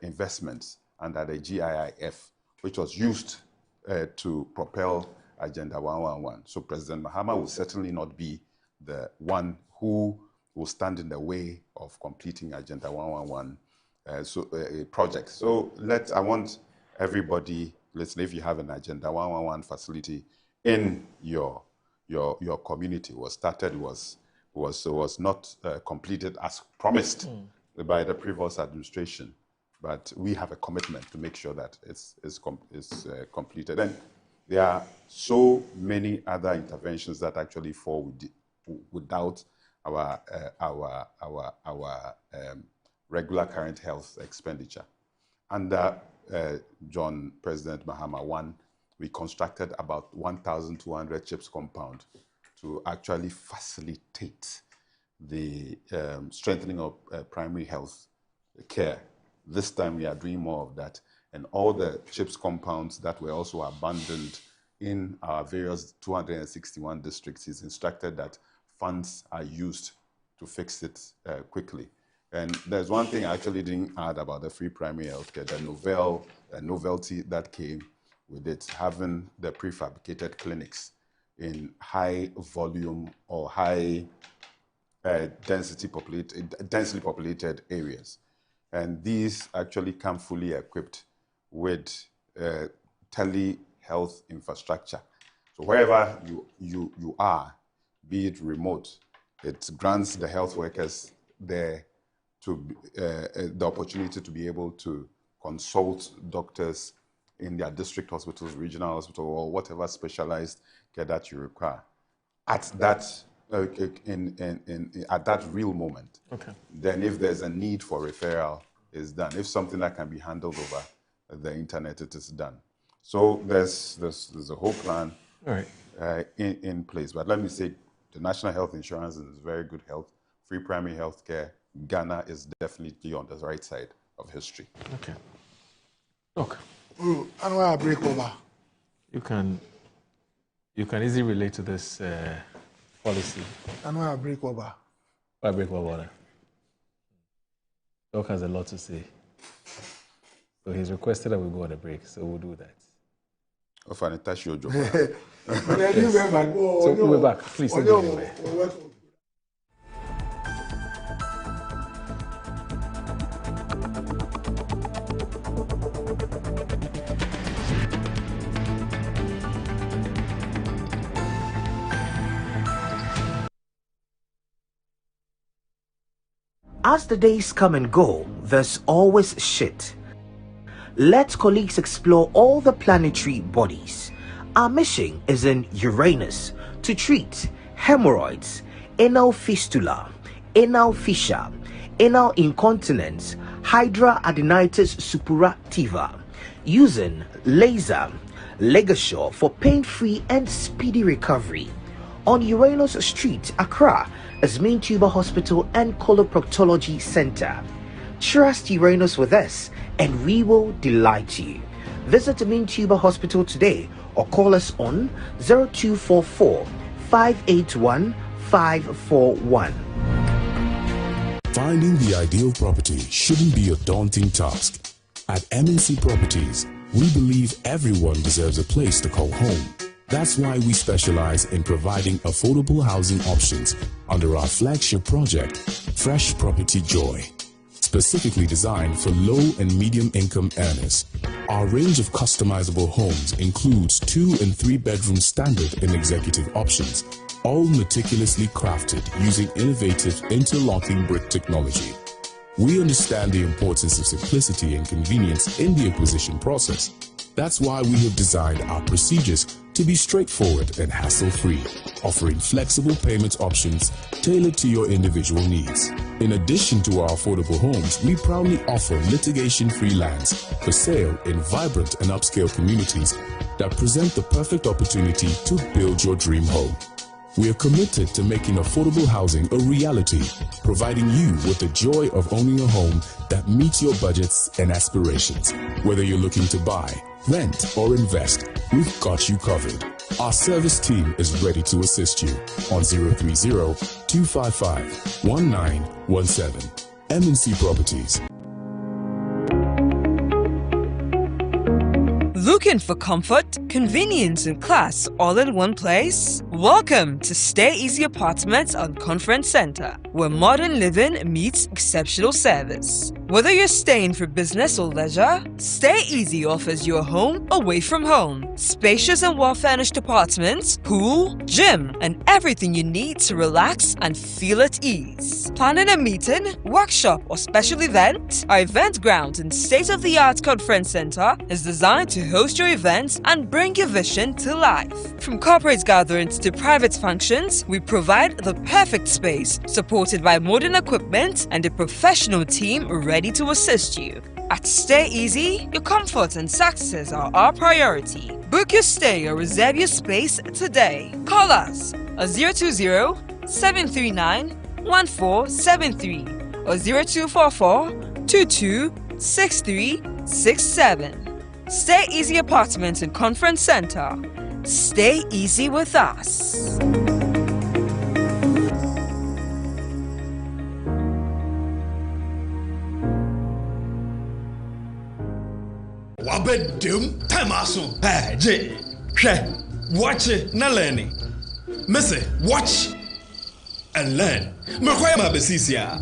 investments under the GIIF, which was used to propel Agenda 111. So President Mahama will certainly not be the one who will stand in the way of completing Agenda 111 project. So I want everybody listening, if you have an Agenda 111 facility in your community, was started, was not completed as promised by the previous administration, but we have a commitment to make sure that it's completed. And there are so many other interventions that actually fall without our regular current health expenditure. Under President Mahama 1, we constructed about 1,200 CHIPS compound to actually facilitate the strengthening of primary health care. This time we are doing more of that. And all the CHIPS compounds that were also abandoned in our various 261 districts, is instructed that funds are used to fix it quickly. And there's one thing I actually didn't add about the free primary healthcare, the novelty that came with it, having the prefabricated clinics in high volume or high densely populated areas. And these actually come fully equipped with telehealth infrastructure. So wherever you are, be it remote, it grants the health workers the opportunity to be able to consult doctors in their district hospitals, regional hospital, or whatever specialized care that you require at that at that real moment. Okay. Then if there's a need for referral, it's done. If something that can be handled over the internet, it is done. So there's a whole plan in place. But let me say, the national health insurance is very good health. Free primary health care, Ghana is definitely on the right side of history. Okay. Look. And why I break over? You can easily relate to this policy. And why I break over? Why break over? Doc has a lot to say. So he's requested that we go on a break, so we'll do that. So we're back. Please don't go anywhere. As the days come and go, there's always shit. Let colleagues explore all the planetary bodies. Our mission is in Uranus to treat hemorrhoids, anal fistula, anal fissure, anal incontinence, hidradenitis suppurativa, using laser ligature for pain-free and speedy recovery. On Uranus Street, Accra, is Main Tuber Hospital and Coloproctology Center. Trust Uranus with us and we will delight you. Visit Main Tuber Hospital today or call us on 0244 581 541. Finding the ideal property shouldn't be a daunting task. At MNC Properties, we believe everyone deserves a place to call home. That's why we specialize in providing affordable housing options under our flagship project, Fresh Property Joy, specifically designed for low and medium income earners. Our range of customizable homes includes 2- and 3-bedroom standard and executive options, all meticulously crafted using innovative interlocking brick technology. We understand the importance of simplicity and convenience in the acquisition process. That's why we have designed our procedures to be straightforward and hassle-free, offering flexible payment options tailored to your individual needs. In addition to our affordable homes, we proudly offer litigation-free lands for sale in vibrant and upscale communities that present the perfect opportunity to build your dream home. We are committed to making affordable housing a reality, providing you with the joy of owning a home that meets your budgets and aspirations. Whether you're looking to buy, rent, or invest, we've got you covered. Our service team is ready to assist you on 030-255-1917. MNC Properties. Looking for comfort, convenience, and class all in one place? Welcome to Stay Easy Apartments on Conference Center, where modern living meets exceptional service. Whether you're staying for business or leisure, Stay Easy offers you a home away from home. Spacious and well-furnished apartments, pool, gym, and everything you need to relax and feel at ease. Planning a meeting, workshop, or special event? Our event ground and state-of-the-art conference center is designed to host your events and bring your vision to life. From corporate gatherings to private functions, we provide the perfect space, supported by modern equipment and a professional team ready to assist you. At Stay Easy, your comfort and success are our priority. Book your stay or reserve your space today. Call us at 020-739-1473 or 0244-226367. Stay Easy Apartments and Conference Center. Stay easy with us. Wabedum tamaso. Hey, J. Watch it, na learning. Missy, watch and learn. Makwaya mabesisia.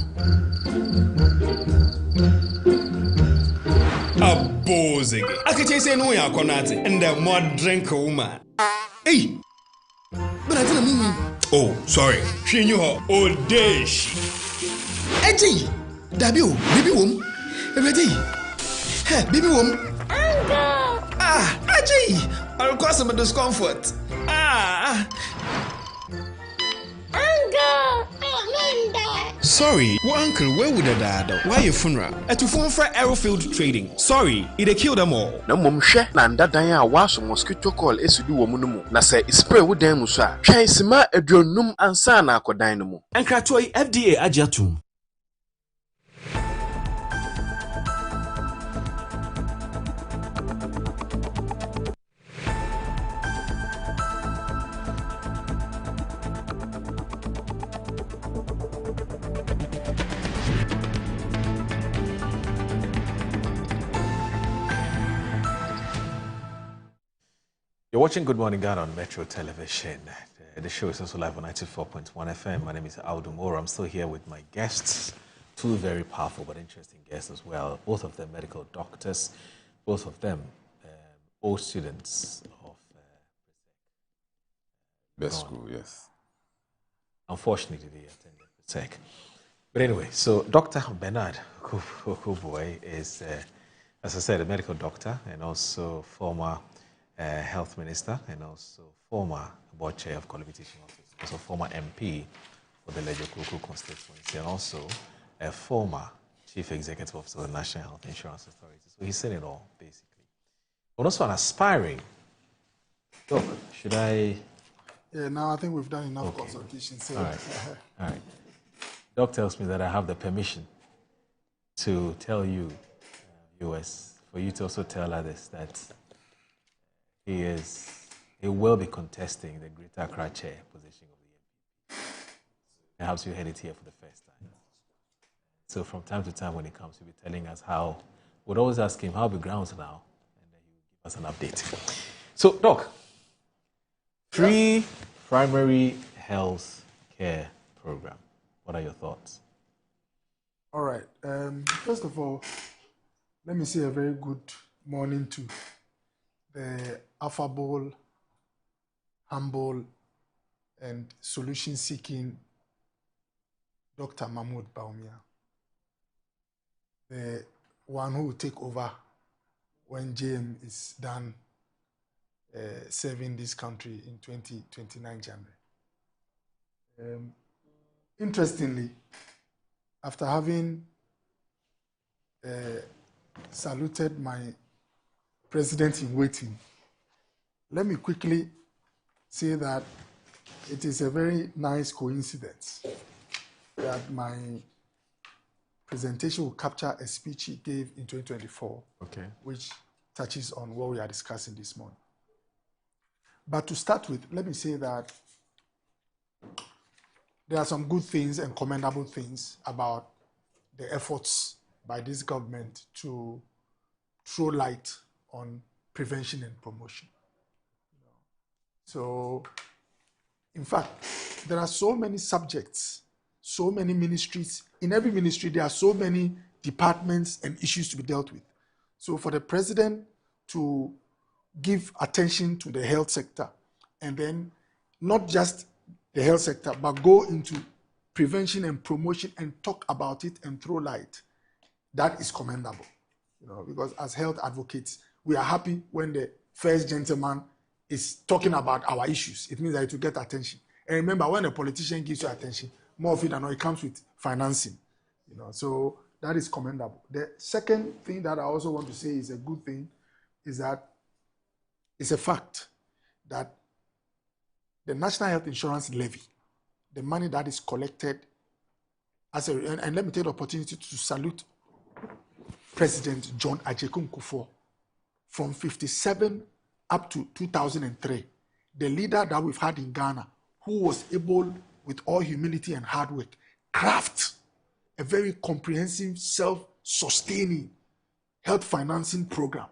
Abozige. Akache say no ya konate and the more drink woman. Hey. But I didn't mean. Oh, sorry. She knew her old days. Eji. Dabio, baby wom. Ready. Hey, baby wom. Ah, Eji. I'll cause some discomfort. Ah. Sorry, well, uncle, where would I die? Why your funeral? At your phone for Aerofield Trading. Sorry, it killed them all. No mum share Nanda Daya was a mosquito call SUD woman. Na say spray with them, sir. Chaisima a dronum and sana co dynamo. And Kratoi FDA Ajatum. You're watching Good Morning Ghana on Metro Television. The show is also live on 94.1 FM. My name is Audu Moro. I'm still here with my guests, two very powerful but interesting guests as well. Both of them medical doctors, both of them old students of best school, yes. Unfortunately, they attended Tech. But anyway, so Dr. Bernard Okuboy is, as I said, a medical doctor and also former health minister and also former board chair of Quality Teaching Office, also former MP for the Lejokuku constituency and also a former chief executive officer of the National Health Insurance Authority. So he's seen it all, basically. But also an aspiring. Doc, should I? Yeah, now I think we've done enough consultations. So. All right. All right. Doc tells me that I have the permission to tell you, viewers, for you to also tell others that he will be contesting the Greater Accra Chair position of the MP. Perhaps you heard it here for the first time. So from time to time when he comes, he'll be telling us how, we'd always ask him, how are the grounds now? And then he will give us an update. So, Doc, free primary health care program. What are your thoughts? All right. First of all, let me say a very good morning to the affable, humble, and solution-seeking Dr. Mahmoud Baumia, the one who will take over when JM is done serving this country in 2029 January. Interestingly, after having saluted my president in waiting, let me quickly say that it is a very nice coincidence that my presentation will capture a speech he gave in 2024, which touches on what we are discussing this morning. But to start with, let me say that there are some good things and commendable things about the efforts by this government to throw light on prevention and promotion. So, in fact, there are so many subjects, so many ministries. In every ministry, there are so many departments and issues to be dealt with. So for the president to give attention to the health sector, and then not just the health sector, but go into prevention and promotion and talk about it and throw light, that is commendable. Because as health advocates, we are happy when the first gentleman is talking about our issues. It means that it will get attention. And remember, when a politician gives you attention, more of it than not, it comes with financing. So that is commendable. The second thing that I also want to say is a good thing is that it's a fact that the National Health Insurance Levy, the money that is collected and let me take the opportunity to salute President John Ajekun Kufuor. From 1957 up to 2003, the leader that we've had in Ghana, who was able, with all humility and hard work, craft a very comprehensive, self-sustaining health financing program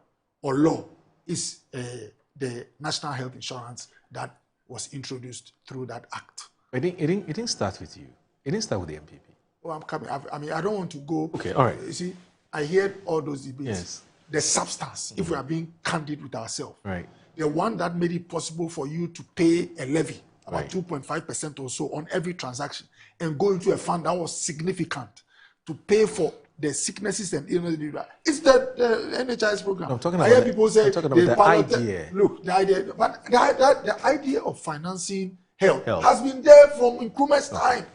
or law is the National Health Insurance that was introduced through that act. It didn't start with you. It didn't start with the MPP. Oh, I'm coming. I mean, I don't want to go. Okay, all right. You see, I heard all those debates. Yes. The substance, if we are being candid with ourselves, right? The one that made it possible for you to pay a levy, about 2.5% or so on every transaction, and go into a fund that was significant to pay for the sicknesses and illnesses. It's the NHIS program. I'm talking I about hear people say the idea. Look, the idea, but the idea of financing health has been there from Nkrumah's time.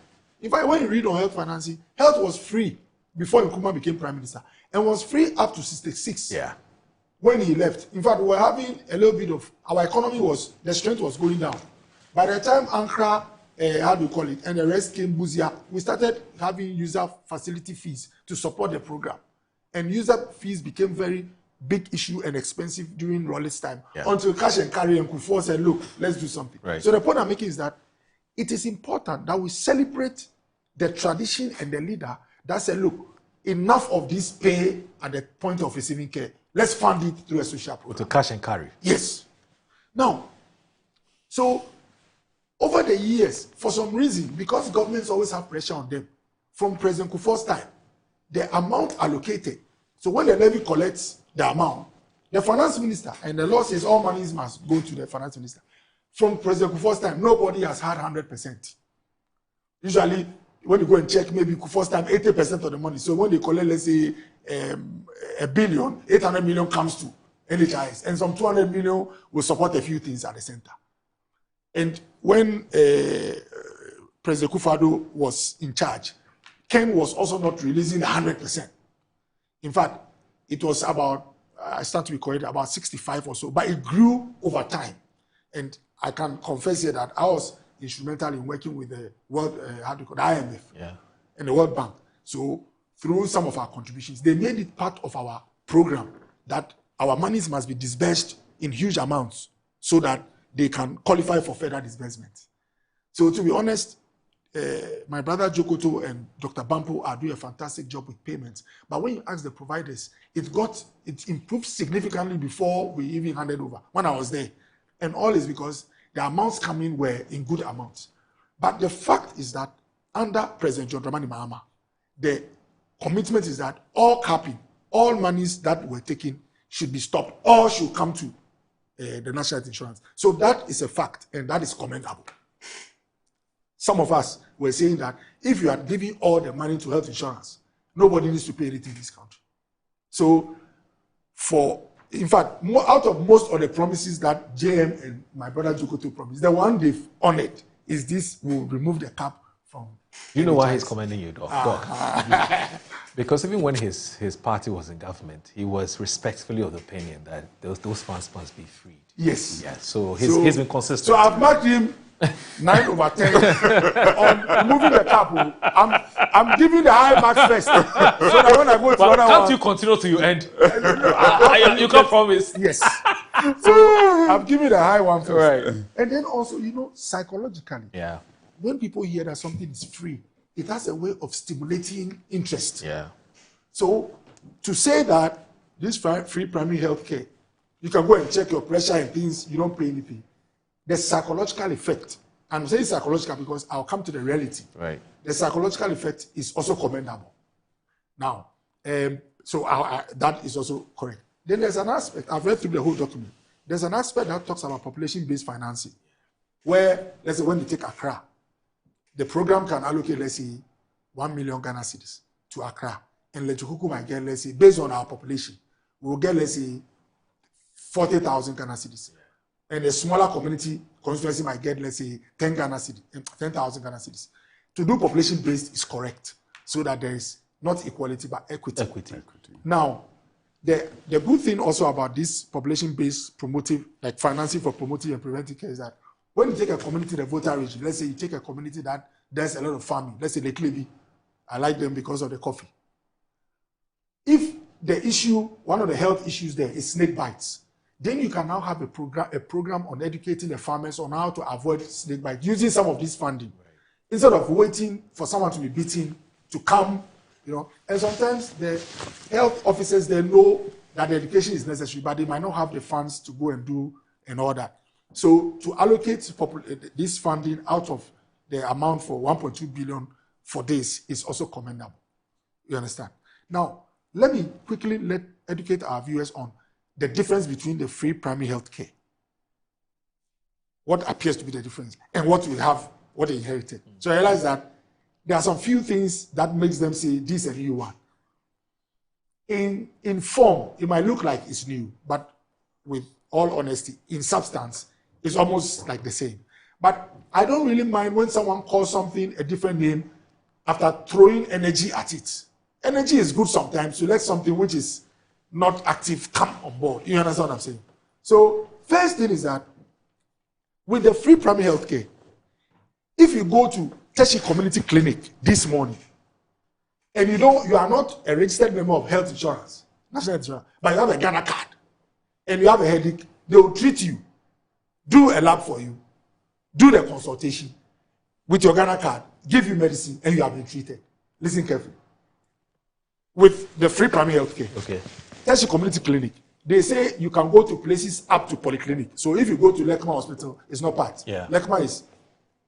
In fact, when you read on health financing, health was free before Nkrumah became prime minister, and was free up to 66. Yeah. When he left, in fact, we were having a little bit of our economy the strength was going down. By the time Ankara, how do you call it, and the rest came Buzia, we started having user facility fees to support the program, and user fees became very big issue and expensive during Rawlings' time. Yeah. Until Cash and Carry and Kufuor said, "Look, let's do something." Right. So the point I'm making is that it is important that we celebrate the tradition and the leader that said, "Look, enough of this pay at the point of receiving care. Let's fund it through a social program." To cash and carry. Yes. Now, so over the years, for some reason, because governments always have pressure on them, from President Kufuor's time, the amount allocated. So when the levy collects the amount, the finance minister, and the law says all monies must go to the finance minister. From President Kufuor's time, nobody has had 100%. Usually, when you go and check, maybe Kufuor's time, 80% of the money. So when they collect, let's say, $1 billion, 800 million comes to NHIS, and some 200 million will support a few things at the center. And when President Kufuor was in charge, Ken was also not releasing 100%. In fact, it was about, I start to recall it, about 65 or so, but it grew over time. And I can confess here that I was instrumental in working with the World, the IMF, and the World Bank. So through some of our contributions, they made it part of our program that our monies must be disbursed in huge amounts so that they can qualify for further disbursements. So to be honest, my brother Jokoto and Dr. Bampo are doing a fantastic job with payments. But when you ask the providers, it improved significantly before we even handed over, when I was there. And all is because the amounts coming were in good amounts. But the fact is that under President John Dramani Mahama, the commitment is that all capping, all monies that were taken should be stopped, or should come to the National Health Insurance. So that is a fact, and that is commendable. Some of us were saying that if you are giving all the money to health insurance, nobody needs to pay anything in this country. So, in fact, out of most of the promises that JM and my brother Jokoto promised, the one they've honored is this: will remove the cap from. You know why he's commending you, Doc? Because even when his party was in government, he was respectfully of the opinion that those funds must be freed. Yes. Yes. So he's been consistent. So I've marked him 9/10 on removing the cap. I'm giving the high marks first. So that when I go to the other can't you continue to your end? You can't promise. Yes. So I'm giving the high one first. Right. And then also, psychologically, when people hear that something is free, it has a way of stimulating interest. Yeah. So to say that this free primary health care, you can go and check your pressure and things, you don't pay anything. The psychological effect, I'm saying psychological because I'll come to the reality. Right. The psychological effect is also commendable. Now, that is also correct. Then there's an aspect, I've read through the whole document. There's an aspect that talks about population-based financing, where, let's say, when they take Accra, the program can allocate, let's say, 1 million Ghana cedis to Accra, and Lechukuku might get, let's say, based on our population, we'll get, let's say, 40,000 Ghana cedis. And a smaller community constituency might get, let's say, 10,000 Ghana cedis. To do population-based is correct, so that there is not equality, but equity. Now, the good thing also about this population-based promotive, like financing for promotive and preventive care, is that when you take a community, the voter region, let's say you take a community that does a lot of farming, let's say the Klebi, I like them because of the coffee. If the issue, one of the health issues there is snake bites, then you can now have a program on educating the farmers on how to avoid snake bites using some of this funding. Instead of waiting for someone to be beaten to come, And sometimes the health officers, they know that the education is necessary, but they might not have the funds to go and do and all that. So to allocate this funding out of the amount for 1.2 billion for this is also commendable. You understand? Now, let me quickly educate our viewers on the difference between the free primary health care, what appears to be the difference, and what we have, what they inherited. So I realize that there are some few things that makes them say this is a new one. In form, it might look like it's new, but with all honesty, in substance, it's almost like the same. But I don't really mind when someone calls something a different name after throwing energy at it. Energy is good sometimes to let something which is not active come on board. You understand what I'm saying? So first thing is that with the free primary health care, if you go to Teshi Community Clinic this morning, and you are not a registered member of health insurance, national insurance, but you have a Ghana card, and you have a headache, they will treat you, do a lab for you, do the consultation with your Ghana card, give you medicine, and you have been treated. Listen carefully. With the free primary health care, Teshi Community Clinic, they say you can go to places up to polyclinic. So if you go to Lekma Hospital, it's not part. Yeah. Lekma is,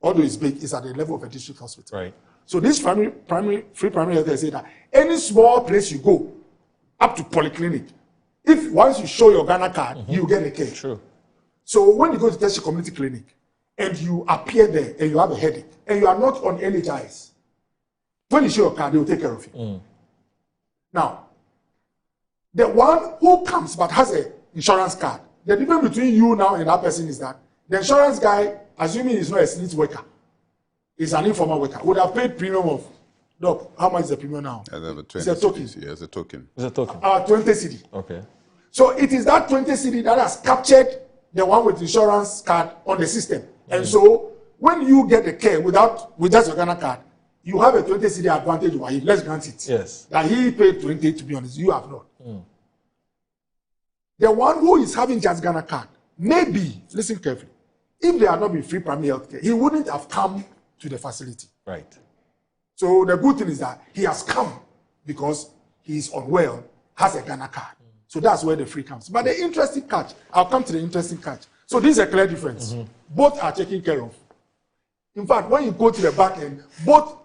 although it's big, it's at the level of a district hospital. Right. So this free primary health care say that any small place you go, up to polyclinic, if once you show your Ghana card, you get a care. True. So when you go to Teshi Community Clinic and you appear there and you have a headache and you are not on NHIS, when you show your card, they will take care of you. Now, the one who comes but has an insurance card, the difference between you now and that person is that the insurance guy, assuming he's not a SNIT worker, is an informal worker, would have paid premium of, look, how much is the premium now? It's a token. Yeah, it's a token. It's a token. 20 CD. Okay. So it is that 20 CD that has captured the one with insurance card on the system. And so when you get the care with just your Ghana card, you have a 20 CD advantage over him. Let's grant it. Yes. That he paid 20, to be honest, you have not. The one who is having just Ghana card, maybe, listen carefully, if there had not been free primary health care, he wouldn't have come to the facility. Right. So the good thing is that he has come because he is unwell, has a Ghana card. So that's where the free comes. But the interesting catch, I'll come to the interesting catch. So this is a clear difference. Both are taken care of. In fact, when you go to the back end, both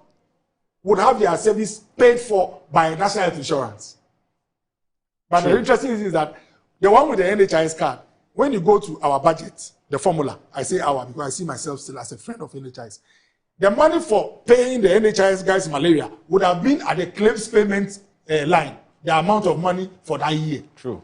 would have their service paid for by national health insurance. But the interesting thing is that the one with the NHIS card, when you go to our budget, the formula, I say our because I see myself still as a friend of NHIS. The money for paying the NHIS guys malaria would have been at the claims payment line, the amount of money for that year. True.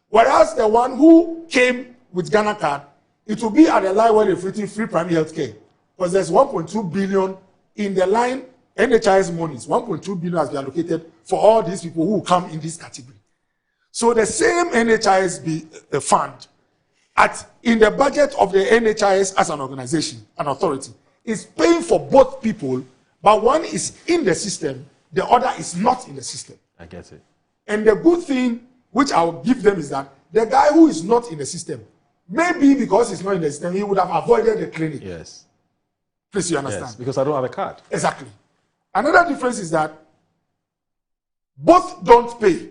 Whereas the one who came with Ghana card, it will be at the line where they're free primary health care. Because there's 1.2 billion in the line, NHIS monies, 1.2 billion has been allocated for all these people who come in this category. So the same NHIS fund in the budget of the NHIS as an organization, an authority, is paying for both people, but one is in the system, the other is not in the system. I get it. And the good thing which I will give them is that the guy who is not in the system, maybe because he's not in the system, he would have avoided the clinic. Yes. Please, you understand? Yes, because I don't have a card. Exactly. Another difference is that both don't pay.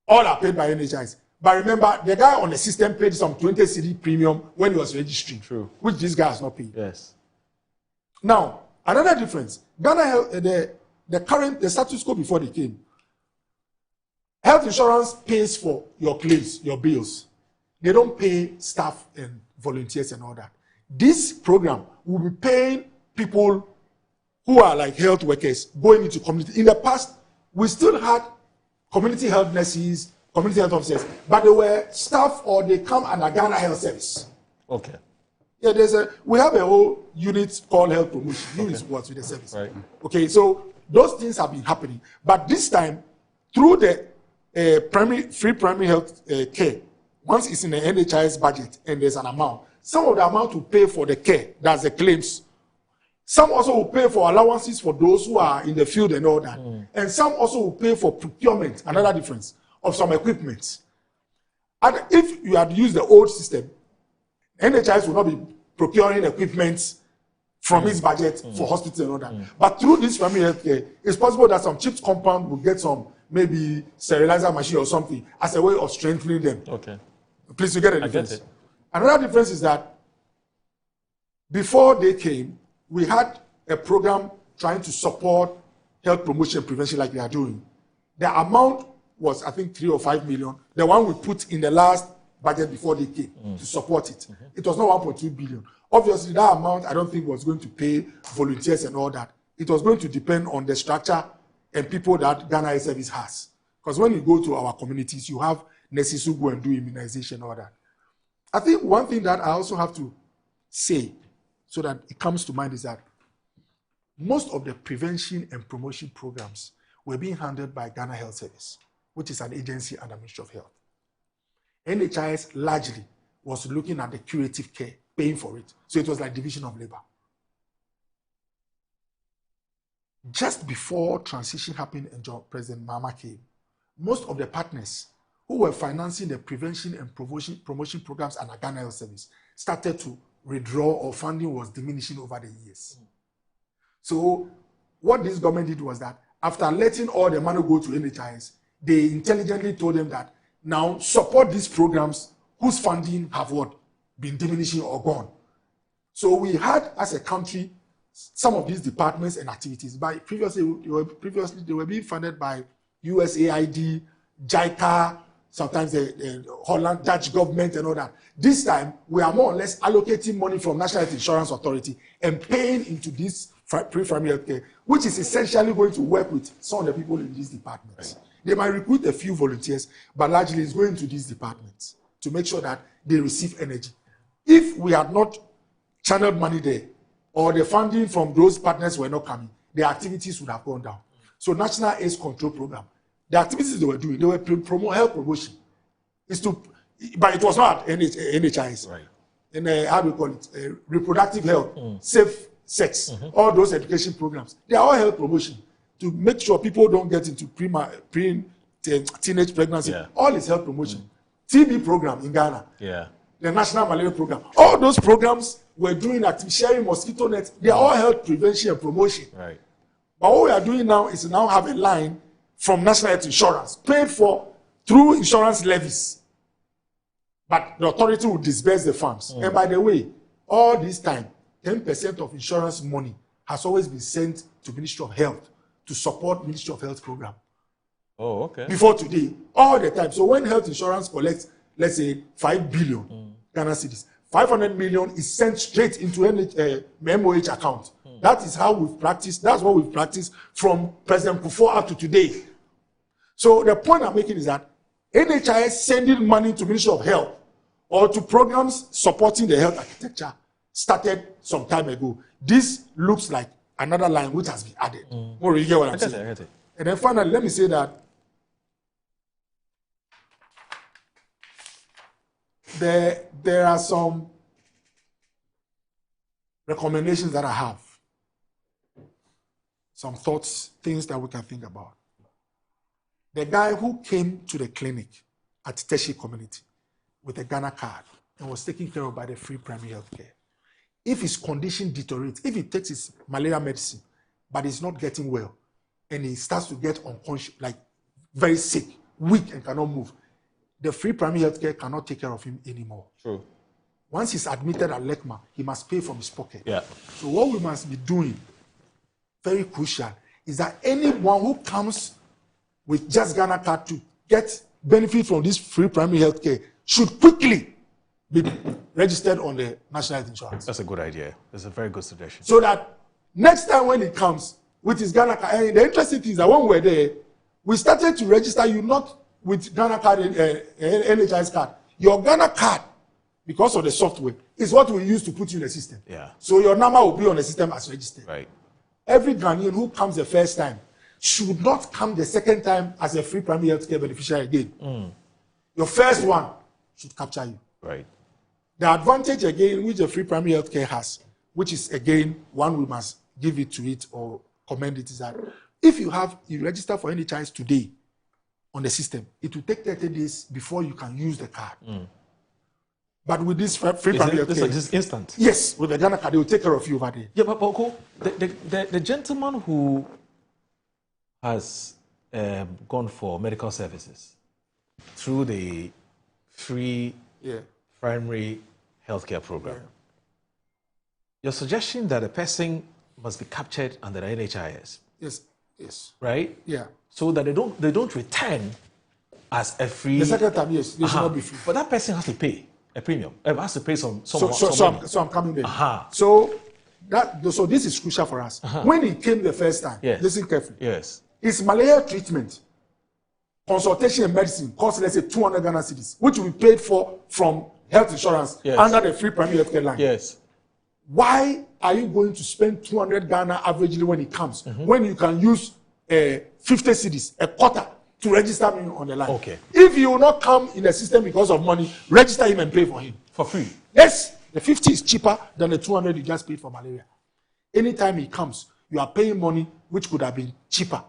All are paid by NHIS. But remember, the guy on the system paid some 20 CD premium when he was registering. True. Which this guy has not paid. Yes. Now, another difference. Ghana, the status quo before they came, health insurance pays for your claims, your bills. They don't pay staff and volunteers and all that. This program will be paying people who are like health workers going into community. In the past, we still had community health nurses, community health officers, but they were staff or they come under Ghana Health Service. Okay. Yeah, we have a whole unit called health promotion. Unit works with the service. Right. Okay, so those things have been happening, but this time through the free primary health care, once it's in the NHIS budget and there's an amount, some of the amount will pay for the care, that's the claims. Some also will pay for allowances for those who are in the field and all that. And some also will pay for procurement, another difference, of some equipment. And if you had used the old system, NHIS will not be procuring equipment from his budget for hospitals and all that. But through this primary health care, it's possible that some CHIPS compound will get some maybe sterilizer machine or something as a way of strengthening them. Okay. Please, you get a difference. I get it. Another difference is that before they came, we had a program trying to support health promotion and prevention like they are doing. The amount was, I think, 3 or 5 million. The one we put in the last budget before they came to support it. It was not 1.2 billion. Obviously, that amount I don't think was going to pay volunteers and all that. It was going to depend on the structure and people that Ghana Health Service has. Because when you go to our communities, you have nurses who go and do immunization and all that. I think one thing that I also have to say so that it comes to mind is that most of the prevention and promotion programs were being handled by Ghana Health Service, which is an agency under Ministry of Health. NHIS largely was looking at the curative care, paying for it. So it was like division of labor. Just before transition happened and President Mahama came, most of the partners who were financing the prevention and promotion programs under Ghana Health Service started to withdraw, or funding was diminishing over the years. So what this government did was that after letting all the money go to NHIS, they intelligently told them that now support these programs whose funding have what? Been diminishing or gone. So we had, as a country, some of these departments and activities. Previously they were being funded by USAID, JICA, sometimes the Holland, Dutch government and all that. This time, we are more or less allocating money from National Health Insurance Authority and paying into this pre-primary health care, which is essentially going to work with some of the people in these departments. They might recruit a few volunteers, but largely it's going to these departments to make sure that they receive energy. If we had not channeled money there, or the funding from those partners were not coming, the activities would have gone down. So National AIDS Control Program, the activities they were doing, they were promote health promotion. But it was not NHIS. Right. And how do we call it? Reproductive health, safe sex, all those education programs. They are all health promotion to make sure people don't get into teenage pregnancy. Yeah. All is health promotion. TB program in Ghana. Yeah. The National Malaria Program. All those programs were doing sharing mosquito nets. They are all health prevention and promotion. Right. But what we are doing now is now have a line from National Health Insurance, paid for through insurance levies. But the authority will disburse the funds. And by the way, all this time, 10% of insurance money has always been sent to Ministry of Health to support Ministry of Health program. Oh, okay. Before today, all the time. So when health insurance collects, let's say, 5 billion Ghana cedis, 500 million is sent straight into MOH account. That is how we've practiced. That's what we've practiced from President Kufuor up to today. So the point I'm making is that NHIS sending money to Ministry of Health or to programs supporting the health architecture started some time ago. This looks like another line which has been added. More you get what I'm saying? I get it. And then finally, let me say that there are some recommendations that I have. Some thoughts, things that we can think about. The guy who came to the clinic at Teshi community with a Ghana card and was taken care of by the free primary health care, if his condition deteriorates, if he takes his malaria medicine, but he's not getting well, and he starts to get unconscious, like very sick, weak, and cannot move, the free primary health care cannot take care of him anymore. True. Once he's admitted at LECMA, he must pay from his pocket. Yeah. So what we must be doing, very crucial, is that anyone who comes with just Ghana card to get benefit from this free primary health care should quickly be registered on the National Health Insurance. That's a good idea. That's a very good suggestion. So that next time when it comes with his Ghana card, and the interesting thing is that when we were there, we started to register you not with Ghana card and NHIS card. Your Ghana card, because of the software, is what we use to put you in the system. Yeah. So your number will be on the system as registered. Right. Every Ghanaian who comes the first time should not come the second time as a free primary health care beneficiary again. Your first one should capture you. Right. The advantage again which the free primary health care has, which is again one we must give it to it or commend it, is that if you register for NHIS today on the system, it will take 30 days before you can use the card. But with this free primary health care, this is instant. Yes, with the Ghana card, they will take care of you over there. Yeah, but the gentleman who has gone for medical services through the free primary healthcare program. Yeah. Your suggestion that a person must be captured under the NHIS. Yes. Yes. Right? Yeah. So that they don't return as a free. The second time, yes, they should not be free. But that person has to pay a premium. Has to pay some. So I'm coming there. So this is crucial for us. When he came the first time, listen carefully. Yes. His malaria treatment, consultation and medicine cost, let's say, 200 Ghana cedis, which will be paid for from health insurance under the free primary healthcare line. Yes. Why are you going to spend 200 Ghana averagely when it comes, when you can use 50 cedis, a quarter, to register me on the line? Okay. If you will not come in the system because of money, register him and pay for him. For free? Yes. The 50 is cheaper than the 200 you just paid for malaria. Anytime he comes, you are paying money which could have been cheaper.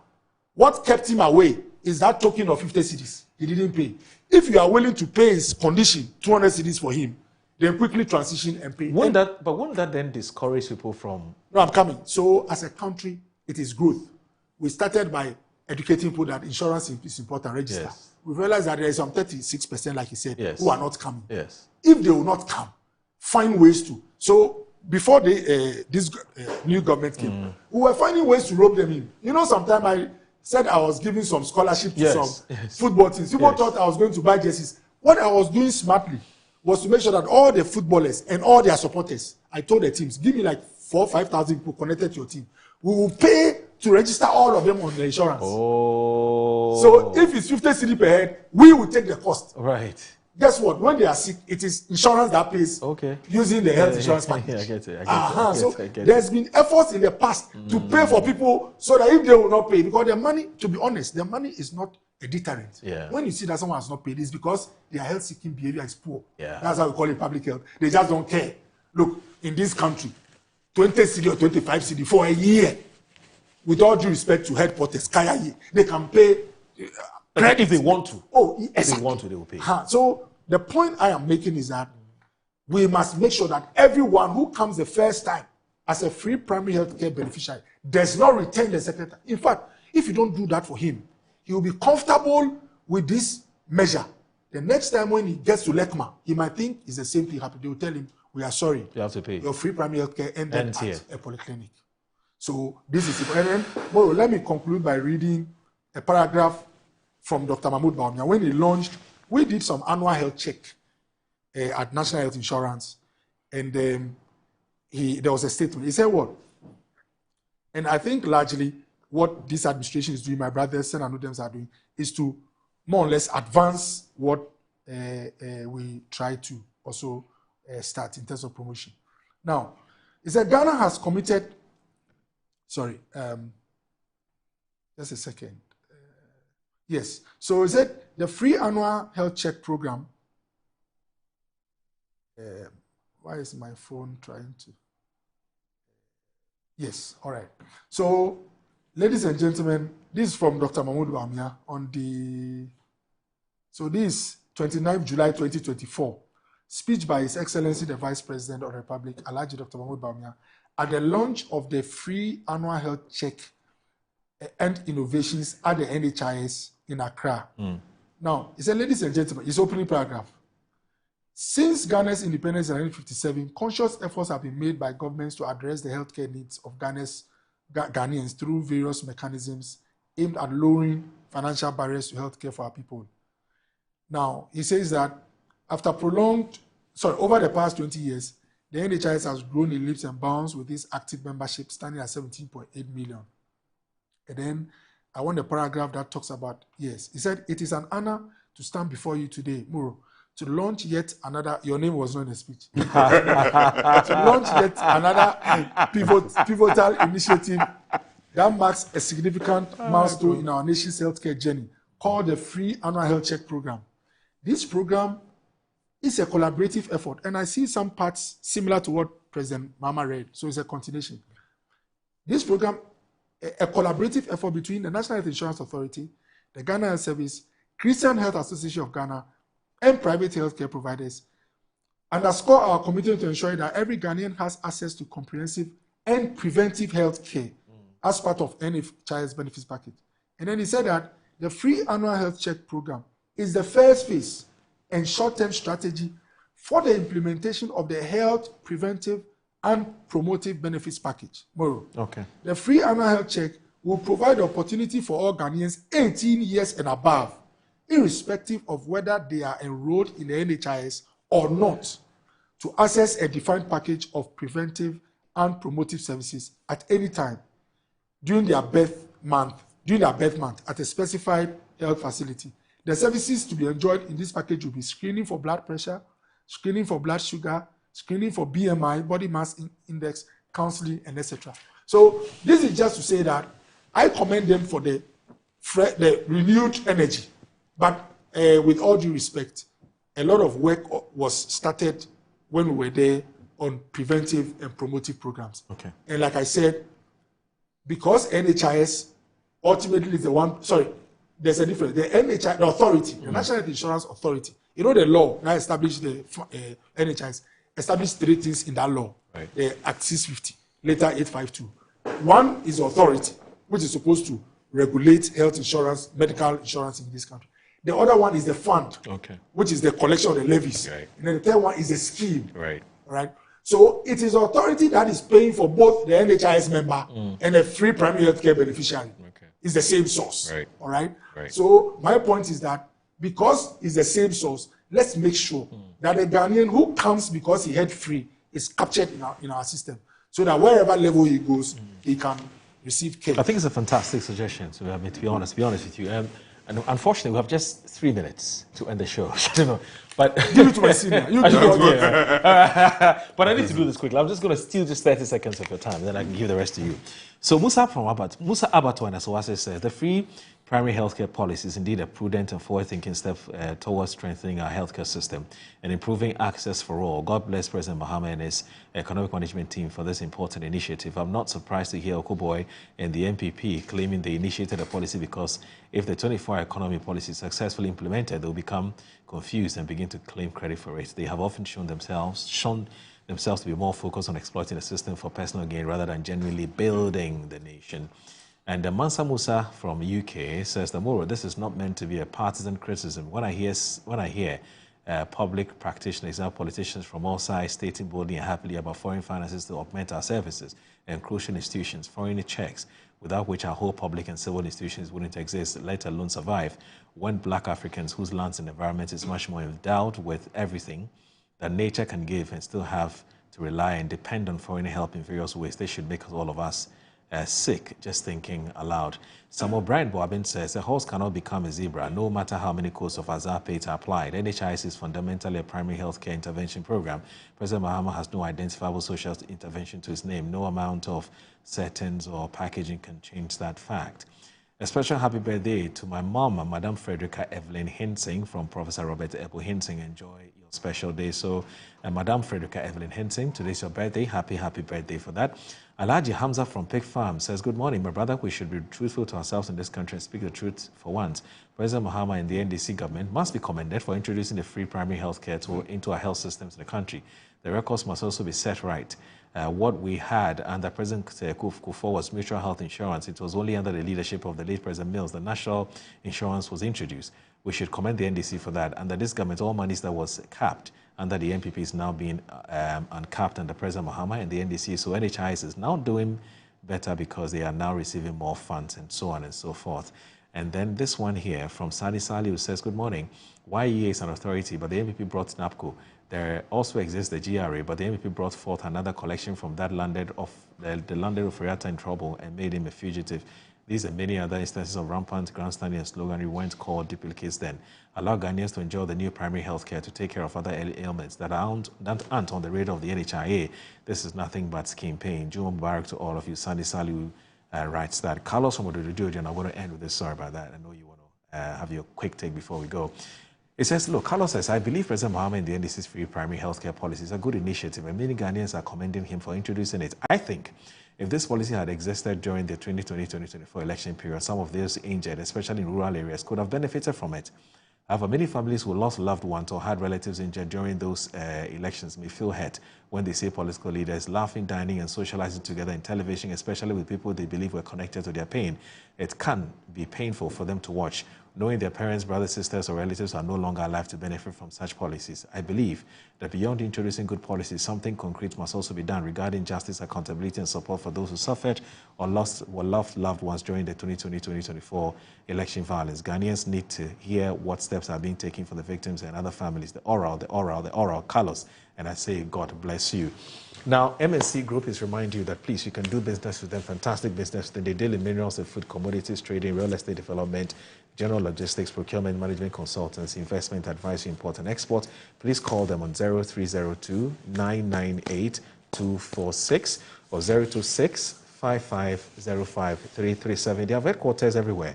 What kept him away is that token of 50 cedis. He didn't pay. If you are willing to pay his condition, 200 cedis for him, then quickly transition and pay. Won't that then discourage people from? No, I'm coming. So as a country, it is growth. We started by educating people that insurance is important, register. Yes. We realized that there is some 36%, like he said, who are not coming. Yes. If they will not come, find ways to. So before this new government came, we were finding ways to rope them in. You know, sometimes I said I was giving some scholarship to some football teams. People thought I was going to buy jerseys. What I was doing smartly was to make sure that all the footballers and all their supporters, I told the teams, give me like 4,000 or 5,000 people connected to your team. We will pay to register all of them on the insurance. Oh. So if it's 50 cedi per head, we will take the cost. Right. Guess what? When they are sick, it is insurance that pays using the health insurance package. I get it. So there's been efforts in the past to pay for people so that if they will not pay, because the money, to be honest, the money is not a deterrent. Yeah. When you see that someone has not paid, it's because their health-seeking behavior is poor. Yeah. That's how we call it public health. They just don't care. Look, in this country, 20 cedi or 25 cedi for a year, with all due respect to headquarters, they can pay. If they want to. Oh, exactly. If they want to, they will pay. So the point I am making is that we must make sure that everyone who comes the first time as a free primary health care beneficiary does not return the second time. In fact, if you don't do that for him, he will be comfortable with this measure. The next time when he gets to LECMA, he might think it's the same thing happened. They will tell him, we are sorry. You have to pay. Your free primary health care ended at a polyclinic. So this is it. And then, well, let me conclude by reading a paragraph from Dr. Mahmoud Bawumia. When he launched, we did some annual health check at National Health Insurance. And there was a statement. He said what? And I think largely what this administration is doing, my brothers and Anudems are doing, is to more or less advance what we try to also start in terms of promotion. Now, he said Ghana has committed, just a second. Yes, so he said the free annual health check program, why is my phone trying to? Yes, all right. So, ladies and gentlemen, this is from Dr. Mahmoud Bawumia this 29th July 2024, speech by His Excellency the Vice President of the Republic, Alhaji Dr. Mahmoud Bawumia, at the launch of the free annual health check and innovations at the NHIS in Accra. Now, he said, ladies and gentlemen, his opening paragraph. Since Ghana's independence in 1957, conscious efforts have been made by governments to address the healthcare needs of Ghanaians through various mechanisms aimed at lowering financial barriers to healthcare for our people. Now, he says that over the past 20 years, the NHIS has grown in leaps and bounds with its active membership standing at 17.8 million. And then I want a paragraph that talks about, he said, it is an honor to stand before you today, Muro, to launch yet another, your name was not in the speech, to launch yet another pivotal initiative that marks a significant milestone in our nation's healthcare journey called the Free Annual Health Check Program. This program is a collaborative effort, and I see some parts similar to what President Mama read, so it's a continuation. This program, a collaborative effort between the National Health Insurance Authority, the Ghana Health Service, Christian Health Association of Ghana, and private healthcare providers, underscore our commitment to ensure that every Ghanaian has access to comprehensive and preventive health care as part of NHIS benefits package. And then he said that the free annual health check program is the first phase and short-term strategy for the implementation of the health preventive and promotive benefits package. Moro. Okay. The free annual health check will provide the opportunity for all Ghanaians 18 years and above, irrespective of whether they are enrolled in the NHIS or not, to access a defined package of preventive and promotive services at any time during their birth month at a specified health facility. The services to be enjoyed in this package will be screening for blood pressure, screening for blood sugar, screening for BMI, body mass index, counseling, and etc. So this is just to say that I commend them for the renewed energy. But with all due respect, a lot of work was started when we were there on preventive and promotive programs. Okay. And like I said, because NHIS ultimately is the one, there's a difference. The NHIS, the authority, the National Health Insurance Authority, you know the law that established the NHIS, established 3 things in that law. Right. The Act 650, later 852. One is authority, which is supposed to regulate health insurance, medical insurance in this country. The other one is the fund, which is the collection of the levies. Right. And then the third one is the scheme. Right. Right. So it is authority that is paying for both the NHIS member and the free primary healthcare beneficiary. Okay. It's the same source. Right. All right? Right. So my point is that because it's the same source, let's make sure that the Ghanaian who comes because he had free is captured in our system, so that wherever level he goes, he can receive care. I think it's a fantastic suggestion. To be honest with you. And unfortunately, we have just 3 minutes to end the show. I don't know, but give it to my senior. You do it. But I need to do this quickly. I'm just going to steal just 30 seconds of your time, and then I can give the rest to you. So Musa Abato and Asawase says the free primary healthcare policy is indeed a prudent and forward-thinking step towards strengthening our healthcare system and improving access for all. God bless President Mahama and his economic management team for this important initiative. I'm not surprised to hear Okoboy and the MPP claiming they initiated a policy because if the 24-hour economy policy is successfully implemented, they'll become confused and begin to claim credit for it. They have often shown themselves to be more focused on exploiting the system for personal gain rather than genuinely building the nation. And Mansa Musa from UK says, Moro, this is not meant to be a partisan criticism. When I hear public practitioners, politicians from all sides stating boldly and happily about foreign finances to augment our services and crucial institutions, foreign checks, without which our whole public and civil institutions wouldn't exist, let alone survive, when black Africans whose lands and environment is much more endowed with everything that nature can give and still have to rely and depend on foreign help in various ways, they should make all of us sick, just thinking aloud. Samuel Brian Boabin says, a horse cannot become a zebra, no matter how many codes of Azar-Pate are applied. NHIS is fundamentally a primary healthcare intervention program. President Mahama has no identifiable social intervention to his name. No amount of settings or packaging can change that fact. A special happy birthday to my mom, Madam Frederica Evelyn Hensing from Professor Robert Ebo Hensing. Enjoy your special day. So, Madam Frederica Evelyn Hensing, today's your birthday. Happy birthday for that. Alhaji Hamza from Pig Farm says, good morning, my brother. We should be truthful to ourselves in this country and speak the truth for once. President Mahama and the NDC government must be commended for introducing the free primary health care into our health systems in the country. The records must also be set right. What we had under President Kufuor was mutual health insurance. It was only under the leadership of the late President Mills that national insurance was introduced. We should commend the NDC for that. Under this government, all monies that was capped under the NPP is now being uncapped under President Mahama and the NDC. So NHIS is now doing better because they are now receiving more funds and so on and so forth. And then this one here from Sali Sali who says, good morning. YEA is an authority, but the NPP brought NAPCO. There also exists the GRA, but the NPP brought forth another collection from that landed of Oferiatta in trouble and made him a fugitive. These and many other instances of rampant grandstanding and sloganery weren't called duplicates then. Allow Ghanaians to enjoy the new primary health care to take care of other ailments that aren't on the radar of the NHIA. This is nothing but scheme pain. Juma Mubarak to all of you. Sandy Salu writes that. Carlos from Ododojo, and I'm going to end with this. Sorry about that. I know you want to have your quick take before we go. It says, look, Carlos says, I believe President Mahama and the NDC's free primary health care policy is a good initiative, and many Ghanaians are commending him for introducing it. I think if this policy had existed during the 2020-2024 election period, some of those injured, especially in rural areas, could have benefited from it. However, many families who lost loved ones or had relatives injured during those elections may feel hurt when they see political leaders laughing, dining, and socializing together in television, especially with people they believe were connected to their pain. It can be painful for them to watch, knowing their parents, brothers, sisters, or relatives are no longer alive to benefit from such policies. I believe that beyond introducing good policies, something concrete must also be done regarding justice, accountability, and support for those who suffered or lost loved ones during the 2020-2024 election violence. Ghanaians need to hear what steps are being taken for the victims and other families. The oral, Carlos, and I say, God bless you. Now, MNC Group is reminding you that, please, you can do business with them, fantastic business with them. They deal in minerals and food commodities, trading, real estate development, general logistics, procurement, management consultants, investment advisory, import and export. Please call them on 0302-998-246 or 026-5505-337. They have headquarters everywhere.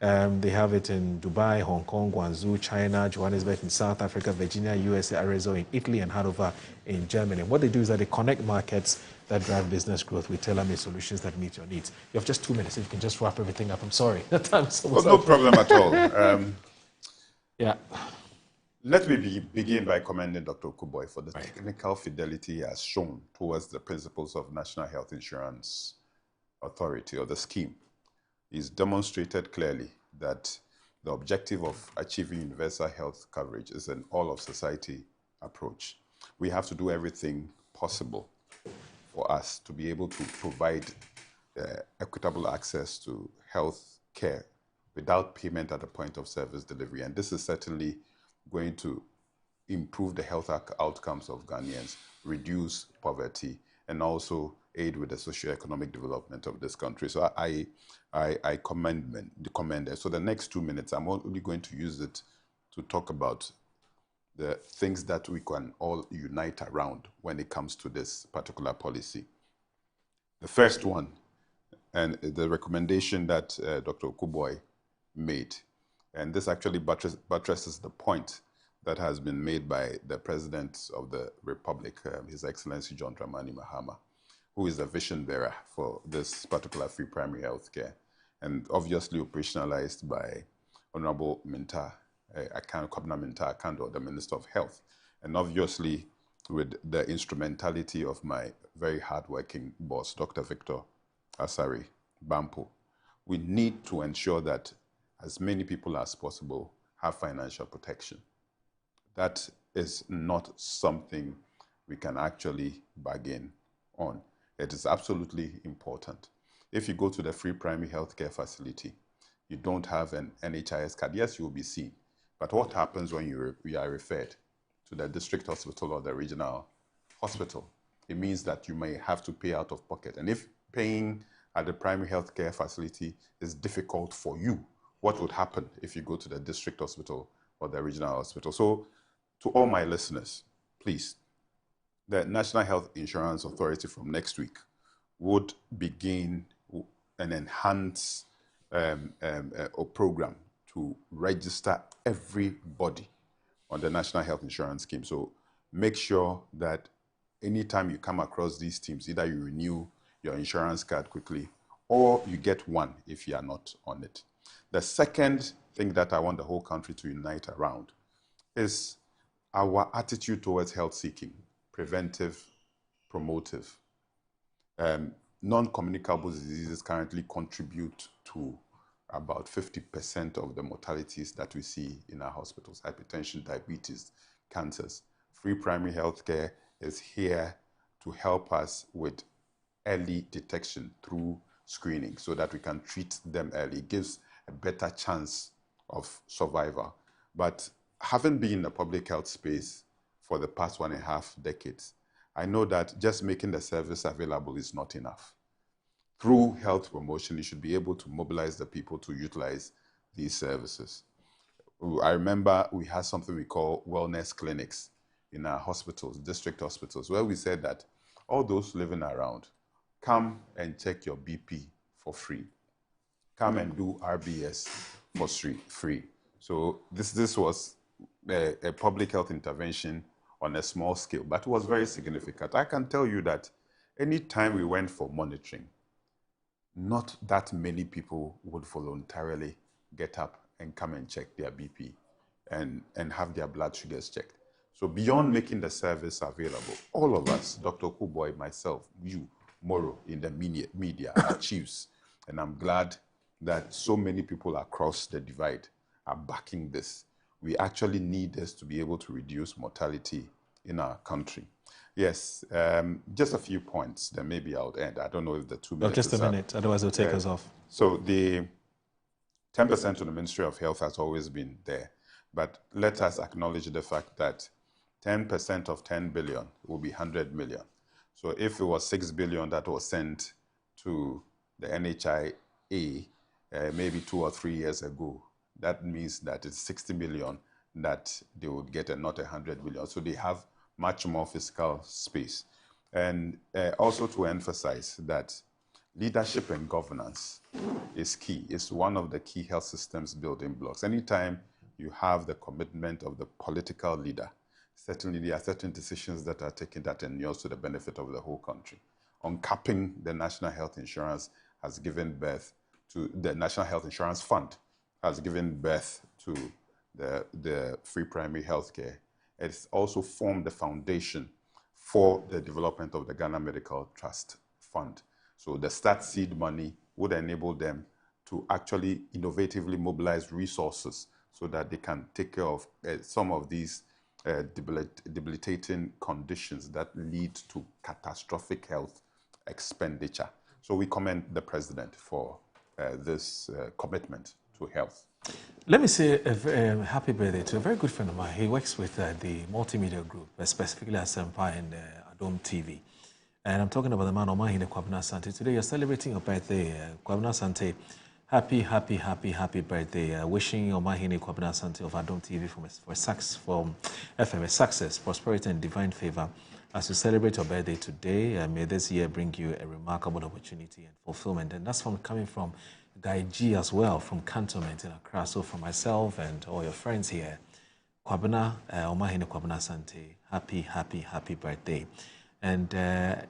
They have it in Dubai, Hong Kong, Guangzhou, China, Johannesburg in South Africa, Virginia, USA, Arizona in Italy, and Hanover in Germany. What they do is that they connect markets that drive business growth with tailor-made solutions that meet your needs. You have just 2 minutes. If you can just wrap everything up. I'm sorry. Well, no problem at all. Yeah. Let me begin by commending Dr. Okuboy for the technical fidelity he has shown towards the principles of National Health Insurance Authority, or the scheme. He's demonstrated clearly that the objective of achieving universal health coverage is an all-of-society approach. We have to do everything possible for us to be able to provide equitable access to health care without payment at the point of service delivery. And this is certainly going to improve the health outcomes of Ghanaians, reduce poverty, and also aid with the socio-economic development of this country. So I commend it. So the next 2 minutes, I'm only going to use it to talk about the things that we can all unite around when it comes to this particular policy. The first one, and the recommendation that Dr. Okuboy made, and this actually buttresses the point that has been made by the President of the Republic, His Excellency John Dramani Mahama, who is the vision bearer for this particular free primary health care, and obviously operationalized by Honorable Minta Akando, the Minister of Health, and obviously with the instrumentality of my very hardworking boss, Dr. Victor Asari Bampo. We need to ensure that as many people as possible have financial protection. That is not something we can actually bargain on. It is absolutely important. If you go to the free primary healthcare facility, you don't have an NHIS card, yes, you will be seen. But what happens when you are referred to the district hospital or the regional hospital? It means that you may have to pay out of pocket. And if paying at the primary healthcare facility is difficult for you, what would happen if you go to the district hospital or the regional hospital? So to all my listeners, please, the National Health Insurance Authority from next week would begin an enhanced program to register everybody on the National Health Insurance Scheme. So make sure that anytime you come across these teams, either you renew your insurance card quickly or you get one if you are not on it. The second thing that I want the whole country to unite around is our attitude towards health seeking, preventive, promotive. Non-communicable diseases currently contribute to about 50% of the mortalities that we see in our hospitals: hypertension, diabetes, cancers. Free primary health care is here to help us with early detection through screening so that we can treat them early. It gives a better chance of survival. But having been in the public health space for the past 1.5 decades, I know that just making the service available is not enough. Through health promotion, you should be able to mobilize the people to utilize these services. I remember we had something we call wellness clinics in our hospitals, district hospitals, where we said that all those living around, come and check your BP for free. Come and do RBS for free. So this was a public health intervention on a small scale, but it was very significant. I can tell you that any time we went for monitoring, not that many people would voluntarily get up and come and check their BP and have their blood sugars checked. So beyond making the service available, all of us, Dr. Kuboy, myself, you, Moro, in the media are chiefs. And I'm glad that so many people across the divide are backing this. We actually need this to be able to reduce mortality in our country. Yes, just a few points, then maybe I'll end. I don't know if the 2 minutes just a minute, otherwise it'll take us off. So the 10% to the Ministry of Health has always been there. But let us acknowledge the fact that 10% of 10 billion will be 100 million. So if it was 6 billion that was sent to the NHIA maybe 2 or 3 years ago, that means that it's 60 million that they would get and not 100 million. So they have much more fiscal space. And also to emphasize that leadership and governance is key. It's one of the key health systems building blocks. Anytime you have the commitment of the political leader, certainly there are certain decisions that are taken that endures to the benefit of the whole country. Uncapping the National Health Insurance has given birth to the National Health Insurance Fund, has given birth to the free primary health care. It's also formed the foundation for the development of the Ghana Medical Trust Fund. So the start seed money would enable them to actually innovatively mobilize resources so that they can take care of some of these debilitating conditions that lead to catastrophic health expenditure. So we commend the president for this commitment to health. Let me say a happy birthday to a very good friend of mine. He works with the multimedia group, specifically at Sempa and Adom TV. And I'm talking about the man Omahine Kwabena Sante. Today you're celebrating your birthday. Kwabena Sante, happy birthday. Wishing Omahine Kwabena Sante of Adom TV from FM success, prosperity and divine favor. As you celebrate your birthday today, may this year bring you a remarkable opportunity and fulfillment. And that's coming from Guy G as well, from Cantonment in Accra. So for myself and all your friends here, Kwabena, Omahine Kwabena Sante, happy birthday. And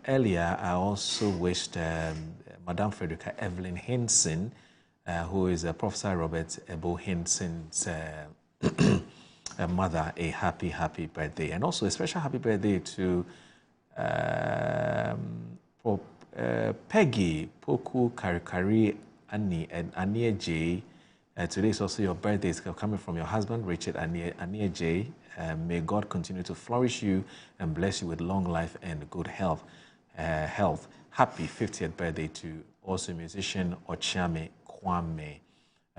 earlier, I also wished Madame Frederica Evelyn Hinson, who is Professor Robert Ebo Hinson's mother, a happy birthday. And also a special happy birthday to Peggy Poku Karikari Annie and Ania J. Today is also your birthday. It's coming from your husband, Richard Ania J. May God continue to flourish you and bless you with long life and good health. Happy 50th birthday to also musician Ochame Kwame.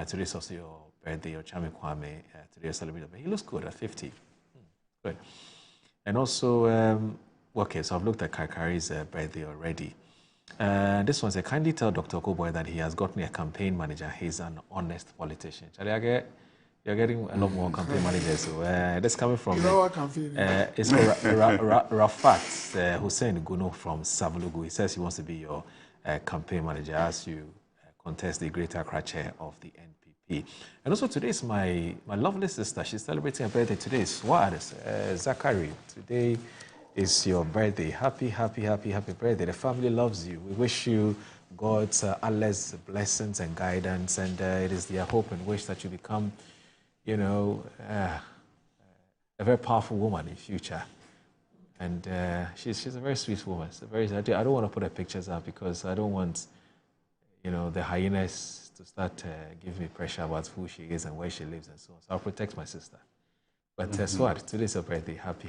Today is also your birthday, Ochame Kwame. Today is celebrated. He looks good at 50. Good. And also, okay, so I've looked at Kakari's birthday already. This one's kindly tell Dr. Koboy that he has got me a campaign manager. He's an honest politician. You're getting a lot more campaign managers. So that's coming from it's Rafat Hussein Guno from Savulugu. He says he wants to be your campaign manager as you contest the Greater Accra chair of the NPP. And also today is my lovely sister. She's celebrating her birthday today. Zachary. Today is your birthday. Happy birthday. The family loves you. We wish you God's Allah's blessings and guidance, and it is their hope and wish that you become, you know, a very powerful woman in future. And she's a very sweet woman. I don't want to put her pictures up because I don't want, you know, the hyenas to start giving me pressure about who she is and where she lives and so on. So I'll protect my sister. But Swat, today's her birthday. Happy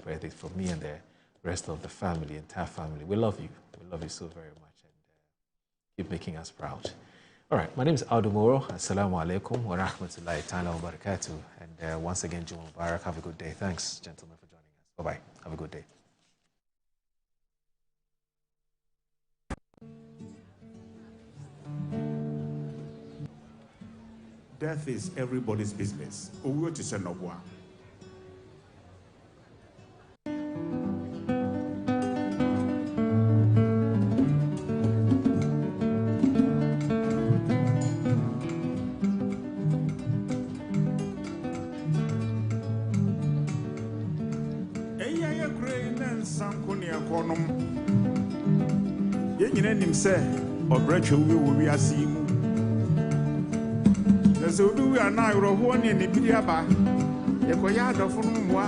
birthday from me and the rest of the family, entire family. We love you. We love you so very much, and keep making us proud. All right, my name is Audu Moro. Assalamu alaikum wa rahmatullahi ta'ala wa barakatuh. And once again, Juma Mubarak. Have a good day. Thanks, gentlemen, for joining us. Bye-bye. Have a good day. Death is everybody's business. Owo ti se noboa. Eya kure na nsanko ne akonom. Ye nyina nim se obratwe wo wiase mu. So do we are now one in the Pidiaba. yɛkɔyɛ adɔfo no mmoa